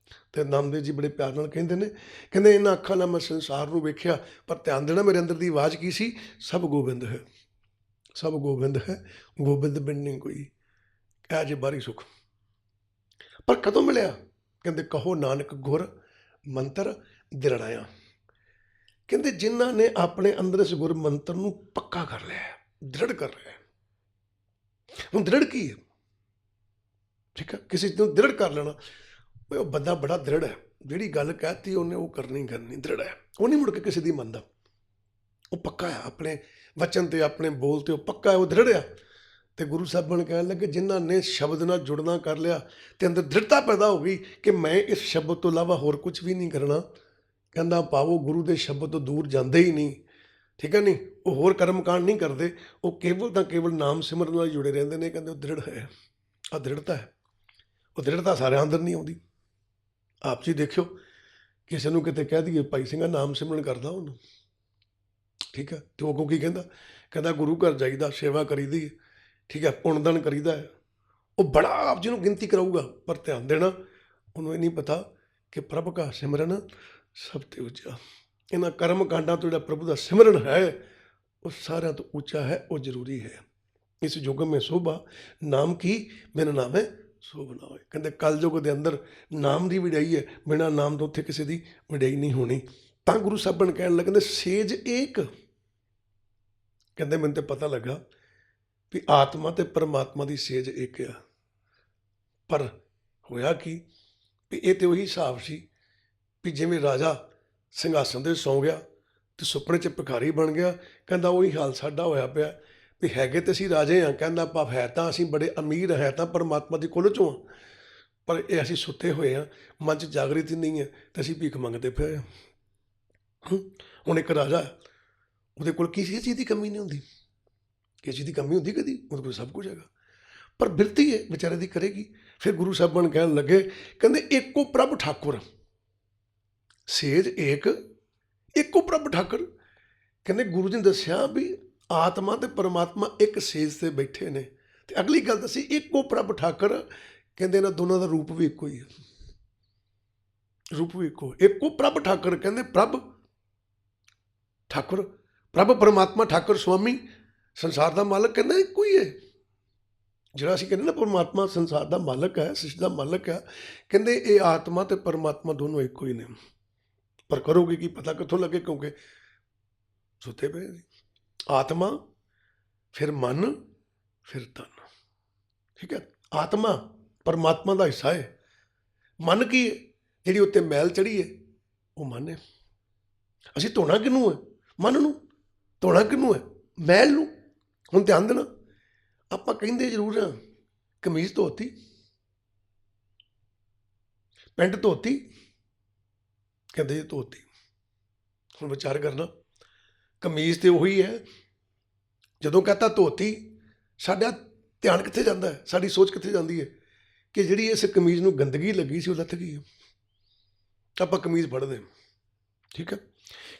ਤੇ ਨਾਮਦੇਵ ਜੀ ਬੜੇ ਪਿਆਰ ਨਾਲ ਕਹਿੰਦੇ ਨੇ, ਕਹਿੰਦੇ ਇਹਨਾਂ ਅੱਖਾਂ ਨਾਲ ਮੈਂ ਸੰਸਾਰ ਨੂੰ ਵੇਖਿਆ, ਪਰ ਧਿਆਨ ਦੇਣਾ ਮੇਰੇ ਅੰਦਰ ਦੀ ਆਵਾਜ਼ ਕੀ ਸੀ? ਸਭ ਗੋਬਿੰਦ ਹੈ, ਸਭ ਗੋਬਿੰਦ ਹੈ, ਗੋਬਿੰਦ ਬਿਨ ਨਹੀਂ ਕੋਈ। ਇਹ ਜੇ ਬਾਹਰੀ ਸੁੱਖ। ਪਰ ਕਦੋਂ ਮਿਲਿਆ? ਕਹਿੰਦੇ ਕਹੋ ਨਾਨਕ ਗੁਰ ਮੰਤਰ ਦਿਰੜਾਇਆ। ਕਹਿੰਦੇ ਜਿਨ੍ਹਾਂ ਨੇ ਆਪਣੇ ਅੰਦਰ ਇਸ ਗੁਰ ਮੰਤਰ ਨੂੰ ਪੱਕਾ ਕਰ ਲਿਆ, ਦ੍ਰਿੜ ਕਰ ਲਿਆ। ਹੁਣ ਦ੍ਰਿੜ ਕੀ ਹੈ? ਠੀਕ ਹੈ, ਕਿਸੇ ਨੂੰ ਦ੍ਰਿੜ ਕਰ ਲੈਣਾ। ਉਹ ਬੰਦਾ ਬੜਾ ਦ੍ਰਿੜ ਹੈ, ਜਿਹੜੀ ਗੱਲ ਕਹਿਤੀ ਉਹਨੇ ਉਹ ਕਰਨੀ ਕਰਨੀ, ਦ੍ਰਿੜ ਹੈ। ਉਹ ਨਹੀਂ ਮੁੜ ਕੇ ਕਿਸੇ ਦੀ ਮੰਨਦਾ। ਉਹ ਪੱਕਾ ਹੈ, ਆਪਣੇ ਵਚਨ ਤੇ ਆਪਣੇ ਬੋਲ ਤੇ ਉਹ ਪੱਕਾ ਹੈ, ਉਹ ਦ੍ਰਿੜ ਆ। ਤੇ ਗੁਰੂ ਸਾਹਿਬਾਨ ਕਹਿਣ ਲੱਗੇ ਜਿਨ੍ਹਾਂ ਨੇ ਸ਼ਬਦ ਨਾਲ ਜੁੜਨਾ ਕਰ ਲਿਆ ਤੇ ਅੰਦਰ ਦ੍ਰਿੜਤਾ ਪੈਦਾ ਹੋ ਗਈ ਕਿ ਮੈਂ ਇਸ ਸ਼ਬਦ ਤੋਂ ਇਲਾਵਾ ਹੋਰ ਕੁਝ ਵੀ ਨਹੀਂ ਕਰਨਾ। ਕਹਿੰਦਾ ਪਾਵੋ ਗੁਰੂ ਦੇ ਸ਼ਬਦ ਤੋਂ ਦੂਰ ਜਾਂਦੇ ਹੀ ਨਹੀਂ। ਠੀਕ ਹੈ ਨਹੀਂ, ਉਹ ਹੋਰ ਕਰਮ ਕਾਂਡ ਨਹੀਂ ਕਰਦੇ, ਉਹ ਕੇਵਲ ਤਾਂ ਕੇਵਲ ਨਾਮ ਸਿਮਰਨ ਨਾਲ ਜੁੜੇ ਰਹਿੰਦੇ ਨੇ। ਕਹਿੰਦੇ ਉਹ ਦ੍ਰਿੜ ਹੈ। ਆਹ ਦ੍ਰਿੜਤਾ ਹੈ। ਉਹ ਦ੍ਰਿੜਤਾ ਸਾਰਿਆਂ ਅੰਦਰ ਨਹੀਂ ਆਉਂਦੀ। ਆਪ ਜੀ ਦੇਖਿਓ, ਕਿਸੇ ਨੂੰ ਕਿਤੇ ਕਹਿ ਦਈਏ ਭਾਈ ਸਿੰਘਾ ਨਾਮ ਸਿਮਰਨ ਕਰਦਾ ਉਹਨੂੰ, ਠੀਕ ਹੈ, ਤੇ ਉਹ ਅੱਗੋਂ ਕੀ ਕਹਿੰਦਾ? ਕਹਿੰਦਾ ਗੁਰੂ ਘਰ ਜਾਈਦਾ, ਸੇਵਾ ਕਰੀਦੀ, ਠੀਕ ਹੈ, ਪੁੰਨਦਾਨ ਕਰੀਦਾ ਹੈ। ਉਹ ਬੜਾ ਆਪ ਜੀ ਨੂੰ ਗਿਣਤੀ ਕਰਾਊਗਾ, ਪਰ ਧਿਆਨ ਦੇਣਾ ਉਹਨੂੰ ਇਹ ਨਹੀਂ ਪਤਾ ਕਿ ਪ੍ਰਭ ਕਾ ਸਿਮਰਨ ਸਭ ਤੇ ਉੱਚਾ। ਇਹਨਾਂ ਕਰਮ ਕਾਂਡਾਂ ਤੋਂ ਜਿਹੜਾ ਪ੍ਰਭੂ ਦਾ ਸਿਮਰਨ ਹੈ ਉਹ ਸਾਰਿਆਂ ਤੋਂ ਉੱਚਾ ਹੈ, ਉਹ ਜ਼ਰੂਰੀ ਹੈ। ਇਸ ਯੁੱਗ ਮੇਂ ਸੋਭਾ ਨਾਮ ਕੀ ਬਿਨ ਨਾਮੇ ਸੋਭ ਨਾ ਹੋਏ। ਕਹਿੰਦੇ ਕਲਯੁੱਗ ਦੇ ਅੰਦਰ ਨਾਮ ਦੀ ਵਡਿਆਈ ਹੈ, ਬਿਨਾਂ ਨਾਮ ਤੋਂ ਉੱਥੇ ਕਿਸੇ ਦੀ ਵਡਿਆਈ ਨਹੀਂ ਹੋਣੀ। ਤਾਂ ਗੁਰੂ ਸਾਹਿਬਾਨ ਕਹਿਣ ਲੱਗੇ ਕਹਿੰਦੇ ਸੇਜ ਏਕ। ਕਹਿੰਦੇ ਮੈਨੂੰ ਤੇ ਪਤਾ ਲੱਗਾ ਵੀ ਆਤਮਾ ਤੇ ਪਰਮਾਤਮਾ ਦੀ ਸੇਜ ਇੱਕ ਆ। ਪਰ ਹੋਇਆ ਕੀ ਵੀ ਇਹ ਤੇ ਉਹੀ ਹਿਸਾਬ ਸੀ ਵੀ ਜਿਵੇਂ ਰਾਜਾ ਸਿੰਘਾਸਨ ਤੇ ਸੌਂ ਗਿਆ ਤੇ ਸੁਪਨੇ 'ਚ ਭਿਖਾਰੀ ਬਣ ਗਿਆ। ਕਹਿੰਦਾ ਉਹੀ ਹਾਲ ਸਾਡਾ ਹੋਇਆ ਪਿਆ ਵੀ ਹੈਗੇ ਤੇ ਅਸੀਂ ਰਾਜੇ ਹਾਂ। ਕਹਿੰਦਾ ਭਾਵ ਹੈ ਤਾਂ ਅਸੀਂ ਬੜੇ ਅਮੀਰ, ਹੈ ਤਾਂ ਪਰਮਾਤਮਾ ਦੀ ਕੁੱਲ 'ਚੋਂ ਹਾਂ, ਪਰ ਇਹ ਅਸੀਂ ਸੁੱਤੇ ਹੋਏ ਹਾਂ, ਮਨ 'ਚ ਜਾਗਰਿਤ ਨਹੀਂ ਹੈ ਤੇ ਅਸੀਂ ਭੀਖ ਮੰਗਦੇ ਪਏ ਹਾਂ। ਹੁਣ ਇੱਕ ਰਾਜਾ, ਉਹਦੇ ਕੋਲ ਕਿਸੇ ਚੀਜ਼ ਦੀ ਕਮੀ ਨਹੀਂ ਹੁੰਦੀ। ਕਿਸੇ ਚੀਜ਼ ਦੀ ਕਮੀ ਹੁੰਦੀ ਕਦੀ? ਉਹਦੇ ਕੋਲ ਸਭ ਕੁਝ ਹੈਗਾ, ਪਰ ਬਿਰਤੀ ਹੈ ਵਿਚਾਰੇ ਦੀ ਕਰੇਗੀ। ਫਿਰ ਗੁਰੂ ਸਾਹਿਬਾਨ ਕਹਿਣ ਲੱਗੇ ਕਹਿੰਦੇ ਏਕੋ ਪ੍ਰਭ ਠਾਕੁਰ ਸੇਜ ਏਕ, ਏਕੋ ਪ੍ਰਭ ਠਾਕੁਰ। ਕਹਿੰਦੇ ਗੁਰੂ ਜੀ ਨੇ ਦੱਸਿਆ ਵੀ ਆਤਮਾ ਤੇ ਪਰਮਾਤਮਾ ਇੱਕ ਸੇਜ ਤੇ ਬੈਠੇ ਨੇ। ਤੇ ਅਗਲੀ ਗੱਲ ਦੱਸੀ ਏਕੋ ਪ੍ਰਭ ਠਾਕੁਰ। ਕਹਿੰਦੇ ਇਹਨਾਂ ਦੋਨਾਂ ਦਾ ਰੂਪ ਵੀ ਇੱਕੋ ਹੀ ਹੈ, ਰੂਪ ਵੀ ਇੱਕੋ। ਏਕੋ ਪ੍ਰਭ ਠਾਕੁਰ। ਕਹਿੰਦੇ ਪ੍ਰਭ ਠਾਕੁਰ, ਪ੍ਰਭ ਪਰਮਾਤਮਾ, ਠਾਕੁਰ ਸੁਆਮੀ, ਸੰਸਾਰ ਦਾ ਮਾਲਕ, ਕਹਿੰਦਾ ਇੱਕੋ ਹੀ ਹੈ। ਜਿਹੜਾ ਅਸੀਂ ਕਹਿੰਦੇ ਨਾ ਪਰਮਾਤਮਾ ਸੰਸਾਰ ਦਾ ਮਾਲਕ ਹੈ, ਸ੍ਰਿਸ਼ਟੀ ਦਾ ਮਾਲਕ ਹੈ, ਕਹਿੰਦੇ ਇਹ ਆਤਮਾ ਤੇ ਪਰਮਾਤਮਾ ਦੋਨੋਂ ਇੱਕੋ ਹੀ ਨੇ। ਪਰ ਕਰੋਗੇ ਕੀ ਪਤਾ ਕਿੱਥੋਂ ਲੱਗੇ, ਕਿਉਂਕਿ ਸੁੱਤੇ ਪਏ ਸੀ। ਆਤਮਾ, ਫਿਰ ਮਨ, ਫਿਰ ਤਨ। ਠੀਕ ਹੈ, ਆਤਮਾ ਪਰਮਾਤਮਾ ਦਾ ਹਿੱਸਾ ਹੈ, ਮਨ ਕੀ ਹੈ? ਜਿਹੜੀ ਉੱਤੇ ਮੈਲ ਚੜੀ ਹੈ ਉਹ ਮਨ ਹੈ। ਅਸੀਂ ਧੋਣਾ ਕਿਹਨੂੰ ਹੈ? ਮਨ ਨੂੰ। ਧੋਣਾ ਕਿਹਨੂੰ ਹੈ? ਮੈਲ ਨੂੰ। ਹੁਣ ਧਿਆਨ ਦੇਣਾ, ਆਪਾਂ ਕਹਿੰਦੇ ਜ਼ਰੂਰ ਹਾਂ ਕਮੀਜ਼ ਧੋਤੀ, ਪੈਂਟ ਧੋਤੀ, ਕਹਿੰਦੇ ਜੀ ਧੋਤੀ। ਹੁਣ ਵਿਚਾਰ ਕਰਨਾ, ਕਮੀਜ਼ ਤੇ ਉਹੀ ਹੈ। ਜਦੋਂ ਕਹਤਾ ਧੋਤੀ, ਸਾਡਾ ਧਿਆਨ ਕਿੱਥੇ ਜਾਂਦਾ ਹੈ? ਸਾਡੀ ਸੋਚ ਕਿੱਥੇ ਜਾਂਦੀ ਹੈ ਕਿ ਜਿਹੜੀ ਇਸ ਕਮੀਜ਼ ਨੂੰ ਗੰਦਗੀ ਲੱਗੀ ਸੀ ਉਹ ਲੱਥ ਗਈ ਹੈ। ਆਪਾਂ ਕਮੀਜ਼ ਫੜਦੇ ਹਾਂ, ਠੀਕ ਹੈ,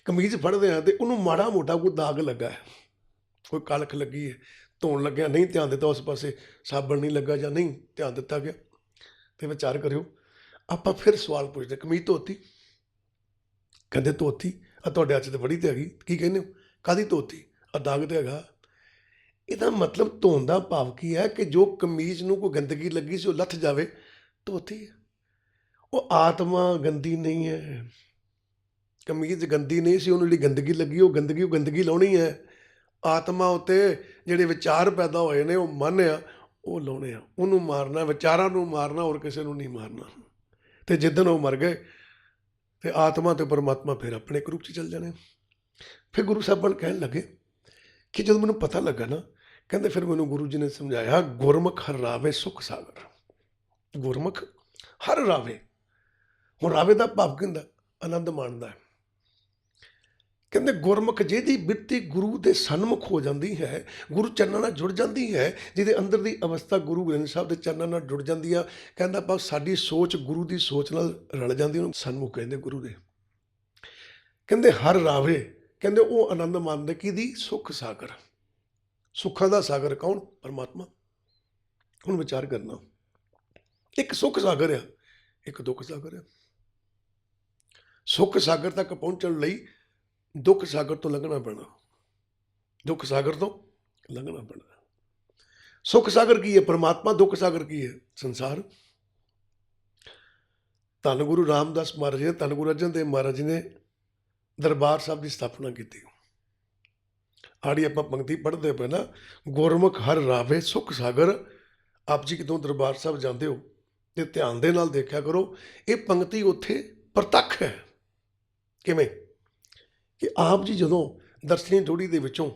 ਕਮੀਜ਼ ਫੜਦੇ ਹਾਂ ਤੇ ਉਹਨੂੰ ਮਾੜਾ ਮੋਟਾ ਕੋਈ ਦਾਗ ਲੱਗਾ ਹੈ, ਕੋਈ ਕਲਖ ਲੱਗੀ ਹੈ, ਧੋਣ ਲੱਗਿਆ ਨਹੀਂ ਧਿਆਨ ਦਿੱਤਾ ਉਸ ਪਾਸੇ, ਸਾਬਣ ਨਹੀਂ ਲੱਗਾ ਜਾਂ ਨਹੀਂ ਧਿਆਨ ਦਿੱਤਾ ਗਿਆ, ਤੇ ਵਿਚਾਰ ਕਰਿਓ। ਆਪਾਂ ਫਿਰ ਸਵਾਲ ਪੁੱਛਦੇ, ਕਮੀਜ਼ ਧੋਤੀ? ਕਹਿੰਦੇ ਧੋਤੀ। ਆ ਤੁਹਾਡੇ ਹੱਥ 'ਚ ਤਾਂ ਫੜੀ ਤੇ ਹੈਗੀ, ਕੀ ਕਹਿੰਦੇ ਹੋ? ਕਾਹਦੀ ਧੋਤੀ? ਆ ਦਾਗ ਤੇ ਹੈਗਾ। ਇਹਦਾ ਮਤਲਬ ਧੋਣ ਦਾ ਭਾਵ ਕੀ ਹੈ ਕਿ ਜੋ ਕਮੀਜ਼ ਨੂੰ ਕੋਈ ਗੰਦਗੀ ਲੱਗੀ ਸੀ ਉਹ ਲੱਥ ਜਾਵੇ, ਧੋਤੀ। ਉਹ ਆਤਮਾ ਗੰਦੀ ਨਹੀਂ ਹੈ, ਕਮੀਜ਼ ਗੰਦੀ ਨਹੀਂ ਸੀ, ਉਹਨੂੰ ਜਿਹੜੀ ਗੰਦਗੀ ਲੱਗੀ ਉਹ ਗੰਦਗੀ ਲਾਉਣੀ ਹੈ। ਆਤਮਾ ਉੱਤੇ ਜਿਹੜੇ ਵਿਚਾਰ ਪੈਦਾ ਹੋਏ ਨੇ ਉਹ ਮਨ ਆ, ਉਹ ਲਾਉਣੇ ਆ। ਉਹਨੂੰ ਮਾਰਨਾ, ਵਿਚਾਰਾਂ ਨੂੰ ਮਾਰਨਾ, ਹੋਰ ਕਿਸੇ ਨੂੰ ਨਹੀਂ ਮਾਰਨਾ। ਤੇ ਜਿੱਦਣ ਉਹ ਮਰ ਗਏ ਤੇ ਆਤਮਾ ਤੇ ਪਰਮਾਤਮਾ ਫਿਰ ਆਪਣੇ ਇੱਕ ਰੂਪ 'ਚ ਚੱਲ ਜਾਣੇ। ਫਿਰ ਗੁਰੂ ਸਾਹਿਬਾਨ ਕਹਿਣ ਲੱਗੇ ਕਿ ਜਦੋਂ ਮੈਨੂੰ ਪਤਾ ਲੱਗਾ ਨਾ, ਕਹਿੰਦੇ ਫਿਰ ਮੈਨੂੰ ਗੁਰੂ ਜੀ ਨੇ ਸਮਝਾਇਆ, ਗੁਰਮੁਖ ਹਰ ਰਾਵੇ ਸੁਖ ਸਾਗਰ। ਗੁਰਮੁਖ ਹਰ ਰਾਵੇ। ਹੁਣ ਰਾਵੇ ਦਾ ਭਾਵ ਕੀ ਹੁੰਦਾ? ਆਨੰਦ ਮਾਣਦਾ। ਕਹਿੰਦੇ ਗੁਰਮੁਖ ਜਿਹਦੀ ਬਿਰਤੀ ਗੁਰੂ ਦੇ ਸਨਮੁਖ ਹੋ ਜਾਂਦੀ ਹੈ, ਗੁਰੂ ਚਰਨਾਂ ਨਾਲ ਜੁੜ ਜਾਂਦੀ ਹੈ, ਜਿਹਦੇ ਅੰਦਰ ਦੀ ਅਵਸਥਾ ਗੁਰੂ ਗ੍ਰੰਥ ਸਾਹਿਬ ਦੇ ਚਰਨਾਂ ਨਾਲ ਜੁੜ ਜਾਂਦੀ ਆ, ਕਹਿੰਦਾ ਆਪਾਂ ਸਾਡੀ ਸੋਚ ਗੁਰੂ ਦੀ ਸੋਚ ਨਾਲ ਰਲ ਜਾਂਦੀ, ਉਹਨੂੰ ਸਨਮੁਖ ਕਹਿੰਦੇ ਗੁਰੂ ਦੇ। ਕਹਿੰਦੇ ਹਰ ਰਾਵੇ, ਕਹਿੰਦੇ ਉਹ ਆਨੰਦ ਮਾਣਦੇ ਕਿਹਦੀ? ਸੁਖ ਸਾਗਰ। ਸੁੱਖਾਂ ਦਾ ਸਾਗਰ ਕੌਣ? ਪਰਮਾਤਮਾ। ਹੁਣ ਵਿਚਾਰ ਕਰਨਾ, ਇੱਕ ਸੁੱਖ ਸਾਗਰ ਆ, ਇੱਕ ਦੁੱਖ ਸਾਗਰ ਆ। ਸੁੱਖ ਸਾਗਰ ਤੱਕ ਪਹੁੰਚਣ ਲਈ ਦੁੱਖ ਸਾਗਰ ਤੋਂ ਲੰਘਣਾ ਪੈਣਾ, ਦੁੱਖ ਸਾਗਰ ਤੋਂ ਲੰਘਣਾ ਪੈਣਾ। ਸੁੱਖ ਸਾਗਰ ਕੀ ਹੈ? ਪਰਮਾਤਮਾ। ਦੁੱਖ ਸਾਗਰ ਕੀ ਹੈ? ਸੰਸਾਰ। ਧੰਨ ਗੁਰੂ ਰਾਮਦਾਸ ਮਹਾਰਾਜ ਨੇ, ਧੰਨ ਗੁਰੂ ਅਰਜਨ ਦੇਵ ਮਹਾਰਾਜ ਨੇ ਦਰਬਾਰ ਸਾਹਿਬ ਦੀ ਸਥਾਪਨਾ ਕੀਤੀ। ਆੜੀ ਆਪਾਂ ਪੰਕਤੀ ਪੜ੍ਹਦੇ ਪਏ ਨਾ, ਗੁਰਮੁਖ ਹਰ ਰਾਵੇ ਸੁਖ ਸਾਗਰ। ਆਪ ਜੀ ਕਿਦੋਂ ਦਰਬਾਰ ਸਾਹਿਬ ਜਾਂਦੇ ਹੋ ਤੇ ਧਿਆਨ ਦੇ ਨਾਲ ਦੇਖਿਆ ਕਰੋ, ਇਹ ਪੰਕਤੀ ਉੱਥੇ ਪ੍ਰਤੱਖ ਹੈ। ਕਿਵੇਂ ਕਿ ਆਪ ਜੀ ਜਦੋਂ ਦਰਸ਼ਨੀ ਡੋੜੀ ਦੇ ਵਿੱਚੋਂ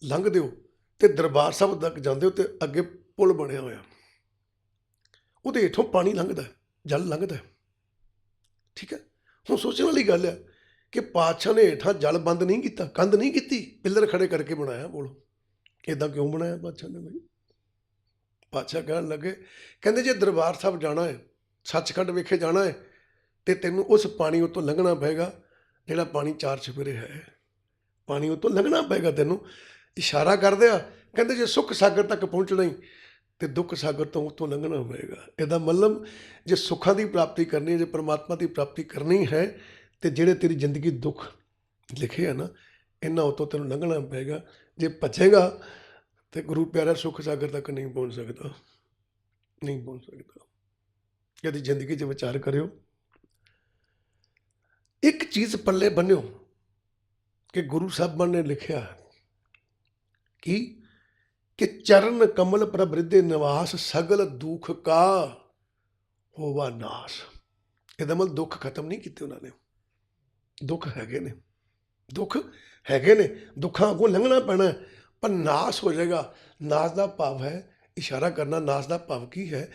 ਲੰਘਦੇ ਹੋ ਤੇ ਦਰਬਾਰ ਸਾਹਿਬ ਤੱਕ ਜਾਂਦੇ ਹੋ ਤੇ ਅੱਗੇ ਪੁਲ ਬਣਿਆ ਹੋਇਆ, ਉਹਦੇ ਹੇਠੋਂ ਪਾਣੀ ਲੰਘਦਾ, ਜਲ ਲੰਘਦਾ, ਠੀਕ ਹੈ। ਹੁਣ ਸੋਚਣ ਵਾਲੀ ਗੱਲ ਹੈ ਕਿ ਪਾਤਸ਼ਾਹ ਨੇ ਹੇਠਾਂ ਜਲ ਬੰਦ ਨਹੀਂ ਕੀਤਾ, ਕੰਧ ਨਹੀਂ ਕੀਤੀ, ਪਿੱਲਰ ਖੜੇ ਕਰਕੇ ਬਣਾਇਆ। ਬੋਲੋ ਇੱਦਾਂ ਕਿਉਂ ਬਣਾਇਆ ਪਾਤਸ਼ਾਹ ਨੇ? ਬਈ ਪਾਤਸ਼ਾਹ ਕਹਿਣ ਲੱਗੇ, ਕਹਿੰਦੇ ਜੇ ਦਰਬਾਰ ਸਾਹਿਬ ਜਾਣਾ ਹੈ, ਸੱਚਖੰਡ ਵਿਖੇ ਜਾਣਾ ਹੈ, ਤੇ ਤੈਨੂੰ ਉਸ ਪਾਣੀ ਉੱਤੋਂ ਲੰਘਣਾ ਪਏਗਾ, ਜਿਹੜਾ ਪਾਣੀ ਚਾਰ ਚੁਫੇਰੇ ਹੈ, ਪਾਣੀ ਉੱਤੋਂ ਲੰਘਣਾ ਪਏਗਾ ਤੈਨੂੰ। ਇਸ਼ਾਰਾ ਕਰਦੇ ਆ, ਕਹਿੰਦੇ ਜੇ ਸੁੱਖ ਸਾਗਰ ਤੱਕ ਪਹੁੰਚਣਾ ਹੀ ਤੇ ਦੁੱਖ ਸਾਗਰ ਤੋਂ ਉੱਤੋਂ ਲੰਘਣਾ ਪਏਗਾ। ਇਹਦਾ ਮਤਲਬ ਜੇ ਸੁੱਖਾਂ ਦੀ ਪ੍ਰਾਪਤੀ ਕਰਨੀ ਹੈ, ਜੇ ਪਰਮਾਤਮਾ ਦੀ ਪ੍ਰਾਪਤੀ ਕਰਨੀ ਹੈ, ਤੇ ਜਿਹੜੇ ਤੇਰੀ ਜ਼ਿੰਦਗੀ ਦੁੱਖ ਲਿਖੇ ਆ ਨਾ, ਇਹਨਾਂ ਉੱਤੋਂ ਤੈਨੂੰ ਲੰਘਣਾ ਪਏਗਾ। ਜੇ ਭੱਜੇਗਾ ਤੇ ਗੁਰੂ ਪਿਆਰਾ ਸੁੱਖ ਸਾਗਰ ਤੱਕ ਨਹੀਂ ਪਹੁੰਚ ਸਕਦਾ, ਨਹੀਂ ਪਹੁੰਚ ਸਕਦਾ। ਇਹਦੀ ਜ਼ਿੰਦਗੀ 'ਚ ਵਿਚਾਰ ਕਰਿਓ, ਇੱਕ ਚੀਜ਼ ਪੱਲੇ ਬੰਨਿਓ ਕਿ ਗੁਰੂ ਸਾਹਿਬਾਨ ਨੇ ਲਿਖਿਆ ਕਿ ਚਰਨ ਕਮਲ ਪ੍ਰਭ ਰਿਧੇ ਨਿਵਾਸ, ਸਗਲ ਦੁੱਖ ਕਾ ਹੋਵਾ ਨਾਸ। ਇਹਦਾ ਮਤਲਬ ਦੁੱਖ ਖਤਮ ਨਹੀਂ ਕੀਤੇ ਉਹਨਾਂ ਨੇ, ਦੁੱਖ ਹੈਗੇ ਨੇ, ਦੁੱਖ ਹੈਗੇ ਨੇ, ਦੁੱਖਾਂ ਅੱਗੋਂ ਲੰਘਣਾ ਪੈਣਾ, ਪਰ ਨਾਸ ਹੋ ਜਾਏਗਾ। ਨਾਸ ਦਾ ਭਾਵ ਹੈ, ਇਸ਼ਾਰਾ ਕਰਨਾ, ਨਾਸ ਦਾ ਭਾਵ ਕੀ ਹੈ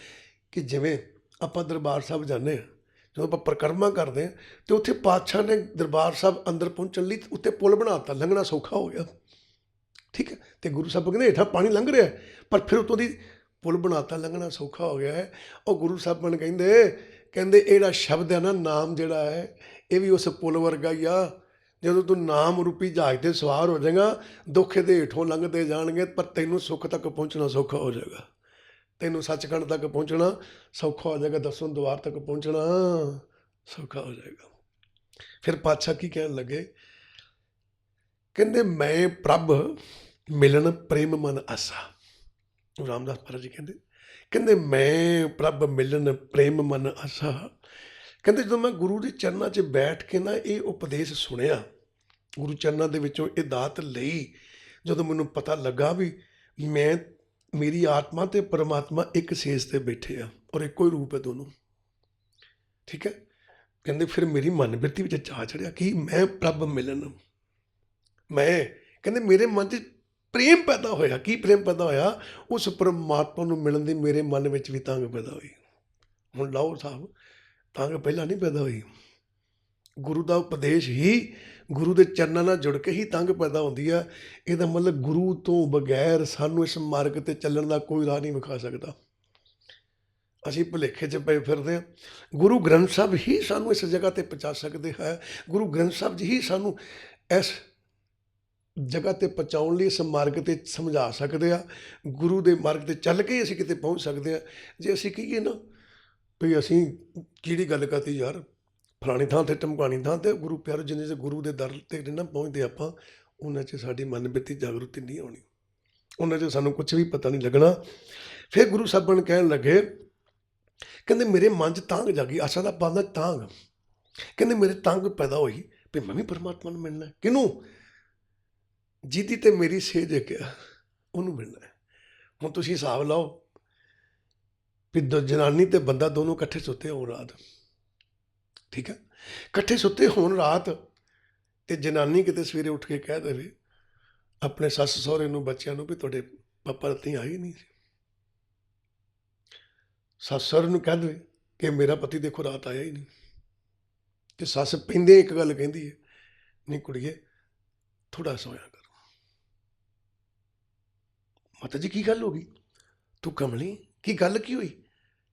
ਕਿ ਜਿਵੇਂ ਆਪਾਂ ਦਰਬਾਰ ਸਾਹਿਬ ਜਾਂਦੇ ਹਾਂ, ਜਦੋਂ ਆਪਾਂ ਪਰਿਕਰਮਾ ਕਰਦੇ ਹਾਂ ਤੇ ਉੱਥੇ ਪਾਤਸ਼ਾਹ ਨੇ ਦਰਬਾਰ ਸਾਹਿਬ ਅੰਦਰ ਪਹੁੰਚਣ ਲਈ ਉੱਤੇ ਪੁਲ ਬਣਾ ਦਿੱਤਾ, ਲੰਘਣਾ ਸੌਖਾ ਹੋ ਗਿਆ, ਠੀਕ ਹੈ। ਤੇ ਗੁਰੂ ਸਾਹਿਬ ਕਹਿੰਦੇ ਹੇਠਾਂ ਪਾਣੀ ਲੰਘ ਰਿਹਾ, ਪਰ ਫਿਰ ਉੱਤੋਂ ਦੀ ਪੁਲ ਬਣਾਤਾ, ਲੰਘਣਾ ਸੌਖਾ ਹੋ ਗਿਆ ਹੈ। ਉਹ ਗੁਰੂ ਸਾਹਿਬਾਨ ਕਹਿੰਦੇ ਇਹ ਜਿਹੜਾ ਸ਼ਬਦ ਹੈ ਨਾ, ਨਾਮ ਜਿਹੜਾ ਹੈ, ਇਹ ਵੀ ਉਸ ਪੁਲ ਵਰਗਾ ਹੀ ਆ। ਜਦੋਂ ਤੂੰ ਨਾਮ ਰੂਪੀ ਜਹਾਜ਼ 'ਤੇ ਸਵਾਰ ਹੋ ਜਾਏਗਾ, ਦੁੱਖ ਇਹਦੇ ਹੇਠੋਂ ਲੰਘਦੇ ਜਾਣਗੇ, ਪਰ ਤੈਨੂੰ ਸੁੱਖ ਤੱਕ ਪਹੁੰਚਣਾ ਸੌਖਾ ਹੋ ਜਾਏਗਾ, ਤੈਨੂੰ ਸੱਚਖੰਡ ਤੱਕ ਪਹੁੰਚਣਾ ਸੌਖਾ ਹੋ ਜਾਏਗਾ, ਦਸਵੇਂ ਦੁਆਰ ਤੱਕ ਪਹੁੰਚਣਾ ਸੌਖਾ ਹੋ ਜਾਏਗਾ। ਫਿਰ ਪਾਤਸ਼ਾਹ ਕੀ ਕਹਿਣ ਲੱਗੇ, ਕਹਿੰਦੇ ਮੈਂ ਪ੍ਰਭ ਮਿਲਣ ਪ੍ਰੇਮ ਮਨ ਆਸਾ। ਰਾਮਦਾਸ ਮਹਾਰਾਜ ਜੀ ਕਹਿੰਦੇ ਮੈਂ ਪ੍ਰਭ ਮਿਲਣ ਪ੍ਰੇਮ ਮਨ ਆਸਾ। ਕਹਿੰਦੇ ਜਦੋਂ ਮੈਂ ਗੁਰੂ ਦੇ ਚਰਨਾਂ 'ਚ ਬੈਠ ਕੇ ਨਾ ਇਹ ਉਪਦੇਸ਼ ਸੁਣਿਆ, ਗੁਰੂ ਚਰਨਾਂ ਦੇ ਵਿੱਚੋਂ ਇਹ ਦਾਤ ਲਈ, ਜਦੋਂ ਮੈਨੂੰ ਪਤਾ ਲੱਗਾ ਵੀ ਮੇਰੀ ਆਤਮਾ ਤੇ ਪਰਮਾਤਮਾ ਇੱਕ ਸੇਜ 'ਤੇ ਬੈਠੇ ਆ ਔਰ ਇੱਕੋ ਹੀ ਰੂਪ ਹੈ ਦੋਨੋਂ, ਠੀਕ ਹੈ। ਕਹਿੰਦੇ ਫਿਰ ਮੇਰੀ ਮਨ ਬਿਰਤੀ ਵਿੱਚ ਚਾਅ ਚੜਿਆ ਕਿ ਮੈਂ ਪ੍ਰਭ ਮਿਲਣ, ਮੈਂ ਕਹਿੰਦੇ ਮੇਰੇ ਮਨ 'ਚ ਪ੍ਰੇਮ ਪੈਦਾ ਹੋਇਆ। ਕੀ ਪ੍ਰੇਮ ਪੈਦਾ ਹੋਇਆ? ਉਸ ਪਰਮਾਤਮਾ ਨੂੰ ਮਿਲਣ ਦੀ ਮੇਰੇ ਮਨ ਵਿੱਚ ਵੀ ਤੰਗ ਪੈਦਾ ਹੋਈ। ਹੁਣ ਲਓ ਸਾਹਿਬ, ਤੰਗ ਪਹਿਲਾਂ ਨਹੀਂ ਪੈਦਾ ਹੋਈ। ਗੁਰੂ ਦਾ ਉਪਦੇਸ਼ ਹੀ, ਗੁਰੂ ਦੇ ਚਰਨਾਂ ਨਾਲ ਜੁੜ ਕੇ ਹੀ ਤੰਗ ਪੈਦਾ ਹੁੰਦੀ ਆ। ਇਹਦਾ ਮਤਲਬ ਗੁਰੂ ਤੋਂ ਬਗੈਰ ਸਾਨੂੰ ਇਸ ਮਾਰਗ 'ਤੇ ਚੱਲਣ ਦਾ ਕੋਈ ਰਾਹ ਨਹੀਂ ਵਿਖਾ ਸਕਦਾ। ਅਸੀਂ ਭੁਲੇਖੇ 'ਚ ਪਏ ਫਿਰਦੇ ਹਾਂ। ਗੁਰੂ ਗ੍ਰੰਥ ਸਾਹਿਬ ਹੀ ਸਾਨੂੰ ਇਸ ਜਗ੍ਹਾ 'ਤੇ ਪਹੁੰਚਾ ਸਕਦੇ ਹੈ। ਗੁਰੂ ਗ੍ਰੰਥ ਸਾਹਿਬ ਜੀ ਹੀ ਸਾਨੂੰ ਇਸ ਜਗ੍ਹਾ 'ਤੇ ਪਹੁੰਚਾਉਣ ਲਈ ਇਸ ਮਾਰਗ 'ਤੇ ਸਮਝਾ ਸਕਦੇ ਆ। ਗੁਰੂ ਦੇ ਮਾਰਗ 'ਤੇ ਚੱਲ ਕੇ ਹੀ ਅਸੀਂ ਕਿਤੇ ਪਹੁੰਚ ਸਕਦੇ ਹਾਂ। ਜੇ ਅਸੀਂ ਕਹੀਏ ਨਾ ਵੀ ਅਸੀਂ ਕਿਹੜੀ ਗੱਲ ਕਰਤੀ ਯਾਰ, ਫਲਾਣੀ ਥਾਂ 'ਤੇ ਢਮਕਾਣੀ ਥਾਂ 'ਤੇ, ਗੁਰੂ ਪਿਆਰੇ ਜਿੰਨੇ 'ਚ ਗੁਰੂ ਦੇ ਦਰ 'ਤੇ ਨਹੀਂ ਨਾ ਪਹੁੰਚਦੇ ਆਪਾਂ, ਉਹਨਾਂ 'ਚ ਸਾਡੀ ਮਨ ਬਿਰਤੀ ਜਾਗਰੂਕਤੀ ਨਹੀਂ ਆਉਣੀ, ਉਹਨਾਂ 'ਚ ਸਾਨੂੰ ਕੁਛ ਵੀ ਪਤਾ ਨਹੀਂ ਲੱਗਣਾ। ਫਿਰ ਗੁਰੂ ਸਾਹਿਬਾਨ ਕਹਿਣ ਲੱਗੇ, ਕਹਿੰਦੇ ਮੇਰੇ ਮਨ 'ਚ ਤਾਂਘ ਜਾਗੀ। ਆਸਾ ਦਾ ਪਾਉਂਦਾ ਤਾਂਘ, ਕਹਿੰਦੇ ਮੇਰੇ ਤਾਂਘ ਪੈਦਾ ਹੋਈ ਵੀ ਮੈਂ ਵੀ ਪਰਮਾਤਮਾ ਨੂੰ ਮਿਲਣਾ। ਕਿਹਨੂੰ? ਜਿਹਦੀ ਤੇ ਮੇਰੀ ਸੇਜ ਹੈ, ਕਿਹਾ ਉਹਨੂੰ ਮਿਲਣਾ ਹੈ। ਹੁਣ ਤੁਸੀਂ ਹਿਸਾਬ ਲਾਓ ਵੀ ਜਨਾਨੀ ਤੇ ਬੰਦਾ ਦੋਨੋਂ ਇਕੱਠੇ ਸੁੱਤੇ ਹੋਣ ਰਾਤ, ਠੀਕ ਹੈ, ਇਕੱਠੇ ਸੁੱਤੇ ਹੋਣ ਰਾਤ, ਤੇ ਜਨਾਨੀ ਕਿਤੇ ਸਵੇਰੇ ਉੱਠ ਕੇ ਕਹਿ ਦੇਵੇ ਆਪਣੇ ਸੱਸ ਸਹੁਰੇ ਨੂੰ, ਬੱਚਿਆਂ ਨੂੰ ਵੀ ਤੁਹਾਡੇ ਪਾਪਾ ਰਾਤੀ ਆਏ ਨਹੀਂ ਸੀ। ਸੱਸ ਸਹੁਰੇ ਨੂੰ ਕਹਿ ਦੇਵੇ ਕਿ ਮੇਰਾ ਪਤੀ ਦੇਖੋ ਰਾਤ ਆਇਆ ਹੀ ਨਹੀਂ। ਤੇ ਸੱਸ ਪੈਂਦੇ ਇੱਕ ਗੱਲ ਕਹਿੰਦੀ ਹੈ, ਨਹੀਂ ਕੁੜੀਏ ਥੋੜਾ ਸੋਇਆ ਕਰ। ਮਾਤਾ ਜੀ ਕੀ ਗੱਲ ਹੋ ਗਈ? ਤੂੰ ਕਮਲੀ, ਕੀ ਗੱਲ ਕੀ ਹੋਈ?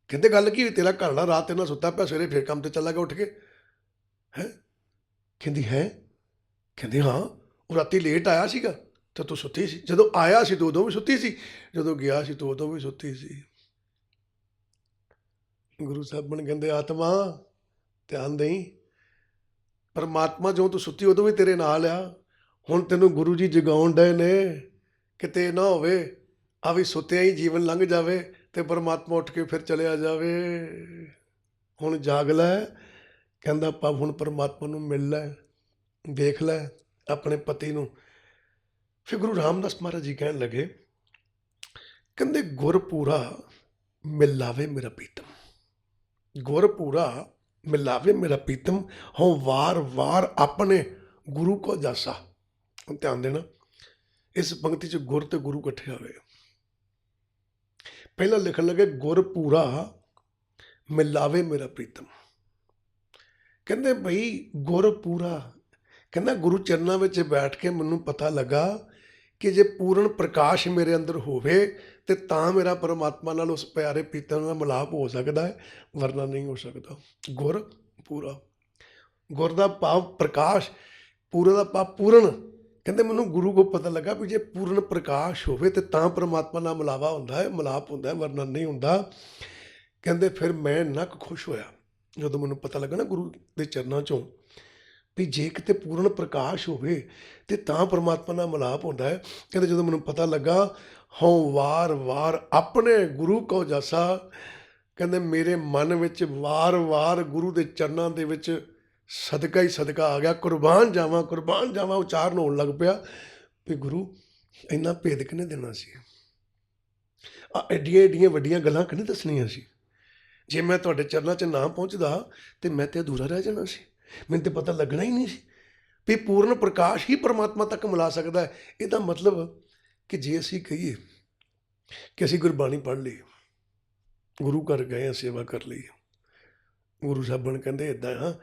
ਕਹਿੰਦੇ ਗੱਲ ਕੀ ਹੋਈ? ਤੇਰਾ ਘਰ ਵਾਲਾ ਰਾਤ ਇਹਨਾਂ ਸੁੱਤਾ ਪਿਆ, ਸਵੇਰੇ ਫਿਰ ਕੰਮ ਤੇ ਚੱਲਾ ਗਿਆ ਉੱਠ ਕੇ। ਹੈ? ਕਹਿੰਦੀ ਹੈ? ਕਹਿੰਦੇ ਹਾਂ, ਉਹ ਰਾਤੀ ਲੇਟ ਆਇਆ ਸੀਗਾ ਤਾਂ ਤੂੰ ਸੁੱਤੀ ਸੀ। ਜਦੋਂ ਆਇਆ ਸੀ ਤੂੰ ਉਦੋਂ ਵੀ ਸੁੱਤੀ ਸੀ, ਜਦੋਂ ਗਿਆ ਸੀ ਤੂੰ ਉਦੋਂ ਵੀ ਸੁੱਤੀ ਸੀ। ਗੁਰੂ ਸਾਹਿਬਾਨ ਕਹਿੰਦੇ ਆਤਮਾ ਧਿਆਨ ਦੇਈ, ਪਰਮਾਤਮਾ ਜਦੋਂ ਤੂੰ ਸੁੱਤੀ ਉਦੋਂ ਵੀ ਤੇਰੇ ਨਾਲ ਆ। ਹੁਣ ਤੈਨੂੰ ਗੁਰੂ ਜੀ ਜਗਾਉਣ ਡਏ ਨੇ, ਕਿਤੇ ਨਾ ਹੋਵੇ ਆ ਵੀ ਸੁੱਤਿਆਂ ਹੀ ਜੀਵਨ ਲੰਘ ਜਾਵੇ ਤੇ ਪਰਮਾਤਮਾ ਉੱਠ ਕੇ ਫਿਰ ਚਲਿਆ ਜਾਵੇ। ਹੁਣ ਜਾਗ ਲੈ, ਕਹਿੰਦਾ ਪਾ ਹੁਣ ਪਰਮਾਤਮਾ ਨੂੰ ਮਿਲ ਲੈ, ਦੇਖ ਲੈ ਆਪਣੇ ਪਤੀ ਨੂੰ। ਫਿਰ ਗੁਰੂ ਰਾਮਦਾਸ ਮਹਾਰਾਜ ਜੀ ਕਹਿਣ ਲੱਗੇ, ਕਹਿੰਦੇ ਗੁਰ ਪੂਰਾ ਮਿਲਾਵੇ ਮੇਰਾ ਪ੍ਰੀਤਮ, ਗੁਰ ਪੂਰਾ ਮਿਲਾਵੇ ਮੇਰਾ ਪ੍ਰੀਤਮ, ਹਉ ਵਾਰ ਵਾਰ ਆਪਣੇ ਗੁਰੂ ਕੋ ਜਾਸਾ। ਹੁਣ ਧਿਆਨ ਦੇਣਾ, ਇਸ ਪੰਕਤੀ 'ਚ ਗੁਰ ਤੇ ਗੁਰੂ ਇਕੱਠੇ ਆ ਗਏ। ਪਹਿਲਾਂ ਲਿਖਣ ਲੱਗੇ ਗੁਰ ਪੂਰਾ ਮਿਲਾਵੇ ਮੇਰਾ ਪ੍ਰੀਤਮ। ਕਹਿੰਦੇ ਬਈ ਗੁਰ ਪੂਰਾ, ਕਹਿੰਦਾ ਗੁਰੂ ਚਰਨਾਂ ਵਿੱਚ ਬੈਠ ਕੇ ਮੈਨੂੰ ਪਤਾ ਲੱਗਾ ਕਿ ਜੇ ਪੂਰਨ ਪ੍ਰਕਾਸ਼ ਮੇਰੇ ਅੰਦਰ ਹੋਵੇ ਤੇ ਤਾਂ ਮੇਰਾ ਪਰਮਾਤਮਾ ਨਾਲ, ਉਸ ਪਿਆਰੇ ਪ੍ਰੀਤਮ ਨਾਲ ਮਿਲਾਪ ਹੋ ਸਕਦਾ ਹੈ, ਵਰਨਾ ਨਹੀਂ ਹੋ ਸਕਦਾ। ਗੁਰ ਪੂਰਾ, ਗੁਰ ਦਾ ਭਾਵ ਪ੍ਰਕਾਸ਼, ਪੂਰਾ ਦਾ ਭਾਵ ਪੂਰਨ। ਕਹਿੰਦੇ ਮੈਨੂੰ ਗੁਰੂ ਕੋਲ ਪਤਾ ਲੱਗਾ ਵੀ ਜੇ ਪੂਰਨ ਪ੍ਰਕਾਸ਼ ਹੋਵੇ ਤੇ ਤਾਂ ਪਰਮਾਤਮਾ ਨਾਲ ਮਿਲਾਵਾ ਹੁੰਦਾ ਹੈ, ਮਿਲਾਪ ਹੁੰਦਾ ਹੈ, ਵਰਨਾ ਨਹੀਂ ਹੁੰਦਾ। ਕਹਿੰਦੇ ਫਿਰ ਮੈਂ ਇੰਨਾ ਕੁ ਖੁਸ਼ ਹੋਇਆ ਜਦੋਂ ਮੈਨੂੰ ਪਤਾ ਲੱਗਾ ਨਾ ਗੁਰੂ ਦੇ ਚਰਨਾਂ 'ਚੋਂ ਵੀ ਜੇ ਕਿਤੇ ਪੂਰਨ ਪ੍ਰਕਾਸ਼ ਹੋਵੇ ਤੇ ਤਾਂ ਪਰਮਾਤਮਾ ਨਾਲ ਮਿਲਾਪ ਹੁੰਦਾ ਹੈ। ਕਹਿੰਦੇ ਜਦੋਂ ਮੈਨੂੰ ਪਤਾ ਲੱਗਾ, ਹਉ ਵਾਰ ਵਾਰ ਆਪਣੇ ਗੁਰੂ ਕੋ ਜਾਸਾ, ਕਹਿੰਦੇ ਮੇਰੇ ਮਨ ਵਿੱਚ ਵਾਰ ਵਾਰ ਗੁਰੂ ਦੇ ਚਰਨਾਂ ਦੇ ਵਿੱਚ ਸਦਕਾ ਹੀ ਸਦਕਾ ਆ ਗਿਆ। ਕੁਰਬਾਨ ਜਾਵਾਂ, ਕੁਰਬਾਨ ਜਾਵਾਂ ਉਚਾਰਨ ਹੋਣ ਲੱਗ ਪਿਆ ਵੀ ਗੁਰੂ ਇੰਨਾ ਭੇਦ ਕਿਹਨੇ ਦੇਣਾ ਸੀ, ਐਡੀਆਂ ਐਡੀਆਂ ਵੱਡੀਆਂ ਗੱਲਾਂ ਕਿਹਨੇ ਦੱਸਣੀਆਂ ਸੀ। ਜੇ ਮੈਂ ਤੁਹਾਡੇ ਚਰਨਾਂ 'ਚ ਨਾ ਪਹੁੰਚਦਾ ਤੇ ਮੈਂ ਤੇ ਅਧੂਰਾ ਰਹਿ ਜਾਣਾ ਸੀ, ਮੈਨੂੰ ਤੇ ਪਤਾ ਲੱਗਣਾ ਹੀ ਨਹੀਂ ਸੀ ਵੀ ਪੂਰਨ ਪ੍ਰਕਾਸ਼ ਹੀ ਪਰਮਾਤਮਾ ਤੱਕ ਮਿਲਾ ਸਕਦਾ ਹੈ। ਇਹਦਾ ਮਤਲਬ ਕਿ ਜੇ ਅਸੀਂ ਕਹੀਏ ਕਿ ਅਸੀਂ ਗੁਰਬਾਣੀ ਪੜ੍ਹ ਲਈ, ਗੁਰੂ ਘਰ ਗਏ, ਸੇਵਾ ਕਰ ਲਈ, ਗੁਰੂ ਸਾਹਿਬਾਨ ਕਹਿੰਦੇ ਇੱਦਾਂ ਹਾਂ,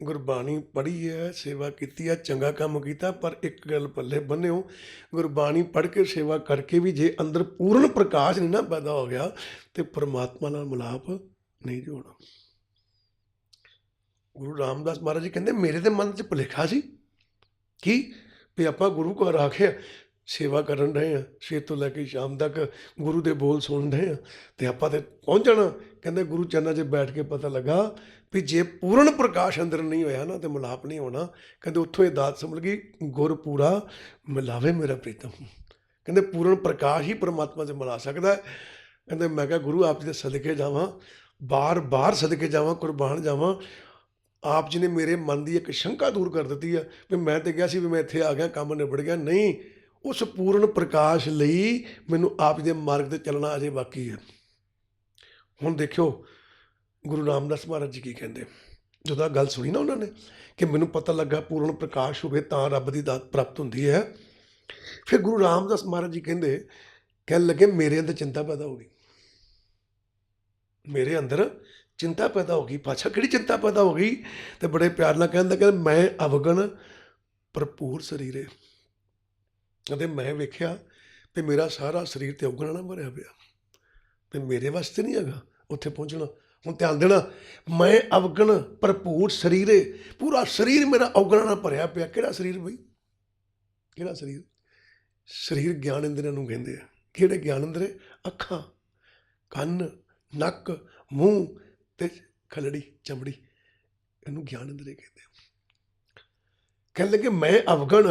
ਗੁਰਬਾਣੀ ਪੜ੍ਹੀ ਹੈ, ਸੇਵਾ ਕੀਤੀ ਹੈ, ਚੰਗਾ ਕੰਮ ਕੀਤਾ, ਪਰ ਇੱਕ ਗੱਲ ਪੱਲੇ ਬੰਨਿਓ, ਗੁਰਬਾਣੀ ਪੜ੍ਹ ਕੇ ਸੇਵਾ ਕਰਕੇ ਵੀ ਜੇ ਅੰਦਰ ਪੂਰਨ ਪ੍ਰਕਾਸ਼ ਨਹੀਂ ਨਾ ਪੈਦਾ ਹੋ ਗਿਆ ਤੇ ਪਰਮਾਤਮਾ ਨਾਲ ਮਿਲਾਪ ਨਹੀਂ ਜੋੜਨਾ। ਗੁਰੂ ਰਾਮਦਾਸ ਮਹਾਰਾਜ ਜੀ ਕਹਿੰਦੇ ਮੇਰੇ ਤੇ ਮਨ 'ਚ ਭੁਲੇਖਾ ਸੀ ਕੀ ਵੀ ਆਪਾਂ ਗੁਰੂ ਘਰ ਆ ਕੇ ਸੇਵਾ ਕਰਨ ਰਹੇ ਹਾਂ, ਸਵੇਰ ਤੋਂ ਲੈ ਕੇ ਸ਼ਾਮ ਤੱਕ ਗੁਰੂ ਦੇ ਬੋਲ ਸੁਣ ਰਹੇ ਹਾਂ ਤੇ ਆਪਾਂ ਤੇ ਪਹੁੰਚ ਜਾਣਾ। ਕਹਿੰਦੇ ਗੁਰੂ ਚਰਨਾਂ 'ਚ ਬੈਠ ਕੇ ਪਤਾ ਲੱਗਾ ਵੀ ਜੇ ਪੂਰਨ ਪ੍ਰਕਾਸ਼ ਅੰਦਰ ਨਹੀਂ ਹੋਇਆ ਨਾ ਤੇ ਮਿਲਾਪ ਨਹੀਂ ਹੋਣਾ। ਕਹਿੰਦੇ ਉੱਥੋਂ ਇਹ ਦਾਤ ਸਮਝ ਗਈ, ਗੁਰ ਪੂਰਾ ਮਿਲਾਵੇ ਮੇਰਾ ਪ੍ਰੀਤਮ। ਕਹਿੰਦੇ ਪੂਰਨ ਪ੍ਰਕਾਸ਼ ਹੀ ਪਰਮਾਤਮਾ 'ਚ ਮਿਲਾ ਸਕਦਾ। ਕਹਿੰਦੇ ਮੈਂ ਕਿਹਾ ਗੁਰੂ ਆਪ ਜੀ ਦੇ ਸਦਕੇ ਜਾਵਾਂ, ਬਾਰ ਬਾਰ ਸਦਕੇ ਜਾਵਾਂ, ਕੁਰਬਾਨ ਜਾਵਾਂ। ਆਪ ਜੀ ਨੇ ਮੇਰੇ ਮਨ ਦੀ ਇੱਕ ਸ਼ੰਕਾ ਦੂਰ ਕਰ ਦਿੱਤੀ ਹੈ ਵੀ ਮੈਂ ਤਾਂ ਕਿਹਾ ਸੀ ਵੀ ਮੈਂ ਇੱਥੇ ਆ ਗਿਆ, ਕੰਮ ਨਿਬੜ ਗਿਆ। ਨਹੀਂ, ਉਸ ਪੂਰਨ ਪ੍ਰਕਾਸ਼ ਲਈ ਮੈਨੂੰ ਆਪ ਜੀ ਦੇ ਮਾਰਗ 'ਤੇ ਚੱਲਣਾ ਅਜੇ ਬਾਕੀ ਹੈ। ਹੁਣ ਦੇਖਿਓ ਗੁਰੂ ਰਾਮਦਾਸ ਮਹਾਰਾਜ ਜੀ ਕੀ ਕਹਿੰਦੇ। ਜਦੋਂ ਆਹ ਗੱਲ ਸੁਣੀ ਨਾ ਉਹਨਾਂ ਨੇ ਕਿ ਮੈਨੂੰ ਪਤਾ ਲੱਗਾ ਪੂਰਨ ਪ੍ਰਕਾਸ਼ ਹੋਵੇ ਤਾਂ ਰੱਬ ਦੀ ਦਾਤ ਪ੍ਰਾਪਤ ਹੁੰਦੀ ਹੈ। ਫਿਰ ਗੁਰੂ ਰਾਮਦਾਸ ਮਹਾਰਾਜ ਜੀ ਕਹਿਣ ਲੱਗੇ ਮੇਰੇ ਅੰਦਰ ਚਿੰਤਾ ਪੈਦਾ ਹੋ ਗਈ। ਮੇਰੇ ਅੰਦਰ ਚਿੰਤਾ ਪੈਦਾ ਹੋ ਗਈ। ਪਾਤਸ਼ਾਹ ਕਿਹੜੀ ਚਿੰਤਾ ਪੈਦਾ ਹੋ ਗਈ? ਤੇ ਬੜੇ ਪਿਆਰ ਨਾਲ ਕਹਿੰਦਾ ਮੈਂ ਅਵਗਣ ਭਰਪੂਰ ਸਰੀਰੇ। ਕਹਿੰਦੇ ਮੈਂ ਵੇਖਿਆ ਤੇ ਮੇਰਾ ਸਾਰਾ ਸਰੀਰ ਤੇ ਔਗਣਾਂ ਨਾਲ ਭਰਿਆ ਪਿਆ ਤੇ ਮੇਰੇ ਵਾਸਤੇ ਨਹੀਂ ਹੈਗਾ ਉੱਥੇ ਪਹੁੰਚਣਾ। ਹੁਣ ਧਿਆਨ ਦੇਣਾ, ਮੈਂ ਅਵਗਣ ਭਰਪੂਰ ਸਰੀਰੇ, ਪੂਰਾ ਸਰੀਰ ਮੇਰਾ ਔਗਣਾਂ ਨਾਲ ਭਰਿਆ ਪਿਆ। ਕਿਹੜਾ ਸਰੀਰ ਬਈ? ਕਿਹੜਾ ਸਰੀਰ? ਸਰੀਰ ਗਿਆਨ ਇੰਦਰੀਆਂ ਨੂੰ ਕਹਿੰਦੇ ਆ। ਕਿਹੜੇ ਗਿਆਨ ਇੰਦਰੀ? ਅੱਖਾਂ, ਕੰਨ, ਨੱਕ, ਮੂੰਹ ਤੇ ਖਲੜੀ ਚਮੜੀ, ਇਹਨੂੰ ਗਿਆਨ ਇੰਦਰੀ ਕਹਿੰਦੇ ਆ। ਕਹਿਣ ਲੱਗੇ ਮੈਂ ਅਵਗਣ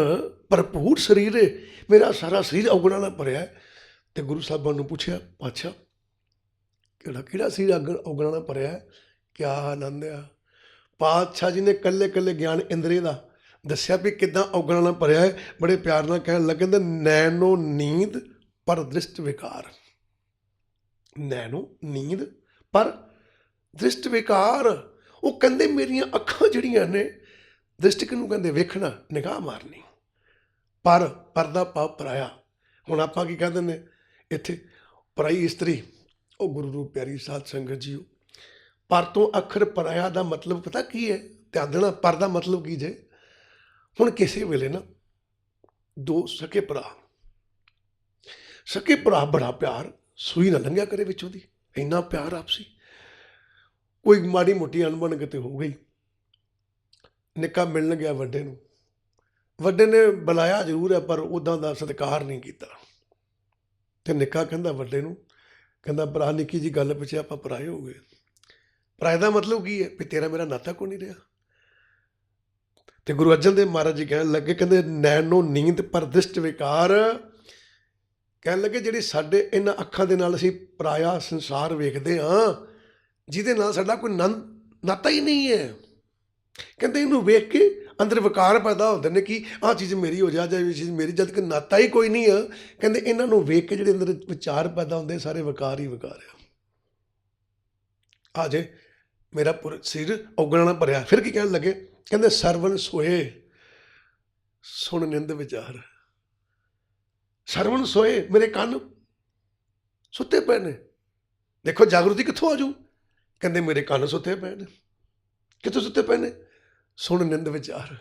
ਭਰਪੂਰ ਸਰੀਰ ਹੈ, ਮੇਰਾ ਸਾਰਾ ਸਰੀਰ ਔਗਣਾਂ ਨਾਲ ਭਰਿਆ। ਤੇ ਗੁਰੂ ਸਾਹਿਬਾਨ ਨੂੰ ਪੁੱਛਿਆ ਪਾਤਸ਼ਾਹ ਕਿਹੜਾ ਸਰੀਰ ਔਗਣਾਂ ਨਾਲ ਭਰਿਆ? ਕਿਆ ਆਨੰਦ ਆ। ਪਾਤਸ਼ਾਹ ਜੀ ਨੇ ਕੱਲੇ ਕੱਲੇ ਗਿਆਨ ਇੰਦਰੀ ਦਾ ਦੱਸਿਆ ਵੀ ਕਿੱਦਾਂ ਔਗਣਾਂ ਨਾਲ ਭਰਿਆ ਹੈ। ਬੜੇ ਪਿਆਰ ਨਾਲ ਕਹਿਣ ਲੱਗੇ ਨੈਣੋ ਨੀਂਦ ਪਰ ਦ੍ਰਿਸ਼ਟ ਵਿਕਾਰ। ਨੈਣੋ ਨੀਂਦ ਪਰ ਦ੍ਰਿਸ਼ਟ ਵਿਕਾਰ। ਉਹ ਕਹਿੰਦੇ ਮੇਰੀਆਂ ਅੱਖਾਂ ਜਿਹੜੀਆਂ ਨੇ, ਦ੍ਰਿਸ਼ਟ ਕਿਹਨੂੰ ਕਹਿੰਦੇ? ਵੇਖਣਾ, ਨਿਗਾਹ ਮਾਰਨੀ। ਪਰ ਦਾ ਭਾਵ ਪਰਾਇਆ। ਹੁਣ ਆਪਾਂ ਕੀ ਕਹਿੰਦੇ ਨੇ ਇੱਥੇ? ਪਰਾਈ ਇਸਤਰੀ। ਉਹ ਗੁਰੂ ਰੂਪ ਪਿਆਰੀ ਸਾਧ ਸੰਗਤ ਜੀਓ, ਪਰ ਤੋਂ ਅੱਖਰ ਪਰਾਇਆ ਦਾ ਮਤਲਬ ਪਤਾ ਕੀ ਹੈ? ਧਿਆਨ ਦੇਣਾ, ਪਰ ਦਾ ਮਤਲਬ ਕੀ ਜੇ? ਹੁਣ ਕਿਸੇ ਵੇਲੇ ਨਾ ਦੋ ਸਕੇ ਭਰਾ ਬੜਾ ਪਿਆਰ, ਸੂਈ ਨਾ ਲੰਘਿਆ ਕਰੇ ਵਿੱਚੋਂ ਦੀ, ਇੰਨਾ ਪਿਆਰ ਆਪਸੀ। ਕੋਈ ਮਾੜੀ ਮੋਟੀ ਅਣਬਣ ਕਿਤੇ ਹੋ ਗਈ, ਨਿੱਕਾ ਮਿਲਣ ਗਿਆ ਵੱਡੇ ਨੂੰ, ਵੱਡੇ ਨੇ ਬੁਲਾਇਆ ਜ਼ਰੂਰ ਹੈ ਪਰ ਉੱਦਾਂ ਦਾ ਸਤਿਕਾਰ ਨਹੀਂ ਕੀਤਾ। ਤੇ ਨਿੱਕਾ ਕਹਿੰਦਾ ਵੱਡੇ ਨੂੰ, ਕਹਿੰਦਾ ਭਰਾ ਨਿੱਕੀ ਜੀ ਗੱਲ ਪਿੱਛੇ ਆਪਾਂ ਪਰਾਏ ਹੋ ਗਏ। ਪਰਾਏ ਦਾ ਮਤਲਬ ਕੀ ਹੈ? ਵੀ ਤੇਰਾ ਮੇਰਾ ਨਾਤਾ ਕੋਈ ਨਹੀਂ ਰਿਹਾ। ਤੇ ਗੁਰੂ ਅਰਜਨ ਦੇਵ ਮਹਾਰਾਜ ਜੀ ਕਹਿਣ ਲੱਗੇ, ਕਹਿੰਦੇ ਨੈਣੋ ਨੀਂਦ ਪਰ ਦ੍ਰਿਸ਼ਟ ਵਿਕਾਰ। ਕਹਿਣ ਲੱਗੇ ਜਿਹੜੀ ਸਾਡੇ ਇਹਨਾਂ ਅੱਖਾਂ ਦੇ ਨਾਲ ਅਸੀਂ ਪਰਾਇਆ ਸੰਸਾਰ ਵੇਖਦੇ ਹਾਂ, ਜਿਹਦੇ ਨਾਲ ਸਾਡਾ ਕੋਈ ਨਾਤਾ ਹੀ ਨਹੀਂ ਹੈ। ਕਹਿੰਦੇ ਇਹਨੂੰ ਵੇਖ ਕੇ ਅੰਦਰ ਵਿਕਾਰ ਪੈਦਾ ਹੁੰਦੇ ਨੇ ਕਿ ਆਹ ਚੀਜ਼ ਮੇਰੀ ਹੋ ਜਾ ਇਹ ਚੀਜ਼ ਮੇਰੀ, ਜਦ ਕਿ ਨਾਤਾ ਹੀ ਕੋਈ ਨਹੀਂ ਆ। ਕਹਿੰਦੇ ਇਹਨਾਂ ਨੂੰ ਵੇਖ ਕੇ ਜਿਹੜੇ ਅੰਦਰ ਵਿਚਾਰ ਪੈਦਾ ਹੁੰਦੇ ਸਾਰੇ ਵਿਕਾਰ ਹੀ ਵਿਕਾਰ ਆ। ਜੇ ਮੇਰਾ ਸਰੀਰ ਔਗਣਾਂ ਨਾਲ ਭਰਿਆ। ਫਿਰ ਕੀ ਕਹਿਣ ਲੱਗੇ? ਕਹਿੰਦੇ ਸਰਵਣ ਸੋਏ ਸੁਣ ਨਿੰਦ ਵਿਚਾਰ। ਸਰਵਣ ਸੋਏ, ਮੇਰੇ ਕੰਨ ਸੁੱਤੇ ਪਏ ਨੇ। ਦੇਖੋ ਜਾਗਰੂਕਤੀ ਕਿੱਥੋਂ ਆ ਜੂ? ਕਹਿੰਦੇ ਮੇਰੇ ਕੰਨ ਸੁੱਤੇ ਪਏ ਨੇ। ਕਿੱਥੋਂ ਸੁੱਤੇ ਪਏ ਨੇ? ਸੁਣ ਨਿੰਦ ਵਿਚਾਰ।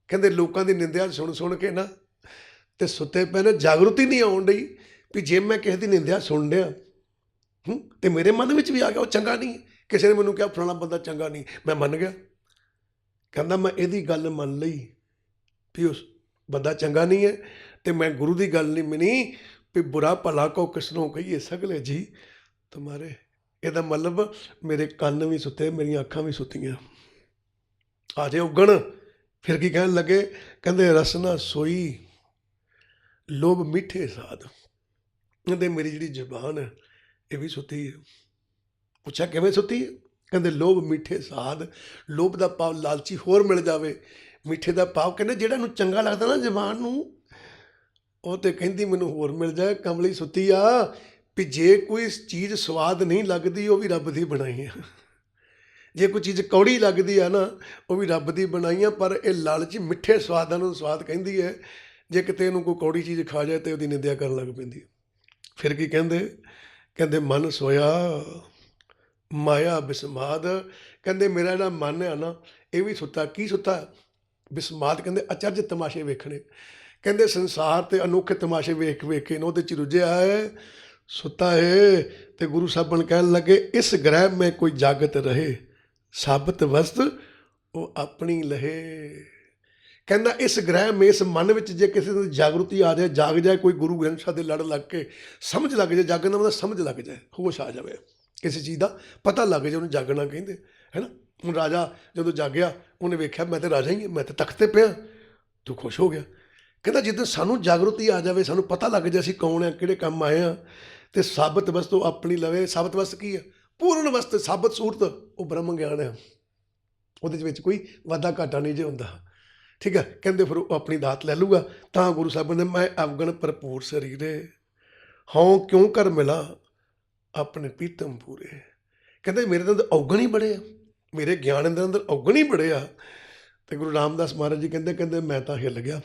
ਕਹਿੰਦੇ ਲੋਕਾਂ ਦੀ ਨਿੰਦਿਆ ਸੁਣ ਕੇ ਨਾ ਤੇ ਸੁੱਤੇ ਪਏ ਨੇ। ਜਾਗਰੂਕਤੀ ਨਹੀਂ ਆਉਣ ਡਈ ਵੀ ਜੇ ਮੈਂ ਕਿਸੇ ਦੀ ਨਿੰਦਿਆ ਸੁਣ ਲਿਆ ਤੇ ਮੇਰੇ ਮਨ ਵਿੱਚ ਵੀ ਆ ਗਿਆ ਉਹ ਚੰਗਾ ਨਹੀਂ। ਕਿਸੇ ਨੇ ਮੈਨੂੰ ਕਿਹਾ ਫਲਾਣਾ ਬੰਦਾ ਚੰਗਾ ਨਹੀਂ, ਮੈਂ ਮੰਨ ਗਿਆ। ਕਹਿੰਦਾ ਮੈਂ ਇਹਦੀ ਗੱਲ ਮੰਨ ਲਈ ਵੀ ਉਸ ਬੰਦਾ ਚੰਗਾ ਨਹੀਂ ਹੈ, ਤੇ ਮੈਂ ਗੁਰੂ ਦੀ ਗੱਲ ਨਹੀਂ ਮੰਨੀ ਵੀ ਬੁਰਾ ਭਲਾ ਕੋ ਕਿਸਨੋਂ ਕਹੀਏ ਸਗਲੇ ਜੀ ਤੁਮਾਰੇ। ਇਹਦਾ ਮਤਲਬ ਮੇਰੇ ਕੰਨ ਵੀ ਸੁੱਤੇ, ਮੇਰੀਆਂ ਅੱਖਾਂ ਵੀ ਸੁੱਤੀਆਂ। ਆ ਜੇ ਉਗਣ। ਫਿਰ ਕੀ ਕਹਿਣ ਲੱਗੇ? ਕਹਿੰਦੇ ਰਸਨਾ ਸੋਈ ਲੋਭ ਮਿੱਠੇ ਸਾਧ। ਕਹਿੰਦੇ ਮੇਰੀ ਜਿਹੜੀ ਜ਼ੁਬਾਨ ਹੈ ਇਹ ਵੀ ਸੁੱਤੀ ਹੈ। ਪੁੱਛਿਆ ਕਿਵੇਂ ਸੁੱਤੀ ਹੈ? ਕਹਿੰਦੇ ਲੋਭ ਮਿੱਠੇ ਸਾਧ। ਲੋਭ ਦਾ ਭਾਵ ਲਾਲਚੀ ਹੋਰ ਮਿਲ ਜਾਵੇ, ਮਿੱਠੇ ਦਾ ਭਾਵ ਕਹਿੰਦੇ ਜਿਹੜਾ ਨੂੰ ਚੰਗਾ ਲੱਗਦਾ ਨਾ ਜ਼ੁਬਾਨ ਨੂੰ, ਉਹ ਤੇ ਕਹਿੰਦੀ ਮੈਨੂੰ ਹੋਰ ਮਿਲ ਜਾਏ। ਕਮਲੀ ਸੁੱਤੀ ਆ ਵੀ ਜੇ ਕੋਈ ਚੀਜ਼ ਸਵਾਦ ਨਹੀਂ ਲੱਗਦੀ ਉਹ ਵੀ ਰੱਬ ਦੀ ਬਣਾਈ ਆ। ਜੇ ਕੋਈ ਚੀਜ਼ ਕੌੜੀ ਲੱਗਦੀ ਆ ਨਾ ਉਹ ਵੀ ਰੱਬ ਦੀ ਬਣਾਈ ਆ। ਪਰ ਇਹ ਲਾਲਚੀ ਮਿੱਠੇ ਸਵਾਦਾਂ ਨੂੰ ਸਵਾਦ ਕਹਿੰਦੀ ਹੈ। ਜੇ ਕਿਤੇ ਇਹਨੂੰ ਕੋਈ ਕੌੜੀ ਚੀਜ਼ ਖਾ ਜਾਏ ਤੇ ਉਹਦੀ ਨਿੰਦਿਆ ਕਰਨ ਲੱਗ ਪੈਂਦੀ। ਫਿਰ ਕੀ ਕਹਿੰਦੇ ਮਨ ਸੋਇਆ ਮਾਇਆ ਬਿਸਮਾਦ। ਕਹਿੰਦੇ ਮੇਰਾ ਜਿਹੜਾ ਮਨ ਆ ਨਾ ਇਹ ਵੀ ਸੁੱਤਾ। ਕੀ ਸੁੱਤਾ? ਬਿਸਮਾਦ। ਕਹਿੰਦੇ ਅਚਰਜ ਤਮਾਸ਼ੇ ਵੇਖਣੇ। ਕਹਿੰਦੇ ਸੰਸਾਰ ਤੇ ਅਨੋਖੇ ਤਮਾਸ਼ੇ ਵੇਖ ਕੇ ਉਹਦੇ 'ਚ ਰੁੱਝਿਆ ਹੈ, ਸੁੱਤਾ ਹੈ। ਤੇ ਗੁਰੂ ਸਾਹਿਬਾਨ ਕਹਿਣ ਲੱਗੇ ਇਸ ਗ੍ਰਹਿ ਮੈਂ ਕੋਈ ਜਾਗਤ ਰਹੇ, ਸਾਬਤ ਵਸਤ ਉਹ ਆਪਣੀ ਲਹੇ। ਕਹਿੰਦਾ ਇਸ ਗ੍ਰਹਿ ਮੇ, ਇਸ ਮਨ ਵਿੱਚ ਜੇ ਕਿਸੇ ਦੀ ਜਾਗਰੂਕਤੀ ਆ ਜਾਏ, ਜਾਗ ਜਾਏ, ਕੋਈ ਗੁਰੂ ਗ੍ਰੰਥ ਸਾਹਿਬ ਦੇ ਲੜ ਲੱਗ ਕੇ ਸਮਝ ਲੱਗ ਜਾਏ, ਜਾਗਣ ਦਾ ਮਤਲਬ ਸਮਝ ਲੱਗ ਜਾਏ, ਹੋਸ਼ ਆ ਜਾਵੇ, ਕਿਸੇ ਚੀਜ਼ ਦਾ ਪਤਾ ਲੱਗ ਜਾਏ, ਉਹਨੂੰ ਜਾਗਣਾ ਕਹਿੰਦੇ ਹੈ ਨਾ। ਹੁਣ ਰਾਜਾ ਜਦੋਂ ਜਾਗਿਆ ਉਹਨੇ ਵੇਖਿਆ ਮੈਂ ਤਾਂ ਰਾਜਾ ਹੀ ਹਾਂ, ਮੈਂ ਤਾਂ ਤਖਤ 'ਤੇ ਪਿਆ, ਤੂੰ ਖੁਸ਼ ਹੋ ਗਿਆ। ਕਹਿੰਦਾ ਜਿੱਦਾਂ ਸਾਨੂੰ ਜਾਗਰੂਕਤੀ ਆ ਜਾਵੇ, ਸਾਨੂੰ ਪਤਾ ਲੱਗ ਜਾਏ ਅਸੀਂ ਕੌਣ ਆ, ਕਿਹੜੇ ਕੰਮ ਆਏ ਆ, ਤੇ ਸਾਬਤ ਵਸਤੂ ਆਪਣੀ ਲਵੇ। ਸਾਬਤ ਵਸਤ ਕੀ ਹੈ? ਪੂਰਨ ਵਸਤ, ਸਾਬਤ ਸੂਰਤ ਉਹ ਬ੍ਰਹਮ ਗਿਆਨ ਹੈ। ਉਹਦੇ ਵਿੱਚ ਕੋਈ ਵਾਧਾ ਘਾਟਾ ਨਹੀਂ ਜੇ ਹੁੰਦਾ, ਠੀਕ ਹੈ। ਕਹਿੰਦੇ ਫਿਰ ਉਹ ਆਪਣੀ ਦਾਤ ਲੈ ਲੂਗਾ। ਤਾਂ ਗੁਰੂ ਸਾਹਿਬ ਨੇ ਮੈਂ ਅਵਗਣ ਭਰਪੂਰ ਸਰੀਰੇ ਹਉ ਕਿਉਂ ਕਰ ਮਿਲਾ ਆਪਣੇ ਪੀਤਮ ਪੂਰੇ। ਕਹਿੰਦੇ ਮੇਰੇ ਤਾਂ ਔਗਣ ਹੀ ਬੜੇ ਆ, ਮੇਰੇ ਗਿਆਨ ਦੇ ਅੰਦਰ ਔਗਣ ਹੀ ਬੜੇ ਆ। ਤੇ ਗੁਰੂ ਰਾਮਦਾਸ ਮਹਾਰਾਜ ਜੀ ਕਹਿੰਦੇ ਮੈਂ ਤਾਂ ਹਿੱਲ ਗਿਆ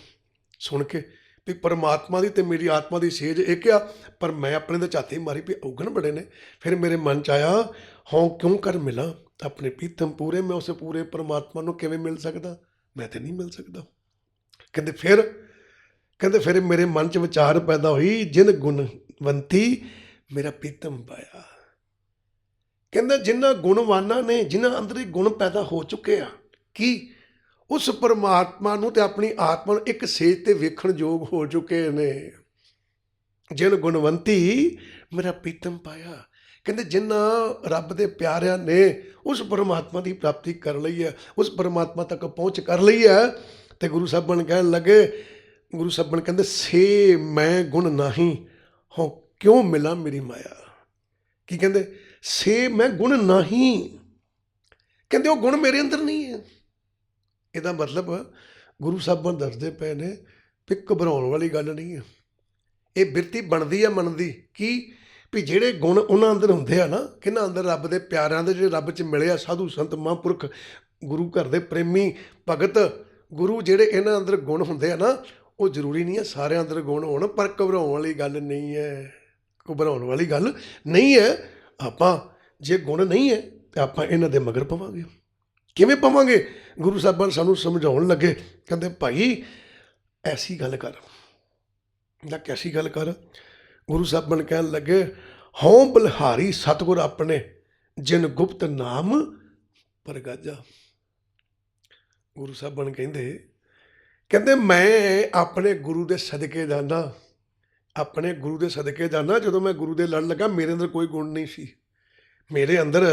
ਸੁਣ ਕੇ ਵੀ ਪਰਮਾਤਮਾ ਦੀ ਤੇ ਮੇਰੀ ਆਤਮਾ ਦੀ ਸੇਜ ਇੱਕ ਆ, ਪਰ ਮੈਂ ਆਪਣੇ ਦੇ ਝਾਤੀ ਮਾਰੀ ਵੀ ਔਗਣ ਬੜੇ ਨੇ। ਫਿਰ ਮੇਰੇ ਮਨ 'ਚ ਆਇਆ, ਹਉ ਕਿਉਂ ਕਰ ਮਿਲਾਂ ਆਪਣੇ ਪ੍ਰੀਤਮ ਪੂਰੇ, ਮੈਂ ਉਸ ਪੂਰੇ ਪਰਮਾਤਮਾ ਨੂੰ ਕਿਵੇਂ ਮਿਲ ਸਕਦਾ, ਮੈਂ ਤੇ ਨਹੀਂ ਮਿਲ ਸਕਦਾ। ਕਹਿੰਦੇ ਫਿਰ ਮੇਰੇ ਮਨ 'ਚ ਵਿਚਾਰ ਪੈਦਾ ਹੋਈ, ਜਿਨ ਗੁਣਵੰਤੀ ਮੇਰਾ ਪ੍ਰੀਤਮ ਪਾਇਆ। ਕਹਿੰਦਾ ਜਿਨ੍ਹਾਂ ਗੁਣਵਾਨਾਂ ਨੇ, ਜਿਨ੍ਹਾਂ ਅੰਦਰ ਹੀ ਗੁਣ ਪੈਦਾ ਹੋ ਚੁੱਕੇ ਆ, ਕੀ ਉਸ ਪਰਮਾਤਮਾ ਨੂੰ ਤੇ ਆਪਣੀ ਆਤਮਾ ਨੂੰ ਇੱਕ ਸੇਜ ਤੇ ਵੇਖਣ ਯੋਗ ਹੋ ਚੁੱਕੇ ਨੇ। ਜਿਨ ਗੁਣਵੰਤੀ ਮੇਰਾ ਪ੍ਰੀਤਮ ਪਾਇਆ। ਕਹਿੰਦੇ ਜਿਨ੍ਹਾਂ ਰੱਬ ਦੇ ਪਿਆਰਿਆਂ ਨੇ ਉਸ ਪਰਮਾਤਮਾ ਦੀ ਪ੍ਰਾਪਤੀ ਕਰ ਲਈ ਹੈ, ਉਸ ਪਰਮਾਤਮਾ ਤੱਕ ਪਹੁੰਚ ਕਰ ਲਈ ਹੈ। ਤੇ ਗੁਰੂ ਸਾਹਿਬਾਨ ਕਹਿਣ ਲੱਗੇ, ਗੁਰੂ ਸਾਹਿਬਾਨ ਕਹਿੰਦੇ ਸੇ ਮੈਂ ਗੁਣ ਨਾਹੀਂ, ਹਉ ਕਿਉਂ ਮਿਲਾਂ ਮੇਰੀ ਮਾਇਆ। ਕੀ ਕਹਿੰਦੇ? ਸੇ ਮੈਂ ਗੁਣ ਨਾਹੀਂ। ਕਹਿੰਦੇ ਉਹ ਗੁਣ ਮੇਰੇ ਅੰਦਰ ਨਹੀਂ ਹੈ। ਇਹਦਾ ਮਤਲਬ ਗੁਰੂ ਸਾਹਿਬਾਨ ਦੱਸਦੇ ਪਏ ਨੇ ਵੀ ਘਬਰਾਉਣ ਵਾਲੀ ਗੱਲ ਨਹੀਂ ਹੈ। ਇਹ ਬਿਰਤੀ ਬਣਦੀ ਆ ਮਨ ਦੀ, ਕੀ ਵੀ ਜਿਹੜੇ ਗੁਣ ਉਹਨਾਂ ਅੰਦਰ ਹੁੰਦੇ ਆ ਨਾ, ਕਿਹਨਾਂ ਅੰਦਰ? ਰੱਬ ਦੇ ਪਿਆਰਿਆਂ ਦੇ, ਜਿਹੜੇ ਰੱਬ 'ਚ ਮਿਲੇ ਆ, ਸਾਧੂ ਸੰਤ ਮਹਾਂਪੁਰਖ, ਗੁਰੂ ਘਰ ਦੇ ਪ੍ਰੇਮੀ ਭਗਤ ਗੁਰੂ, ਜਿਹੜੇ ਇਹਨਾਂ ਅੰਦਰ ਗੁਣ ਹੁੰਦੇ ਆ ਨਾ, ਉਹ ਜ਼ਰੂਰੀ ਨਹੀਂ ਹੈ ਸਾਰਿਆਂ ਅੰਦਰ ਗੁਣ ਹੋਣ, ਪਰ ਘਬਰਾਉਣ ਵਾਲੀ ਗੱਲ ਨਹੀਂ ਹੈ। ਘਬਰਾਉਣ ਵਾਲੀ ਗੱਲ ਨਹੀਂ ਹੈ। ਆਪਾਂ ਜੇ ਗੁਣ ਨਹੀਂ ਹੈ ਤਾਂ ਆਪਾਂ ਇਹਨਾਂ ਦੇ ਮਗਰ ਪਵਾਂਗੇ। ਕਿਵੇਂ ਪਵਾਂਗੇ? ਗੁਰੂ ਸਾਹਿਬਾਨ ਸਾਨੂੰ ਸਮਝਾਉਣ ਲੱਗੇ, ਕਹਿੰਦੇ ਭਾਈ ਐਸੀ ਗੱਲ ਕਰ ਜਾਂ ਕੈਸੀ ਗੱਲ ਕਰ। ਗੁਰੂ ਸਾਹਿਬਾਨ ਕਹਿਣ ਲੱਗੇ, ਹਉ ਬਲਿਹਾਰੀ ਸਤਿਗੁਰ ਆਪਣੇ, ਜਿਨ ਗੁਪਤ ਨਾਮ ਪ੍ਰਗਾਜਾ। ਗੁਰੂ ਸਾਹਿਬਾਨ ਕਹਿੰਦੇ ਮੈਂ ਆਪਣੇ ਗੁਰੂ ਦੇ ਸਦਕੇ ਜਾਣਾ, ਆਪਣੇ ਗੁਰੂ ਦੇ ਸਦਕੇ ਜਾਣਾ। ਜਦੋਂ ਮੈਂ ਗੁਰੂ ਦੇ ਲੜ ਲੱਗਾ, ਮੇਰੇ ਅੰਦਰ ਕੋਈ ਗੁਣ ਨਹੀਂ ਸੀ, ਮੇਰੇ ਅੰਦਰ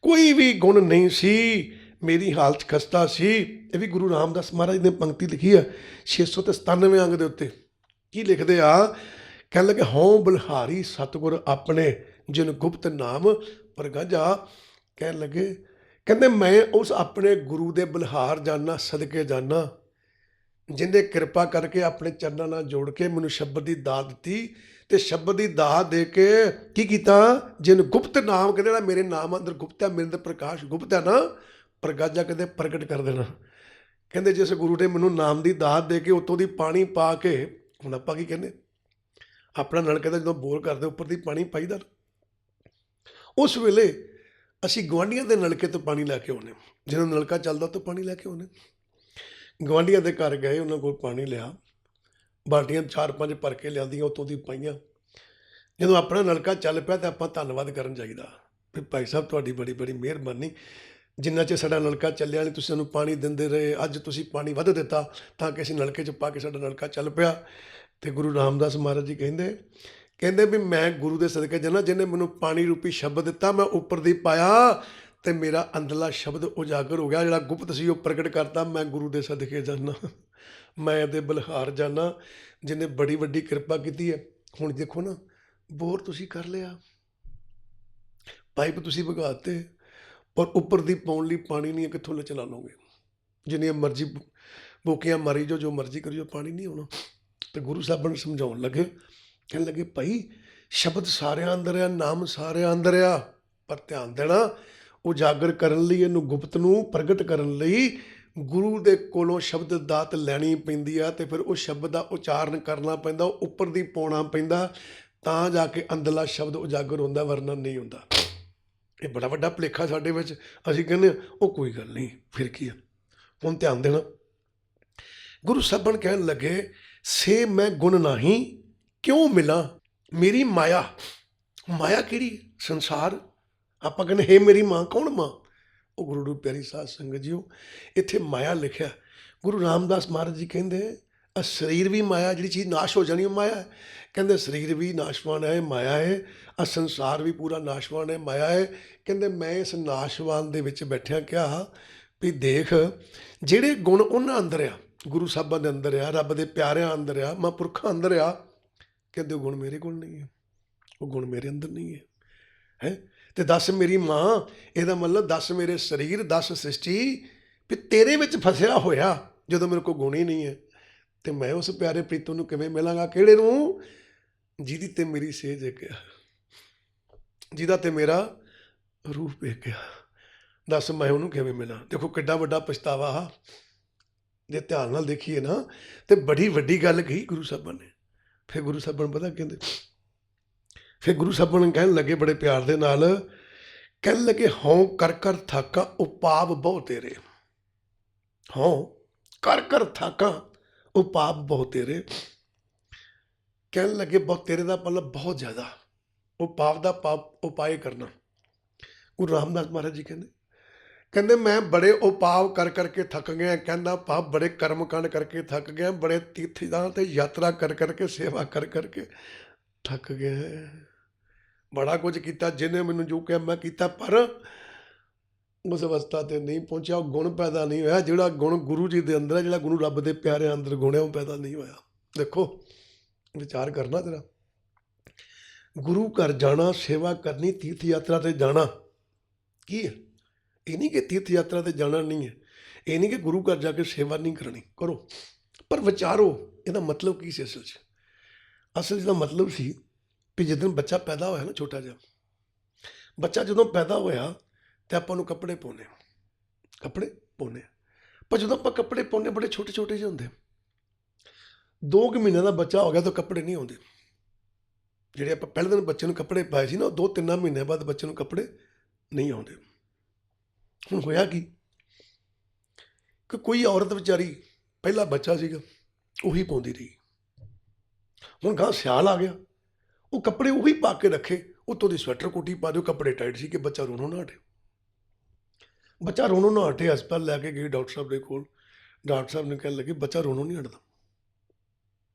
ਕੋਈ ਵੀ ਗੁਣ ਨਹੀਂ ਸੀ, ਮੇਰੀ ਹਾਲਤ ਖਸਤਾ ਸੀ। ਇਹ ਵੀ ਗੁਰੂ ਰਾਮਦਾਸ ਮਹਾਰਾਜ ਨੇ ਪੰਕਤੀ ਲਿਖੀ ਆ 697 ਅੰਗ ਦੇ ਉੱਤੇ। ਕੀ ਲਿਖਦੇ ਆ? ਕਹਿਣ ਲੱਗੇ ਹਉ ਬਲਿਹਾਰੀ ਸਤਿਗੁਰ ਆਪਣੇ, ਜਿਨ ਗੁਪਤ ਨਾਮ ਪ੍ਰਗਾਜਾ। ਕਹਿਣ ਲੱਗੇ, ਕਹਿੰਦੇ ਮੈਂ ਉਸ ਆਪਣੇ ਗੁਰੂ ਦੇ ਬਲਿਹਾਰ ਜਾਣਾ, ਸਦਕੇ ਜਾਣਾ, ਜਿਹਨੇ ਕਿਰਪਾ ਕਰਕੇ ਆਪਣੇ ਚਰਨਾਂ ਨਾਲ ਜੋੜ ਕੇ ਮੈਨੂੰ ਸ਼ਬਦ ਦੀ ਦਾਤ ਦਿੱਤੀ। ਤੇ ਸ਼ਬਦ ਦੀ ਦਾਤ ਦੇ ਕੇ ਕੀ ਕੀਤਾ? ਜਿਨ ਗੁਪਤ ਨਾਮ, ਕਹਿੰਦੇ ਜਿਹੜਾ ਮੇਰੇ ਨਾਮ ਅੰਦਰ ਗੁਪਤ ਹੈ, ਮੇਰੇ ਅੰਦਰ ਪ੍ਰਕਾਸ਼ ਗੁਪਤ ਹੈ ਨਾ, ਪ੍ਰਗਾਜਾ ਕਹਿੰਦੇ ਪ੍ਰਗਟ ਕਰ ਦੇਣਾ। ਕਹਿੰਦੇ ਜਿਸ ਗੁਰੂ ਨੇ ਮੈਨੂੰ ਨਾਮ ਦੀ ਦਾਤ ਦੇ ਕੇ ਉੱਤੋਂ ਦੀ ਪਾਣੀ ਪਾ ਕੇ, ਹੁਣ ਆਪਾਂ ਕੀ ਕਹਿੰਦੇ, ਆਪਣਾ ਨਲਕੇ ਦਾ ਜਦੋਂ ਬੋਰ ਕਰਦੇ ਉੱਪਰ ਦੀ ਪਾਣੀ ਪਾਈਦਾ, ਉਸ ਵੇਲੇ ਅਸੀਂ ਗੁਆਂਢੀਆਂ ਦੇ ਨਲਕੇ ਤੋਂ ਪਾਣੀ ਲੈ ਕੇ ਆਉਂਦੇ, ਜਦੋਂ ਨਲਕਾ ਚੱਲਦਾ ਤਾਂ ਪਾਣੀ ਲੈ ਕੇ ਆਉਂਦੇ। ਗੁਆਂਢੀਆਂ ਦੇ ਘਰ ਗਏ, ਉਹਨਾਂ ਕੋਲ ਪਾਣੀ ਲਿਆ, ਬਾਲਟੀਆਂ 4-5 ਭਰ ਕੇ ਲਿਆਂਦੀਆਂ, ਉੱਤੋਂ ਦੀ ਪਾਈਆਂ। ਜਦੋਂ ਆਪਣਾ ਨਲਕਾ ਚੱਲ ਪਿਆ ਤਾਂ ਆਪਾਂ ਧੰਨਵਾਦ ਕਰਨ ਚਾਹੀਦਾ ਵੀ ਭਾਈ ਸਾਹਿਬ ਤੁਹਾਡੀ ਬੜੀ ਬੜੀ ਮਿਹਰਬਾਨੀ, ਜਿੰਨਾ ਚਿਰ ਸਾਡਾ ਨਲਕਾ ਚੱਲਿਆ ਨਹੀਂ ਤੁਸੀਂ ਸਾਨੂੰ ਪਾਣੀ ਦਿੰਦੇ ਰਹੇ, ਅੱਜ ਤੁਸੀਂ ਪਾਣੀ ਵੱਧ ਦਿੱਤਾ ਤਾਂ ਕਿ ਅਸੀਂ ਨਲਕੇ 'ਚ ਪਾ ਕੇ ਸਾਡਾ ਨਲਕਾ ਚੱਲ ਪਿਆ। ਤੇ ਗੁਰੂ ਰਾਮਦਾਸ ਮਹਾਰਾਜ ਜੀ ਕਹਿੰਦੇ ਵੀ ਮੈਂ ਗੁਰੂ ਦੇ ਸਦਕੇ ਜਾਣਾ, ਜਿਹਨੇ ਮੈਨੂੰ ਪਾਣੀ ਰੂਪੀ ਸ਼ਬਦ ਦਿੱਤਾ, ਮੈਂ ਉੱਪਰ ਦੀ ਪਾਇਆ ਤੇ ਮੇਰਾ ਅੰਦਰਲਾ ਸ਼ਬਦ ਉਜਾਗਰ ਹੋ ਗਿਆ, ਜਿਹੜਾ ਗੁਪਤ ਸੀ ਉਹ ਪ੍ਰਗਟ ਕਰਤਾ। ਮੈਂ ਗੁਰੂ ਦੇ ਸਦਕੇ ਜਾਣਾ, ਮੈਂ ਇਹਦੇ ਬਲਿਹਾਰ ਜਾਣਾ, ਜਿਹਨੇ ਬੜੀ ਵੱਡੀ ਕਿਰਪਾ ਕੀਤੀ ਹੈ। ਹੁਣ ਦੇਖੋ ਨਾ, ਬੋਰ ਤੁਸੀਂ ਕਰ ਲਿਆ, ਪਾਈਪ ਤੁਸੀਂ ਵਗਾਤੇ, ਪਰ ਉੱਪਰ ਦੀ ਪਾਉਣ ਲਈ ਪਾਣੀ ਨਹੀਂ, ਕਿੱਥੋਂ ਚਲਾ ਲਓਗੇ? ਜਿੰਨੀਆਂ ਮਰਜ਼ੀ ਬੋਕੀਆਂ ਮਾਰੀ ਜੋ ਮਰਜ਼ੀ ਕਰੀ, ਪਾਣੀ ਨਹੀਂ ਆਉਣਾ। ਤੇ ਗੁਰੂ ਸਾਹਿਬਾਨ ਨੂੰ ਸਮਝਾਉਣ ਲੱਗੇ, ਕਹਿਣ ਲੱਗੇ ਭਾਈ ਸ਼ਬਦ ਸਾਰਿਆਂ ਅੰਦਰ ਆ, ਨਾਮ ਸਾਰਿਆਂ ਅੰਦਰ ਆ, ਪਰ ਧਿਆਨ ਦੇਣਾ ਉਜਾਗਰ ਕਰਨ ਲਈ, ਇਹਨੂੰ ਗੁਪਤ ਨੂੰ ਪ੍ਰਗਟ ਕਰਨ ਲਈ ਗੁਰੂ ਦੇ ਕੋਲੋਂ ਸ਼ਬਦ ਦਾਤ ਲੈਣੀ ਪੈਂਦੀ ਆ। ਤੇ ਫਿਰ ਉਹ ਸ਼ਬਦ ਦਾ ਉਚਾਰਨ ਕਰਨਾ ਪੈਂਦਾ, ਉਹ ਉੱਪਰ ਦੀ ਪਾਉਣਾ ਪੈਂਦਾ, ਤਾਂ ਜਾ ਕੇ ਅੰਦਰਲਾ ਸ਼ਬਦ ਉਜਾਗਰ ਹੁੰਦਾ, ਵਰਨਾ ਨਹੀਂ ਹੁੰਦਾ। ਇਹ ਬੜਾ ਵੱਡਾ ਭੁਲੇਖਾ ਸਾਡੇ ਵਿੱਚ। ਅਸੀਂ ਕਹਿੰਦੇ ਉਹ ਕੋਈ ਗੱਲ ਨਹੀਂ, ਫਿਰ ਕੀ ਆ। ਹੁਣ ਧਿਆਨ ਦੇਣਾ, ਗੁਰੂ ਸਾਹਿਬਾਨ ਕਹਿਣ ਲੱਗੇ ਸੇ ਮੈਂ ਗੁਣ ਨਾਹੀਂ ਕਿਉਂ ਮਿਲਾਂ ਮੇਰੀ ਮਾਇਆ। ਮਾਇਆ ਕਿਹੜੀ? ਸੰਸਾਰ। ਆਪਾਂ ਕਹਿੰਦੇ ਹੇ ਮੇਰੀ ਮਾਂ, ਕੌਣ ਮਾਂ? ਉਹ ਗੁਰੂ ਰੂਪ ਪਿਆਰੀ ਸਾਧ ਸੰਗਤ ਜੀਓ, ਇੱਥੇ ਮਾਇਆ ਲਿਖਿਆ। ਗੁਰੂ ਰਾਮਦਾਸ ਮਹਾਰਾਜ ਜੀ ਕਹਿੰਦੇ ਆ ਸਰੀਰ ਵੀ ਮਾਇਆ, ਜਿਹੜੀ ਚੀਜ਼ ਨਾਸ਼ ਹੋ ਜਾਣੀ ਉਹ ਮਾਇਆ ਹੈ। ਕਹਿੰਦੇ ਸਰੀਰ ਵੀ ਨਾਸ਼ਵਾਨ ਹੈ, ਮਾਇਆ ਹੈ। ਆ ਸੰਸਾਰ ਵੀ ਪੂਰਾ ਨਾਸ਼ਵਾਨ ਹੈ, ਮਾਇਆ ਹੈ। ਕਹਿੰਦੇ ਮੈਂ ਇਸ ਨਾਸ਼ਵਾਨ ਦੇ ਵਿੱਚ ਬੈਠਿਆ ਕਿਹਾ ਵੀ ਦੇਖ, ਜਿਹੜੇ ਗੁਣ ਉਹਨਾਂ ਅੰਦਰ ਆ, ਗੁਰੂ ਸਾਹਿਬਾਂ ਦੇ ਅੰਦਰ ਆ, ਰੱਬ ਦੇ ਪਿਆਰਿਆਂ ਅੰਦਰ ਆ, ਮਹਾਂਪੁਰਖਾਂ ਅੰਦਰ ਆ, ਕਹਿੰਦੇ ਉਹ ਗੁਣ ਮੇਰੇ ਕੋਲ ਨਹੀਂ ਹੈ, ਉਹ ਗੁਣ ਮੇਰੇ ਅੰਦਰ ਨਹੀਂ ਹੈ। ਹੈ ਤੇ ਦੱਸ ਮੇਰੀ ਮਾਂ, ਇਹਦਾ ਮਤਲਬ ਦੱਸ ਮੇਰੇ ਸਰੀਰ, ਦੱਸ ਸ੍ਰਿਸ਼ਟੀ, ਵੀ ਤੇਰੇ ਵਿੱਚ ਫਸਿਆ ਹੋਇਆ ਜਦੋਂ ਮੇਰੇ ਕੋਲ ਗੁਣ ਹੀ ਨਹੀਂ ਹੈ, ਤੇ ਮੈਂ ਉਸ ਪਿਆਰੇ ਪ੍ਰੀਤਮ ਨੂੰ ਕਿਵੇਂ ਮਿਲਾਂਗਾ? ਕਿਹੜੇ ਨੂੰ? ਜਿਹਦੀ ਤੇ ਮੇਰੀ ਸੇਜ ਵੇਖਿਆ, ਜਿਹਦਾ ਤੇ ਮੇਰਾ ਰੂਪ ਵੇਖਿਆ। ਦੱਸ ਮੈਂ ਉਹਨੂੰ ਕਿਵੇਂ ਮਿਲਾਂ। ਦੇਖੋ ਕਿੱਡਾ ਵੱਡਾ ਪਛਤਾਵਾ ਆ, ਜੇ ਧਿਆਨ ਨਾਲ ਦੇਖੀਏ ਨਾ ਤੇ ਬੜੀ ਵੱਡੀ ਗੱਲ ਕਹੀ ਗੁਰੂ ਸਾਹਿਬਾਂ ਨੇ। ਫਿਰ ਗੁਰੂ ਸਾਹਿਬਾਂ ਨੂੰ ਪਤਾ ਕਹਿੰਦੇ, ਫਿਰ ਗੁਰੂ ਸਾਹਿਬਾਂ ਨੂੰ ਕਹਿਣ ਲੱਗੇ ਬੜੇ ਪਿਆਰ ਦੇ ਨਾਲ, ਕਹਿਣ ਲੱਗੇ ਹਉ ਕਰ ਕਰ ਥਾਕਾਂ ਉਪਾਵ ਬਹੁ ਤੇਰੇ। ਹਉ ਕਰ ਕਰ ਥਾਕਾਂ ਉਪਾਵ ਬਹੁ ਤੇਰੇ। ਕਹਿਣ ਲੱਗੇ ਬਹੁਤ ਤੇਰੇ ਦਾ ਮਤਲਬ ਬਹੁਤ ਜ਼ਿਆਦਾ, ਉਪਾਵ ਦਾ ਪਾਪ ਉਪਾਏ ਕਰਨਾ। ਗੁਰੂ ਰਾਮਦਾਸ ਮਹਾਰਾਜ ਜੀ ਕਹਿੰਦੇ, ਕਹਿੰਦੇ ਮੈਂ ਬੜੇ ਉਪਾਵ ਕਰ ਕਰਕੇ ਥੱਕ ਗਿਆ। ਕਹਿੰਦਾ ਭਾਵ ਬੜੇ ਕਰਮ ਕਾਂਡ ਕਰਕੇ ਥੱਕ ਗਿਆ, ਬੜੇ ਤੀਰਥਾਂ ਤੇ ਯਾਤਰਾ ਕਰ ਕਰਕੇ ਸੇਵਾ ਕਰ ਕਰਕੇ ਥੱਕ ਗਿਆ। ਬੜਾ ਕੁਝ ਕੀਤਾ, ਜਿਹਨੇ ਮੈਨੂੰ ਜੋ ਕਿਹਾ ਮੈਂ ਕੀਤਾ, ਪਰ ਉਸ ਅਵਸਥਾ ਤੇ ਨਹੀਂ ਪਹੁੰਚਿਆ। ਉਹ ਗੁਣ ਪੈਦਾ ਨਹੀਂ ਹੋਇਆ, ਜਿਹੜਾ ਗੁਣ ਗੁਰੂ ਜੀ ਦੇ ਅੰਦਰ ਹੈ, ਜਿਹੜਾ ਗੁਰੂ ਰੱਬ ਦੇ ਪਿਆਰਿਆਂ ਅੰਦਰ ਗੁਣ ਹੈ, ਉਹ ਪੈਦਾ ਨਹੀਂ ਹੋਇਆ। ਦੇਖੋ ਵਿਚਾਰ ਕਰਨਾ ਜਰਾ, ਗੁਰੂ ਘਰ ਜਾਣਾ, ਸੇਵਾ ਕਰਨੀ, ਤੀਰਥ ਯਾਤਰਾ ਤੇ ਜਾਣਾ ਕੀ ਹੈ? ਇਹ ਨਹੀਂ ਕਿ ਤੀਰਥ ਯਾਤਰਾ ਤੇ ਜਾਣਾ ਨਹੀਂ ਹੈ, ਇਹ ਨਹੀਂ ਕਿ ਗੁਰੂ ਘਰ ਜਾ ਕੇ ਸੇਵਾ ਨਹੀਂ ਕਰਨੀ, ਕਰੋ, ਪਰ ਵਿਚਾਰੋ ਇਹਦਾ ਮਤਲਬ ਕੀ ਸੀ। ਅਸਲ ਜਿਹਦਾ ਮਤਲਬ ਸੀ ਵੀ ਜਦੋਂ ਬੱਚਾ ਪੈਦਾ ਹੋਇਆ ਨਾ, ਛੋਟਾ ਜਿਹਾ ਬੱਚਾ ਜਦੋਂ ਪੈਦਾ ਹੋਇਆ ਤੇ ਆਪਾਂ ਨੂੰ ਕੱਪੜੇ ਪਾਉਂਦੇ, ਕੱਪੜੇ ਪਾਉਂਦੇ, ਪਰ ਜਦੋਂ ਆਪਾਂ ਕੱਪੜੇ ਪਾਉਂਦੇ ਬੜੇ ਛੋਟੇ ਛੋਟੇ ਜਿਹੇ ਹੁੰਦੇ। 2 ਮਹੀਨਿਆਂ ਦਾ ਬੱਚਾ ਹੋ ਗਿਆ ਤਾਂ ਕੱਪੜੇ ਨਹੀਂ ਆਉਂਦੇ। ਜਿਹੜੇ ਆਪਾਂ ਪਹਿਲੇ ਦਿਨ ਬੱਚੇ ਨੂੰ ਕੱਪੜੇ ਪਾਏ ਸੀ ਨਾ, ਉਹ 2-3 ਮਹੀਨਿਆਂ ਬਾਅਦ ਬੱਚੇ ਨੂੰ ਕੱਪੜੇ ਨਹੀਂ ਆਉਂਦੇ। ਹੁਣ ਹੋਇਆ ਕੀ ਕਿ ਕੋਈ ਔਰਤ ਵਿਚਾਰੀ ਪਹਿਲਾ ਬੱਚਾ ਸੀਗਾ ਉਹੀ ਪਾਉਂਦੀ ਰਹੀ। ਹੁਣ ਗਾਂ ਸਿਆਲ ਆ ਗਿਆ, ਉਹ ਕੱਪੜੇ ਉਹੀ ਪਾ ਕੇ ਰੱਖੇ, ਉੱਤੋਂ ਦੀ ਸਵੈਟਰ ਕੋਟੀ ਪਾ ਦਿਓ, ਕੱਪੜੇ ਟਾਈਟ ਸੀ ਕਿ ਬੱਚਾ ਰੋਣੋਂ ਨਾ ਹਟੇ। ਬੱਚਾ ਰੋਣੋਂ ਨਾ ਹਟੇ, ਹਸਪਤਾਲ ਲੈ ਕੇ ਗਏ ਡਾਕਟਰ ਸਾਹਿਬ ਦੇ ਕੋਲ। ਡਾਕਟਰ ਸਾਹਿਬ ਨੇ ਕਹਿਣ ਲੱਗੇ ਬੱਚਾ ਰੋਣੋਂ ਨਹੀਂ ਹਟਦਾ,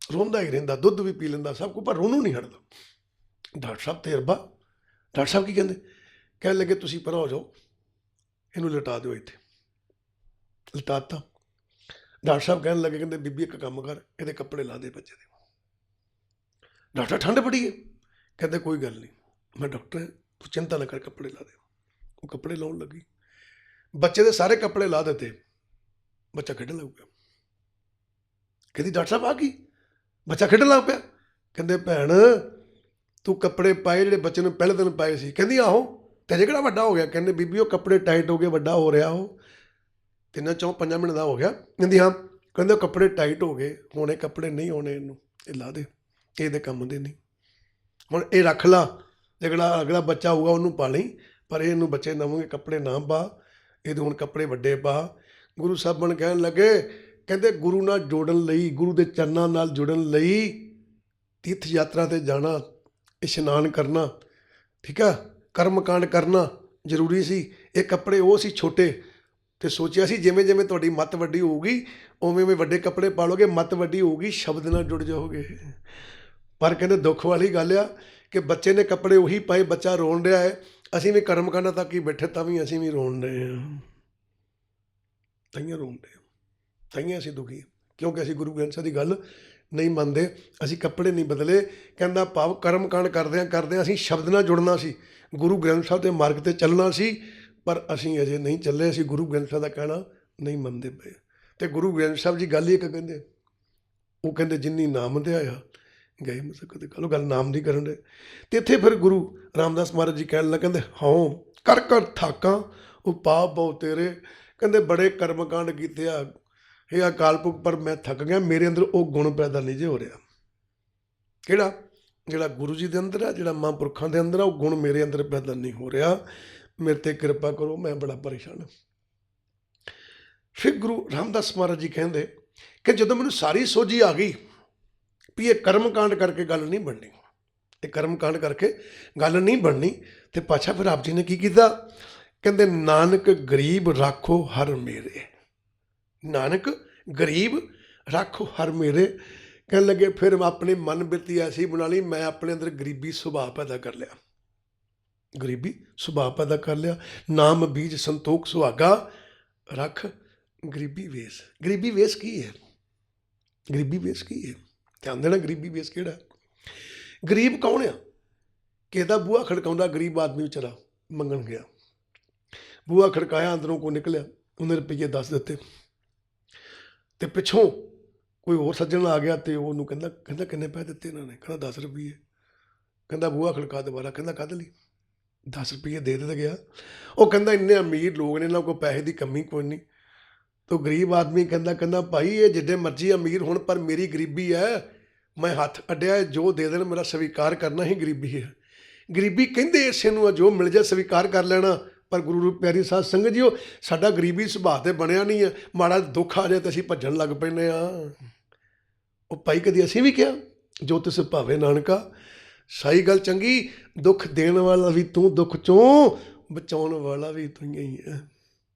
ਰੋਂਦਾ ਹੀ ਰਹਿੰਦਾ, ਦੁੱਧ ਵੀ ਪੀ ਲੈਂਦਾ ਸਭ ਕੁਝ, ਪਰ ਰੋਣੋਂ ਨਹੀਂ ਹਟਦਾ। ਡਾਕਟਰ ਸਾਹਿਬ ਤਜਰਬਾ, ਡਾਕਟਰ ਸਾਹਿਬ ਕੀ ਕਹਿੰਦੇ, ਕਹਿਣ ਲੱਗੇ ਤੁਸੀਂ ਪਰਾਂ ਹੋ ਜਾਓ, ਇਹਨੂੰ ਲਿਟਾ ਦਿਓ ਇੱਥੇ। ਲਿਟਾਤਾ। ਡਾਕਟਰ ਸਾਹਿਬ ਕਹਿਣ ਲੱਗੇ, ਕਹਿੰਦੇ ਬੀਬੀ ਇੱਕ ਕੰਮ ਕਰ, ਇਹਦੇ ਕੱਪੜੇ ਲਾ ਦੇ ਬੱਚੇ ਦੇ। ਡਾਕਟਰ ਠੰਡ ਬੜੀ ਹੈ, ਕਹਿੰਦੇ ਕੋਈ ਗੱਲ ਨਹੀਂ, ਮੈਂ ਡਾਕਟਰ ਹਾਂ, ਤੂੰ ਚਿੰਤਾ ਨਾ ਕਰ, ਕੱਪੜੇ ਲਾ ਦੇ। ਉਹ ਕੱਪੜੇ ਲਾਉਣ ਲੱਗੀ, ਬੱਚੇ ਦੇ ਸਾਰੇ ਕੱਪੜੇ ਲਾ ਦਿੱਤੇ, ਬੱਚਾ ਖੇਡਣ ਲੱਗ ਪਿਆ। ਕਹਿੰਦੀ ਡਾਕਟਰ ਸਾਹਿਬ ਆ ਕੀ, ਬੱਚਾ ਖੇਡਣ ਲੱਗ ਪਿਆ। ਕਹਿੰਦੇ ਭੈਣ ਤੂੰ ਕੱਪੜੇ ਪਾਏ ਜਿਹੜੇ ਬੱਚੇ ਨੂੰ ਪਹਿਲੇ ਦਿਨ ਪਾਏ ਸੀ। ਕਹਿੰਦੀ ਆਹੋ, ਤੇ ਅਜੇ ਕਿਹੜਾ ਵੱਡਾ ਹੋ ਗਿਆ। ਕਹਿੰਦੇ ਬੀਬੀ ਉਹ ਕੱਪੜੇ ਟਾਈਟ ਹੋ ਗਏ, ਵੱਡਾ ਹੋ ਰਿਹਾ, ਉਹ 3-4-5 ਮਹੀਨੇ ਦਾ ਹੋ ਗਿਆ। ਕਹਿੰਦੀ ਹਾਂ। ਕਹਿੰਦੇ ਉਹ ਕੱਪੜੇ ਟਾਈਟ ਹੋ ਗਏ, ਹੁਣ ਇਹ ਕੱਪੜੇ ਨਹੀਂ ਆਉਣੇ, ਇਹਨੂੰ ਇਹ ਲਾ ਦੇ, ਇਹਦੇ ਕੰਮ ਦੇ ਨਹੀਂ। ਹੁਣ ਇਹ ਰੱਖ ਲਾ, ਜਿਹੜਾ ਅਗਲਾ ਬੱਚਾ ਹੋਊਗਾ ਉਹਨੂੰ ਪਾ ਲਈ, ਪਰ ਇਹਨੂੰ ਬੱਚੇ ਨਵੇਂ ਕੱਪੜੇ ਨਾ ਪਾ, ਇਹਦੇ ਹੁਣ ਕੱਪੜੇ ਵੱਡੇ ਪਾ। ਗੁਰੂ ਸਾਹਿਬਾਨ ਕਹਿਣ ਲੱਗੇ, ਕਹਿੰਦੇ ਗੁਰੂ ਨਾਲ ਜੋੜਨ ਲਈ, ਗੁਰੂ ਦੇ ਚਰਨਾਂ ਨਾਲ ਜੁੜਨ ਲਈ ਤੀਰਥ ਯਾਤਰਾ 'ਤੇ ਜਾਣਾ, ਇਸ਼ਨਾਨ ਕਰਨਾ, ਠੀਕ ਆ, ਕਰਮ ਕਾਂਡ ਕਰਨਾ ਜ਼ਰੂਰੀ ਸੀ। ਇਹ ਕੱਪੜੇ ਉਹ ਸੀ ਛੋਟੇ, ਅਤੇ ਸੋਚਿਆ ਸੀ ਜਿਵੇਂ ਜਿਵੇਂ ਤੁਹਾਡੀ ਮੱਤ ਵੱਡੀ ਹੋਊਗੀ ਉਵੇਂ ਉਵੇਂ ਵੱਡੇ ਕੱਪੜੇ ਪਾ ਲਓਗੇ, ਮੱਤ ਵੱਡੀ ਹੋਊਗੀ, ਸ਼ਬਦ ਨਾਲ ਜੁੜ ਜਾਓਗੇ। ਪਰ ਕਹਿੰਦੇ ਦੁੱਖ ਵਾਲੀ ਗੱਲ ਆ ਕਿ ਬੱਚੇ ਨੇ ਕੱਪੜੇ ਉਹੀ ਪਾਏ, ਬੱਚਾ ਰੋਣ ਰਿਹਾ ਹੈ, ਅਸੀਂ ਵੀ ਕਰਮ ਕਾਂਡਾਂ ਤੱਕ ਹੀ ਬੈਠੇ, ਤਾਂ ਵੀ ਅਸੀਂ ਵੀ ਰੋਣ ਰਹੇ ਹਾਂ, ਤਾਈਆਂ ਰੋਣ ਰਹੇ ਹਾਂ, ਤਾਈਆਂ ਅਸੀਂ ਦੁਖੀ ਹਾਂ, ਕਿਉਂਕਿ ਅਸੀਂ ਗੁਰੂ ਗ੍ਰੰਥ ਸਾਹਿਬ ਦੀ ਗੱਲ ਨਹੀਂ ਮੰਨਦੇ, ਅਸੀਂ ਕੱਪੜੇ ਨਹੀਂ ਬਦਲੇ। ਕਹਿੰਦਾ ਭਾਵ ਕਰਮ ਕਾਂਡ ਕਰਦਿਆਂ ਅਸੀਂ ਸ਼ਬਦ ਨਾਲ ਜੁੜਨਾ ਸੀ, ਗੁਰੂ ਗ੍ਰੰਥ ਸਾਹਿਬ ਦੇ ਮਾਰਗ 'ਤੇ ਚੱਲਣਾ ਸੀ, ਪਰ ਅਸੀਂ ਅਜੇ ਨਹੀਂ ਚੱਲੇ, ਅਸੀਂ ਗੁਰੂ ਗ੍ਰੰਥ ਸਾਹਿਬ ਦਾ ਕਹਿਣਾ ਨਹੀਂ ਮੰਨਦੇ ਪਏ। ਅਤੇ ਗੁਰੂ ਗ੍ਰੰਥ ਸਾਹਿਬ ਜੀ ਗੱਲ ਹੀ ਇੱਕ ਕਹਿੰਦੇ, ਉਹ ਕਹਿੰਦੇ ਜਿੰਨੀ ਨਾਮ ਧਿਆਇਆ ਗਏ ਮਸਕਤ ਕੱਲ੍ਹ, ਗੱਲ ਨਾਮ ਦੀ ਕਰਨ ਦੇ। ਅਤੇ ਇੱਥੇ ਫਿਰ ਗੁਰੂ ਰਾਮਦਾਸ ਮਹਾਰਾਜ ਜੀ ਕਹਿਣ ਲੱਗੇ, ਕਹਿੰਦੇ ਹਉ ਕਰ ਕਰ ਥਾਕਾਂ ਉਪਾਵ ਬਹੁ ਤੇਰੇ। ਕਹਿੰਦੇ ਬੜੇ ਕਰਮ ਕਾਂਡ ਕੀਤੇ ਆ ਇਹ ਅਕਾਲ ਪੁਰਖ, ਪਰ ਮੈਂ ਥੱਕ ਗਿਆ, ਮੇਰੇ ਅੰਦਰ ਉਹ ਗੁਣ ਪੈਦਾ ਨਹੀਂ ਜੇ ਹੋ ਰਿਹਾ। ਕਿਹੜਾ? ਜਿਹੜਾ ਗੁਰੂ ਜੀ ਦੇ ਅੰਦਰ ਆ, ਜਿਹੜਾ ਮਹਾਂਪੁਰਖਾਂ ਦੇ ਅੰਦਰ ਆ, ਉਹ ਗੁਣ ਮੇਰੇ ਅੰਦਰ ਪੈਦਾ ਨਹੀਂ ਹੋ ਰਿਹਾ। ਮੇਰੇ 'ਤੇ ਕਿਰਪਾ ਕਰੋ, ਮੈਂ ਬੜਾ ਪਰੇਸ਼ਾਨ ਹਾਂ। ਫਿਰ ਗੁਰੂ ਰਾਮਦਾਸ ਮਹਾਰਾਜ ਜੀ ਕਹਿੰਦੇ ਕਿ ਜਦੋਂ ਮੈਨੂੰ ਸਾਰੀ ਸੋਝੀ ਆ ਗਈ ਵੀ ਇਹ ਕਰਮ ਕਾਂਡ ਕਰਕੇ ਗੱਲ ਨਹੀਂ ਬਣਨੀ, ਇਹ ਕਰਮ ਕਾਂਡ ਕਰਕੇ ਗੱਲ ਨਹੀਂ ਬਣਨੀ, ਅਤੇ ਪਾਤਸ਼ਾਹ ਫਿਰ ਆਪ ਜੀ ਨੇ ਕੀ ਕੀਤਾ, ਕਹਿੰਦੇ ਨਾਨਕ ਗਰੀਬ ਰਾਖੋ ਹਰ ਮੇਰੇ, ਨਾਨਕ ਗਰੀਬ ਰਾਖੋ ਹਰ ਮੇਰੇ। ਕਹਿਣ ਲੱਗੇ ਫਿਰ ਮੈਂ ਆਪਣੀ ਮਨ ਬਿਰਤੀ ਐਸੀ ਬਣਾ ਲਈ, ਮੈਂ ਆਪਣੇ ਅੰਦਰ ਗਰੀਬੀ ਸੁਭਾਅ ਪੈਦਾ ਕਰ ਲਿਆ, ਗਰੀਬੀ ਸੁਭਾਅ ਪੈਦਾ ਕਰ ਲਿਆ। ਨਾਮ ਬੀਜ ਸੰਤੋਖ ਸੁਹਾਗਾ, ਰੱਖ ਗਰੀਬੀ ਵੇਸ। ਗਰੀਬੀ ਵੇਸ ਕੀ ਹੈ? ਗਰੀਬੀ ਵੇਸ ਕੀ ਹੈ? ਧਿਆਨ ਦੇਣਾ, ਗਰੀਬੀ ਵੇਸ ਕਿਹੜਾ? ਗਰੀਬ ਕੌਣ ਆ? ਕਿਸੇ ਦਾ ਬੂਹਾ ਖੜਕਾਉਂਦਾ ਗਰੀਬ ਆਦਮੀ ਵਿਚਾਰਾ ਮੰਗਣ ਗਿਆ, ਬੂਹਾ ਖੜਕਾਇਆ, ਅੰਦਰੋਂ ਕੋਈ ਨਿਕਲਿਆ, ਉਹਨੇ ਰੁਪਈਏ 10 ਦਿੱਤੇ, ਅਤੇ ਪਿੱਛੋਂ ਕੋਈ ਹੋਰ ਸੱਜਣ ਆ ਗਿਆ ਅਤੇ ਉਹਨੂੰ ਕਹਿੰਦਾ ਕਿੰਨੇ ਪੈਸੇ ਦਿੱਤੇ ਇਹਨਾਂ ਨੇ? ਕਹਿੰਦਾ 10 ਰੁਪਈਏ। ਕਹਿੰਦਾ ਬੂਹਾ ਖੜਕਾ ਦੁਬਾਰਾ, ਕਹਿੰਦਾ ਕਾਹਦੇ ਲਈ? 10 ਰੁਪਏ ਦੇ ਦਿੱਤਾ ਗਿਆ। ਉਹ ਕਹਿੰਦਾ ਇੰਨੇ ਅਮੀਰ ਲੋਕ ਨੇ, ਇਹਨਾਂ ਕੋਲ ਪੈਸੇ ਦੀ ਕਮੀ ਕੋਈ ਨਹੀਂ। ਤੋ ਗਰੀਬ ਆਦਮੀ ਕਹਿੰਦਾ ਭਾਈ ਇਹ ਜਿੱਡੇ ਮਰਜ਼ੀ ਅਮੀਰ ਹੋਣ ਪਰ ਮੇਰੀ ਗਰੀਬੀ ਹੈ, ਮੈਂ ਹੱਥ ਅੱਡਿਆ ਹੈ, ਜੋ ਦੇ ਦੇਣ ਮੇਰਾ ਸਵੀਕਾਰ ਕਰਨਾ ਹੀ ਗਰੀਬੀ ਹੈ। ਗਰੀਬੀ ਕਹਿੰਦੇ ਇਸੇ ਨੂੰ ਆ, ਜੋ ਮਿਲ ਜਾ ਸਵੀਕਾਰ ਕਰ ਲੈਣਾ। ਪਰ ਗੁਰੂ ਰੂਪ ਪਿਆਰੀ ਸਾਧ ਸੰਗਤ ਜੀਓ, ਸਾਡਾ ਗਰੀਬੀ ਸੁਭਾਅ ਤੇ ਬਣਿਆ ਨਹੀਂ ਹੈ। ਮਾੜਾ ਦੁੱਖ ਆ ਜਾਏ ਤਾਂ ਅਸੀਂ ਭੱਜਣ ਲੱਗ ਪੈਂਦੇ ਹਾਂ। ਉਹ ਭਾਈ ਕਦੀ ਅਸੀਂ ਵੀ ਕਿਹਾ ਜੋ ਤਿਸ ਭਾਵੇ ਨਾਨਕਾ, ਸਹੀ ਗੱਲ ਚੰਗੀ, ਦੁੱਖ ਦੇਣ ਵਾਲਾ ਵੀ ਤੂੰ, ਦੁੱਖ ਚੋਂ ਬਚਾਉਣ ਵਾਲਾ ਵੀ ਤੂੰ ਹੀ ਹੈ।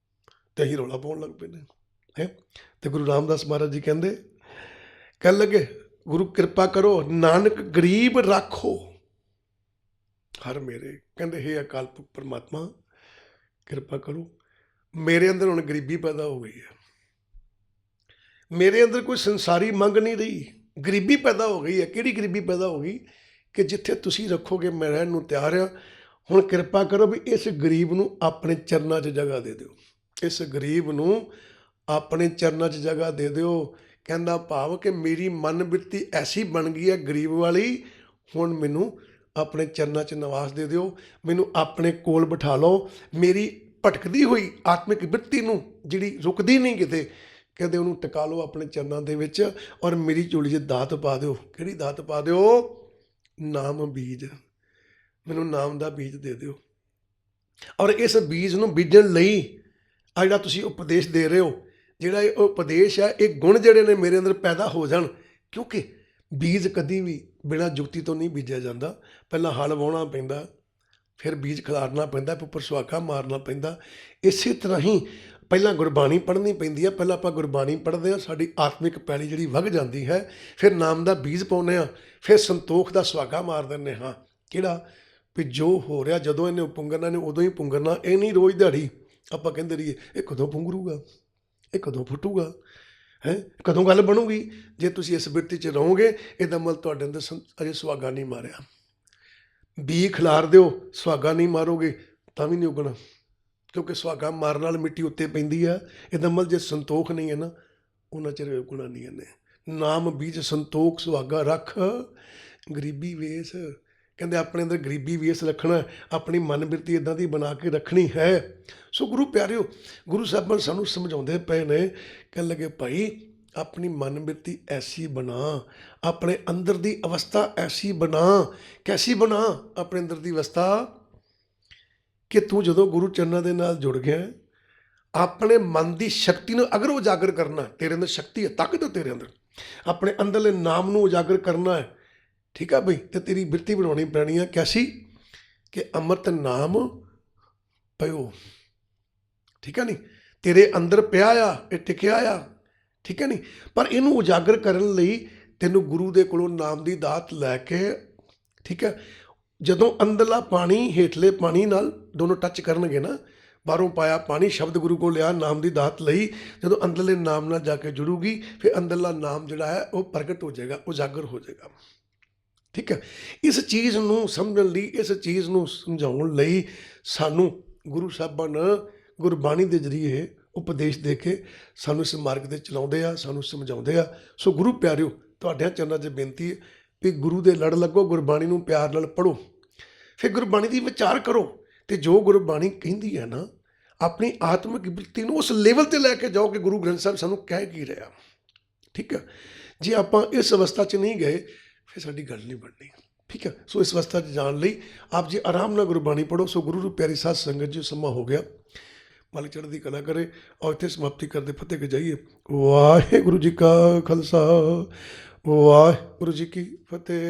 ਤੇ ਅਸੀਂ ਰੌਲਾ ਪਾਉਣ ਲੱਗ ਪੈਂਦੇ ਹੈ। ਤੇ ਗੁਰੂ ਰਾਮਦਾਸ ਮਹਾਰਾਜ ਜੀ ਕਹਿਣ ਲੱਗੇ, ਗੁਰੂ ਕਿਰਪਾ ਕਰੋ, ਨਾਨਕ ਗਰੀਬ ਰਾਖੋ ਹਰ ਮੇਰੇ। ਕਹਿੰਦੇ ਹੇ ਅਕਾਲ ਪੁਰਖ ਪਰਮਾਤਮਾ ਕਿਰਪਾ ਕਰੋ, ਮੇਰੇ ਅੰਦਰ ਹੁਣ ਗਰੀਬੀ ਪੈਦਾ ਹੋ ਗਈ ਹੈ। ਮੇਰੇ ਅੰਦਰ ਕੋਈ ਸੰਸਾਰੀ ਮੰਗ ਨਹੀਂ ਰਹੀ, ਗਰੀਬੀ ਪੈਦਾ ਹੋ ਗਈ ਹੈ। ਕਿਹੜੀ ਗਰੀਬੀ ਪੈਦਾ ਹੋ ਗਈ ਕਿ ਜਿੱਥੇ ਤੁਸੀਂ ਰੱਖੋਗੇ ਮੈਂ ਰਹਿਣ ਨੂੰ ਤਿਆਰ ਹਾਂ। ਹੁਣ ਕਿਰਪਾ ਕਰੋ ਵੀ ਇਸ ਗਰੀਬ ਨੂੰ ਆਪਣੇ ਚਰਨਾਂ 'ਚ ਜਗ੍ਹਾ ਦੇ ਦਿਓ, ਇਸ ਗਰੀਬ ਨੂੰ ਆਪਣੇ ਚਰਨਾਂ 'ਚ ਜਗ੍ਹਾ ਦੇ ਦਿਓ। ਕਹਿੰਦਾ ਭਾਵ ਕਿ ਮੇਰੀ ਮਨ ਬਿਰਤੀ ਐਸੀ ਬਣ ਗਈ ਹੈ ਗਰੀਬ ਵਾਲੀ, ਹੁਣ ਮੈਨੂੰ ਆਪਣੇ ਚਰਨਾਂ 'ਚ ਨਿਵਾਸ ਦੇ ਦਿਓ, ਮੈਨੂੰ ਆਪਣੇ ਕੋਲ ਬਿਠਾ ਲਓ। ਮੇਰੀ ਭਟਕਦੀ ਹੋਈ ਆਤਮਿਕ ਬਿਰਤੀ ਨੂੰ, ਜਿਹੜੀ ਰੁਕਦੀ ਨਹੀਂ ਕਿਤੇ, ਕਹਿੰਦੇ ਉਹਨੂੰ ਟਿਕਾ ਲਓ ਆਪਣੇ ਚਰਨਾਂ ਦੇ ਵਿੱਚ, ਔਰ ਮੇਰੀ ਝੋਲੀ 'ਚ ਦਾਤ ਪਾ ਦਿਓ। ਕਿਹੜੀ ਦਾਤ ਪਾ ਦਿਓ? ਨਾਮ ਬੀਜ, ਮੈਨੂੰ ਨਾਮ ਦਾ ਬੀਜ ਦੇ ਦਿਓ। ਔਰ ਇਸ ਬੀਜ ਨੂੰ ਬੀਜਣ ਲਈ ਆ ਜਿਹੜਾ ਤੁਸੀਂ ਉਪਦੇਸ਼ ਦੇ ਰਹੇ ਹੋ, ਜਿਹੜਾ ਇਹ ਉਪਦੇਸ਼ ਹੈ, ਇਹ ਗੁਣ ਜਿਹੜੇ ਨੇ ਮੇਰੇ ਅੰਦਰ ਪੈਦਾ ਹੋ ਜਾਣ। ਕਿਉਂਕਿ ਬੀਜ ਕਦੀ ਵੀ ਬਿਨਾਂ ਜੁਗਤੀ ਤੋਂ ਨਹੀਂ ਬੀਜਿਆ ਜਾਂਦਾ। ਪਹਿਲਾਂ ਹਲ ਵਾਹੁਣਾ ਪੈਂਦਾ, ਫਿਰ ਬੀਜ ਖਿਲਾਰਨਾ ਪੈਂਦਾ, ਉੱਪਰ ਸੁਹਾਗਾ ਮਾਰਨਾ ਪੈਂਦਾ। ਇਸੇ ਤਰ੍ਹਾਂ ਹੀ ਪਹਿਲਾਂ ਗੁਰਬਾਣੀ ਪੜ੍ਹਨੀ ਪੈਂਦੀ ਹੈ। ਪਹਿਲਾਂ ਆਪਾਂ ਗੁਰਬਾਣੀ ਪੜ੍ਹਦੇ ਹਾਂ, ਸਾਡੀ ਆਤਮਿਕ ਪੈਲੀ ਜਿਹੜੀ ਵਗ ਜਾਂਦੀ ਹੈ, ਫਿਰ ਨਾਮ ਦਾ ਬੀਜ ਪਾਉਂਦੇ ਹਾਂ, ਫਿਰ ਸੰਤੋਖ ਦਾ ਸੁਹਾਗਾ ਮਾਰ ਦਿੰਦੇ ਹਾਂ। ਕਿਹੜਾ ਵੀ ਜੋ ਹੋ ਰਿਹਾ ਜਦੋਂ ਇਹਨੇ ਪੁੰਗਰਨਾ ਨੇ ਉਦੋਂ ਹੀ ਪੁੰਗਰਨਾ, ਇਹ ਨਹੀਂ ਰੋਜ਼ ਦਿਹਾੜੀ ਆਪਾਂ ਕਹਿੰਦੇ ਰਹੀਏ ਇਹ ਕਦੋਂ ਪੁੰਗਰੂਗਾ, ਇਹ ਕਦੋਂ ਫੁੱਟੂਗਾ, ਹੈ ਕਦੋਂ ਗੱਲ ਬਣੂਗੀ। ਜੇ ਤੁਸੀਂ ਇਸ ਬਿਰਤੀ 'ਚ ਰਹੋਗੇ, ਇਹਦਾ ਮਤਲਬ ਤੁਹਾਡੇ ਅੰਦਰ ਅਜੇ ਸੁਹਾਗਾ ਨਹੀਂ ਮਾਰਿਆ। ਬੀ ਖਿਲਾਰ ਦਿਓ, ਸੁਹਾਗਾ ਨਹੀਂ ਮਾਰੋਗੇ ਤਾਂ ਵੀ ਨਹੀਂ ਉੱਗਣਾ, ਕਿਉਂਕਿ ਸੁਹਾਗਾ ਮਾਰਨ ਨਾਲ ਮਿੱਟੀ ਉੱਤੇ ਪੈਂਦੀ ਆ। ਇਹਦਾ ਮਤਲਬ ਜੇ ਸੰਤੋਖ ਨਹੀਂ ਹੈ ਨਾ, ਉਹਨਾਂ ਚਿਰ ਉੱਗਣਾ ਨਹੀਂ ਇਹਨੇ। ਨਾਮ ਬੀਜ ਸੰਤੋਖ ਸੁਹਾਗਾ ਰੱਖ, ਗਰੀਬੀ ਵੇਸ। ਕਹਿੰਦੇ ਆਪਣੇ ਅੰਦਰ ਗਰੀਬੀ ਵੇਸ ਰੱਖਣਾ, ਆਪਣੀ ਮਨ ਬਿਰਤੀ ਇੱਦਾਂ ਦੀ ਬਣਾ ਕੇ ਰੱਖਣੀ ਹੈ। ਸੋ ਗੁਰੂ ਪਿਆਰਿਓ, ਗੁਰੂ ਸਾਹਿਬਾਨ ਸਾਨੂੰ ਸਮਝਾਉਂਦੇ ਪਏ ਨੇ, ਕਹਿਣ ਲੱਗੇ ਭਾਈ ਆਪਣੀ ਮਨ ਬਿਰਤੀ ਐਸੀ ਬਣਾ, ਆਪਣੇ ਅੰਦਰ ਦੀ ਅਵਸਥਾ ਐਸੀ ਬਣਾ। ਕੈਸੀ ਬਣਾ ਆਪਣੇ ਅੰਦਰ ਦੀ ਅਵਸਥਾ? ਕਿ ਤੂੰ ਜਦੋਂ ਗੁਰੂ ਚਰਨਾਂ ਦੇ ਨਾਲ ਜੁੜ ਗਿਆ, ਆਪਣੇ ਮਨ ਦੀ ਸ਼ਕਤੀ ਨੂੰ ਅਗਰ ਉਜਾਗਰ ਕਰਨਾ, ਤੇਰੇ ਅੰਦਰ ਸ਼ਕਤੀ ਹੈ, ਤਾਕਤ ਹੈ ਤੇਰੇ ਅੰਦਰ, ਆਪਣੇ ਅੰਦਰਲੇ ਨਾਮ ਨੂੰ ਉਜਾਗਰ ਕਰਨਾ ਹੈ, ਠੀਕ ਆ ਬਈ, ਤੇ ਤੇਰੀ ਬਿਰਤੀ ਬਣਾਉਣੀ ਪੈਣੀ ਹੈ। ਕੈਸੀ? ਕਿ ਅੰਮ੍ਰਿਤ ਨਾਮ ਪਇਓ, ਠੀਕ ਹੈ ਨਹੀਂ, ਤੇਰੇ ਅੰਦਰ ਪਿਆ ਆ, ਇਹ ਟਿਕਿਆ ਆ, ਠੀਕ ਹੈ ਨਹੀਂ। ਪਰ ਇਹਨੂੰ ਉਜਾਗਰ ਕਰਨ ਲਈ ਤੈਨੂੰ ਗੁਰੂ ਦੇ ਕੋਲੋਂ ਨਾਮ ਦੀ ਦਾਤ ਲੈ ਕੇ, ਠੀਕ ਹੈ, ਜਦੋਂ ਅੰਦਰਲਾ ਪਾਣੀ ਹੇਠਲੇ ਪਾਣੀ ਨਾਲ ਦੋਨੋਂ ਟੱਚ ਕਰਨਗੇ ਨਾ, ਬਾਹਰੋਂ ਪਾਇਆ ਪਾਣੀ, ਸ਼ਬਦ ਗੁਰੂ ਕੋਲ ਲਿਆ, ਨਾਮ ਦੀ ਦਾਤ ਲਈ, ਜਦੋਂ ਅੰਦਰਲੇ ਨਾਮ ਨਾਲ ਜਾ ਕੇ ਜੁੜੂਗੀ, ਫਿਰ ਅੰਦਰਲਾ ਨਾਮ ਜਿਹੜਾ ਹੈ ਉਹ ਪ੍ਰਗਟ ਹੋ ਜਾਏਗਾ, ਉਜਾਗਰ ਹੋ ਜਾਏਗਾ, ਠੀਕ ਹੈ। ਇਸ ਚੀਜ਼ ਨੂੰ ਸਮਝਣ ਲਈ, ਇਸ ਚੀਜ਼ ਨੂੰ ਸਮਝਾਉਣ ਲਈ ਸਾਨੂੰ ਗੁਰੂ ਸਾਹਿਬਾਨ ਗੁਰਬਾਣੀ ਦੇ ਜ਼ਰੀਏ ਉਪਦੇਸ਼ ਦੇ ਕੇ ਸਾਨੂੰ ਇਸ ਮਾਰਗ 'ਤੇ ਚਲਾਉਂਦੇ ਆ, ਸਾਨੂੰ ਸਮਝਾਉਂਦੇ ਆ। ਸੋ ਗੁਰੂ ਪਿਆਰਿਓ, ਤੁਹਾਡਿਆਂ ਚਰਨਾਂ 'ਚ ਬੇਨਤੀ ਹੈ ਵੀ ਗੁਰੂ ਦੇ ਲੜ ਲੱਗੋ, ਗੁਰਬਾਣੀ ਨੂੰ ਪਿਆਰ ਨਾਲ ਪੜ੍ਹੋ, ਫਿਰ ਗੁਰਬਾਣੀ ਦੀ ਵਿਚਾਰ ਕਰੋ, ਅਤੇ ਜੋ ਗੁਰਬਾਣੀ ਕਹਿੰਦੀ ਹੈ ਨਾ, ਆਪਣੀ ਆਤਮਿਕ ਬਿਰਤੀ ਨੂੰ ਉਸ ਲੈਵਲ 'ਤੇ ਲੈ ਕੇ ਜਾਓ ਕਿ ਗੁਰੂ ਗ੍ਰੰਥ ਸਾਹਿਬ ਸਾਨੂੰ ਕਹਿ ਕੀ ਰਿਹਾ, ਠੀਕ ਹੈ। ਜੇ ਆਪਾਂ ਇਸ ਅਵਸਥਾ 'ਚ ਨਹੀਂ ਗਏ, ਫਿਰ ਸਾਡੀ ਗੱਲ ਨਹੀਂ ਬਣਨੀ, ਠੀਕ ਹੈ। ਸੋ ਇਸ ਅਵਸਥਾ 'ਚ ਜਾਣ ਲਈ ਆਪ ਜੀ ਆਰਾਮ ਨਾਲ ਗੁਰਬਾਣੀ ਪੜ੍ਹੋ। ਸੋ ਗੁਰੂ ਪਿਆਰੀ ਸਾਧ ਸੰਗਤ ਜੀ, ਸਮਾਂ ਹੋ ਗਿਆ, ਮਾਲਕ ਚੜ੍ਹਦੀ ਕਲਾ ਕਰੇ। ਔਰ ਇੱਥੇ ਸਮਾਪਤੀ ਕਰਦੇ ਫਤਿਹ ਕੇ ਜਾਈਏ। ਵਾਹਿਗੁਰੂ ਜੀ ਕਾ ਖਾਲਸਾ, ਵਾਹਿਗੁਰੂ ਜੀ ਕੀ ਫਤਿਹ।